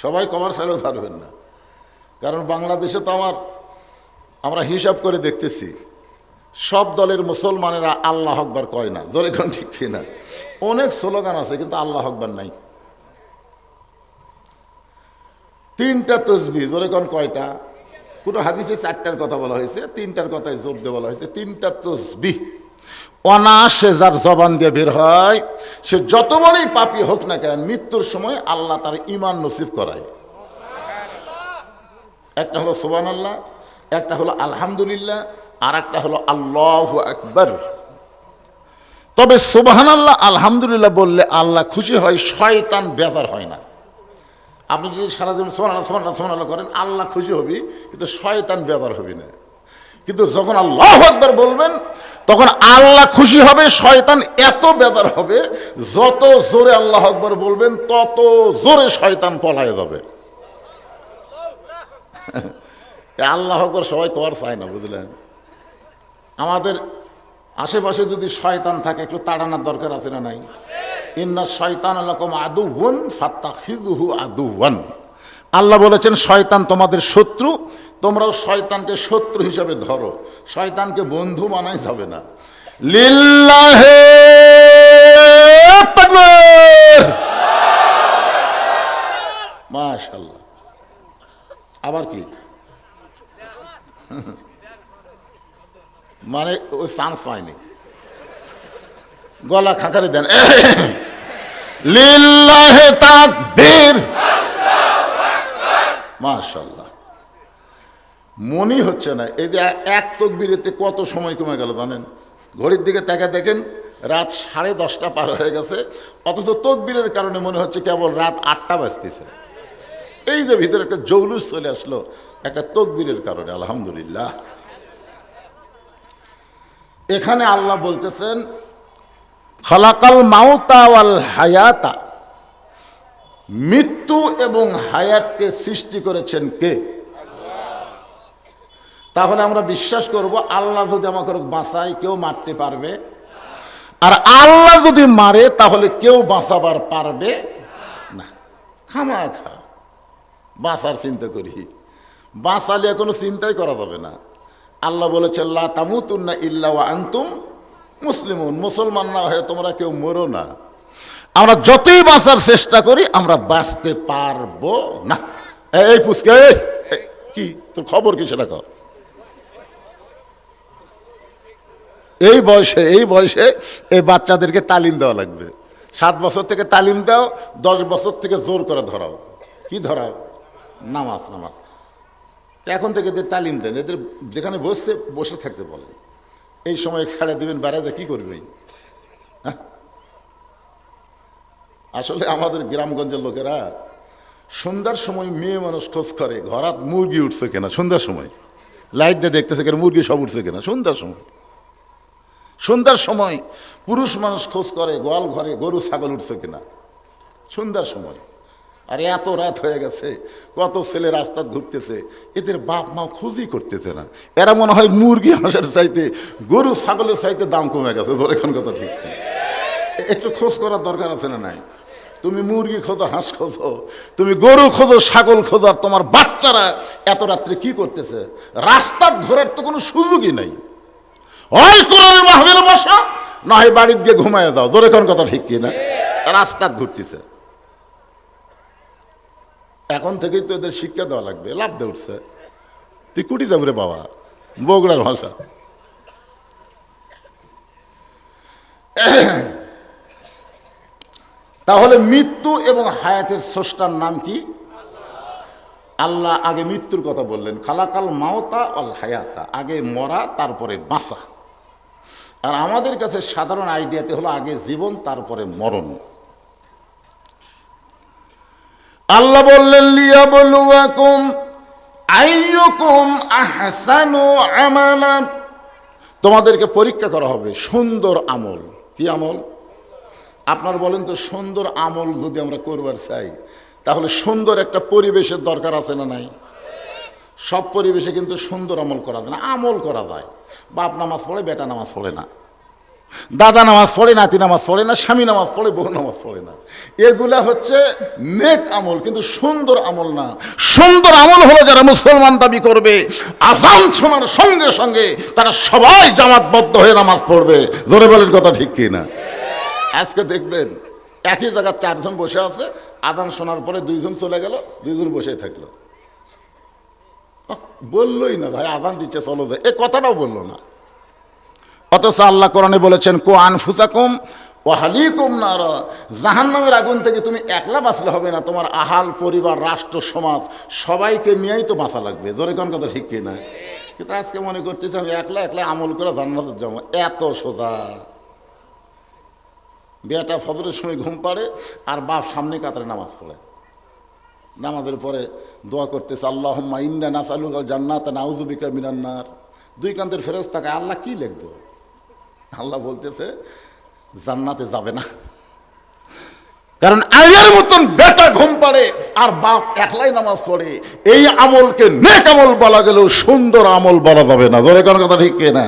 সবাই কমার্শিয়ালও পারবেন না, কারণ বাংলাদেশে তো আমরা হিসাব করে দেখতেছি সব দলের মুসলমানেরা আল্লাহ আকবার কয় না। ধরে কোন ঠিক কিনা? অনেক স্লোগান আছে কিন্তু আল্লাহ আকবার নাই। 3টা তসবিহ, জোরে কোন কয়টা? কোনো হাদিসে 4টার কথা বলা হয়েছে, 3টার কথায় জোর দিয়ে বলা হয়েছে। 3টা তসবিহ অনায়াসে যার জবান দিয়ে বের হয়, সে যত বড়ই পাপী হোক না কেন, মৃত্যুর সময় আল্লাহ তার ঈমান নসিব করায়। একটা হলো সুবহানাল্লাহ, একটা হলো আলহামদুলিল্লাহ, আর একটা হলো আল্লাহু আকবার। তবে সুবহানাল্লাহ আলহামদুলিল্লাহ বললে আল্লাহ খুশি হয়, শয়তান বেজার হয় না। আপনি যদি সারা জীবন সুবহানাল্লাহ সুবহানাল্লাহ সুবহানাল্লাহ করেন, আল্লাহ খুশি হবি কিন্তু শয়তান বেজার হবি না। কিন্তু যখন আল্লাহু আকবার বলবেন তখন আল্লাহ খুশি হবে, শয়তান এত বেজার হবে, যত জোরে আল্লাহু আকবার বলবেন তত জোরে শয়তান পলায় যাবে। আল্লাহু আকবার সবাই কর চায় না, বুঝলেন? আমাদের আশেপাশে যদি শয়তান থাকে একটু তাড়ানোর দরকার আছে না নাই? ইন্না শয়তান লাকুম আদুওয়ান ফাত্তাখিযুহু আদুওয়ান। আল্লাহ বলেছেন শয়তান তোমাদের শত্রু, তোমরাও শয়তানকে শত্রু হিসাবে ধরো, শয়তানকে বন্ধু মানাই যাবে না। লিল্লাহি তাকবীর, মাশাআল্লাহ। আবার কি মানে ওই চান্স পায়নি, গলা খাঁকারে দেন। লিল্লাহি তাকবীর, মাশাআল্লাহ। মনই হচ্ছে না। এই যে এক তাকবীরেতে কত সময় কমে গেল জানেন? ঘড়ির দিকে তাকা দেখেন, রাত 10:30 পার হয়ে গেছে, অথচ তাকবীরের কারণে মনে হচ্ছে কেবল রাত 8টা বাজতেছে। এই যে ভিতরে একটা জৌলুস চলে আসলো একটা তাকবীরের কারণে। আলহামদুলিল্লাহ। এখানে আল্লাহ বলতেছেন খালাকাল মাউতা ওয়াল হায়াতা, মৃত্যু এবং হায়াতকে সৃষ্টি করেছেন কে? তাহলে আমরা বিশ্বাস করব আল্লাহ যদি আমাকে বাঁচায় কেউ মারতে পারবে, আর আল্লাহ যদি মারে তাহলে কেউ বাঁচাবার পারবে না। খামাখা বাঁচার চিন্তা করি, বাঁচালে কোনো চিন্তাই করা যাবে না। আল্লাহ বলেছেন লা তামুতুন্না ইল্লা ওয়া আনতুম মুসলিমুন, মুসলমান না হয়ে তোমরা কেউ মরো না। আমরা যতই বাঁচার চেষ্টা করি আমরা বাঁচতে পারবো না। এই পুচকে, কি তোর খবর কি সেটা কর। এই বয়সে এই বাচ্চাদেরকে তালিম দেওয়া লাগবে। 7 বছর থেকে তালিম দাও, 10 বছর থেকে জোর করে ধরাও। কি ধরাও? নামাজ। এখন থেকে এদের তালিম দেন, এদের যেখানে বসছে বসে থাকতে বলেন। এই সময় ছাড়া দেবেন, বেড়াতে কি করবে? হ্যাঁ, আসলে আমাদের গ্রামগঞ্জের লোকেরা সন্ধ্যার সময় মেয়ে মানুষ খোঁজ করে ঘরাত মুরগি উঠছে কিনা। সন্ধ্যার সময় লাইট দিয়ে দেখতেছে কেন মুরগি সব উঠছে কিনা। সন্ধ্যার সময় পুরুষ মানুষ খোঁজ করে গোয়াল ঘরে গরু ছাগল উঠছে কিনা সন্ধ্যার সময়। আর এত রাত হয়ে গেছে, কত ছেলে রাস্তায় ঘুরতেছে, এদের বাপ মা খুঁজই করতেছে না। এরা মনে হয় মুরগি হাঁসের চাইতে গরু ছাগলের চাইতে দাম কমে গেছে। ধরে এখন কথা ঠিক, একটু খোঁজ করার দরকার আছে না নাই? তুমি মুরগি খোঁজো, হাঁস খোঁজো, তুমি গরু খোঁজো, ছাগল খোঁজো, আর তোমার বাচ্চারা এত রাত্রে কি করতেছে? রাস্তা ঘোরার তো কোনো সুযোগই নাই। হয় কোরআনের মাহফিলে বসো, না হয় বাড়িতে গিয়ে ঘুমায় যাও। ধরে কোন কথা ঠিক কিনা? রাস্তা ঘুরতেছে। এখন থেকেই তো এদের শিক্ষা দেওয়া লাগবে। লাভ দিয়ে উঠছে, তুই কুটি যাবো রে বাবা, বগুড়ার ভাষা। তাহলে মৃত্যু এবং হায়াতের স্রষ্টার নাম কি? আল্লাহ আগে মৃত্যুর কথা বললেন, খালাকাল মাওতা অল হায়াতা, আগে মরা তারপরে বাঁচা। আর আমাদের কাছে সাধারণ আইডিয়াতে হলো আগে জীবন তারপরে মরণ। আল্লাহ বললেন লিয়াবলুয়াকুম আইয়ুকুম আহসানু আমালা, তোমাদেরকে পরীক্ষা করা হবে সুন্দর আমল। কি আমল? আপনার বলেন তো, সুন্দর আমল যদি আমরা করবার চাই তাহলে সুন্দর একটা পরিবেশের দরকার আছে না নাই? সব পরিবেশে কিন্তু সুন্দর আমল করা যায় না। আমল করা যায়, বাপ নামাজ পড়ে বেটা নামাজ পড়ে না, দাদা নামাজ পড়ে নাতি নামাজ পড়ে না, স্বামী নামাজ পড়ে বউ নামাজ পড়ে না। এগুলা হচ্ছে নেক আমল, কিন্তু সুন্দর আমল না। সুন্দর আমল হলো যারা মুসলমান দাবি করবে, আযান শোনার সঙ্গে সঙ্গে তারা সবাই জামাতবদ্ধ হয়ে নামাজ পড়বে। জোরে বলেন কথা ঠিক কি না? আজকে দেখবেন একই জায়গায় চারজন বসে আছে, আযান শোনার পরে দুইজন চলে গেল, দুইজন বসেই থাকলো। বললোই না ভাই আযান দিচ্ছে চলো যায়, এ কথাটাও বললো না। অথচ আল্লাহ কোরআনে বলেছেন কু আনফুসাকুম ওয়া আহলিকুম নার, জাহান্নামের আগুন থেকে তুমি একলা বাঁচলে হবে না, তোমার আহাল পরিবার রাষ্ট্র সমাজ সবাইকে নিয়েই তো বাঁচা লাগবে। জোরে কোন কথা ঠিক কি না? কিন্তু আজকে মনে করতেছি আমি একলা একলা আমল করে জান্নাতে যাবো, এত সোজা। বেটা ফজরের সময় ঘুম পাড়ে আর বাপ সামনে কাতারে নামাজ পড়ে, নামাজের পরে দোয়া করতেছে আল্লাহুম্মা ইন্না নাসআলুকাল জান্নাতা নাউযু বিকা মিনান নার। দুই কান্তের ফেরেশতাকে আল্লাহ কি লিখবে? আল্লাহ বলতেছে জান্নাতে যাবে না, কারণ আলিয়ার মতন বেটা ঘুম পাড়ে আর বাপ একলাই নামাজ পড়ে। এই আমলকে নেক আমল বলা গেলেও সুন্দর আমল বলা যাবে না। ধরে কোন কথা ঠিক না?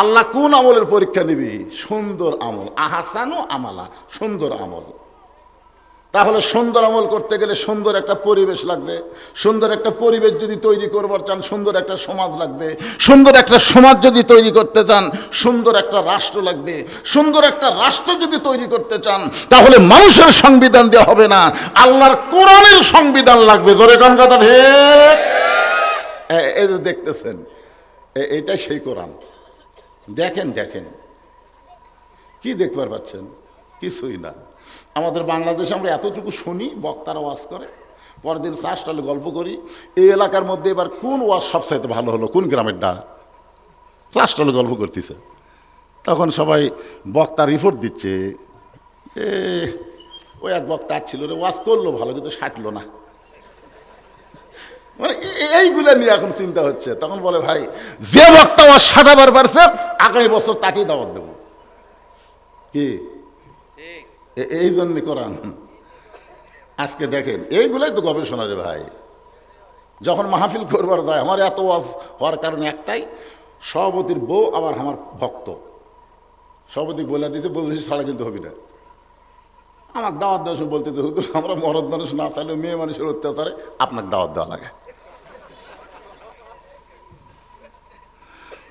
আল্লাহ কোন আমলের পরীক্ষা নিবি? সুন্দর আমল, আহসানু আমালা, সুন্দর আমল। তাহলে সুন্দর আমল করতে গেলে সুন্দর একটা পরিবেশ লাগবে। সুন্দর একটা পরিবেশ যদি তৈরি করবার চান, সুন্দর একটা সমাজ লাগবে। সুন্দর একটা সমাজ যদি তৈরি করতে চান, সুন্দর একটা রাষ্ট্র লাগবে। সুন্দর একটা রাষ্ট্র যদি তৈরি করতে চান, তাহলে মানুষের সংবিধান দেওয়া হবে না, আল্লাহর কোরআনের সংবিধান লাগবে। জোরে কোন কথা ঠিক? এই যে দেখতেছেন, এইটাই সেই কোরআন। দেখেন দেখেন, কি দেখবার পাচ্ছেন? কিছুই না। আমাদের বাংলাদেশে আমরা এতটুকু শুনি, বক্তারা ওয়াজ করে, পরের দিন চাষটালে গল্প করি এই এলাকার মধ্যে এবার কোন ওয়াজ সবচাইতে ভালো হলো, কোন গ্রামের ডা চাষটালে গল্প করতেছে। তখন সবাই বক্তা রিপোর্ট দিচ্ছে, ওই এক বক্তা ছিল রে, ওয়াজ করলো ভালো কিন্তু সাটলো না। মানে এইগুলা নিয়ে এখন চিন্তা হচ্ছে। তখন বলে ভাই যে বক্তা ওয়াজ সাটাবার পারছে আগামী বছর তাকেই দাওয়াত দেব। কি এই জন্য কোরআন। আজকে দেখেন এইগুলাই তো গবেষণা রে ভাই। যখন মাহফিল করবার যায়, আমার এত ওয়াজ হওয়ার কারণে একটাই, সভাপতির বউ আবার আমার ভক্ত। সভাপতি বলে দিতে বলতেছি ছাড়া কিন্তু হবি না। আমার দাওয়াত দেওয়ার সময় বলতেছে হুজুর আমরা মরদ মানুষ না চাইলেও মেয়ে মানুষের অত্যাচারে আপনাকে দাওয়াত দেওয়া লাগে।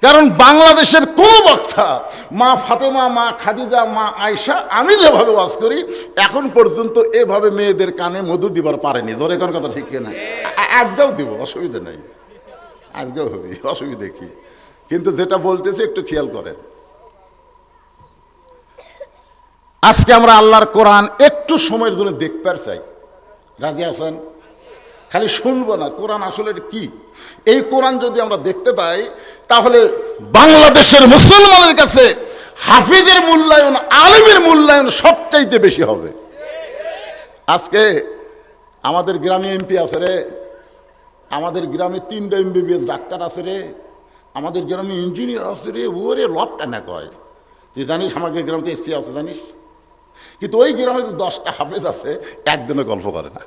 কারণ বাংলাদেশের কোন বক্তা, মা ফাতেমা, মা খাদিজা, মা আয়েশা, আমি যেভাবে ওয়াজ করি এখন পর্যন্ত এভাবে মেয়েদের কানে মধু দিবার পারেনি। ধরে কোন কথা ঠিক না? আজকেও দিব, অসুবিধা নেই, আজকেও হবি, অসুবিধা কি? কিন্তু যেটা বলতেছি একটু খেয়াল করেন। আজকে আমরা আল্লাহর কোরআন একটু সময়ের জন্য দেখবার চাই। রাজি আছেন? খালি শুনবো না, কোরআন আসলে কি। এই কোরআন যদি আমরা দেখতে পাই তাহলে বাংলাদেশের মুসলমানের কাছে হাফিজের মূল্যায়ন, আলেমের মূল্যায়ন সবচাইতে বেশি হবে। আজকে আমাদের গ্রামে এমপি আছে রে, আমাদের গ্রামে 3টা MBBS ডাক্তার আছে রে, আমাদের গ্রামে ইঞ্জিনিয়ার আছে রে, ওরে লপটা না কয়। তুই জানিস আমাদের গ্রামে এসি আছে জানিস, কিন্তু ওই গ্রামে যে 10টা হাফেজ আছে একদিনও গল্প করে না।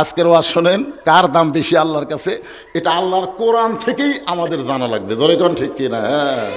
আজকের ওয়াজ শোনেন, কার দাম বেশি আল্লাহর কাছে, এটা আল্লাহর কোরআন থেকেই আমাদের জানা লাগবে। ধরে কোন ঠিক কিনা? হ্যাঁ।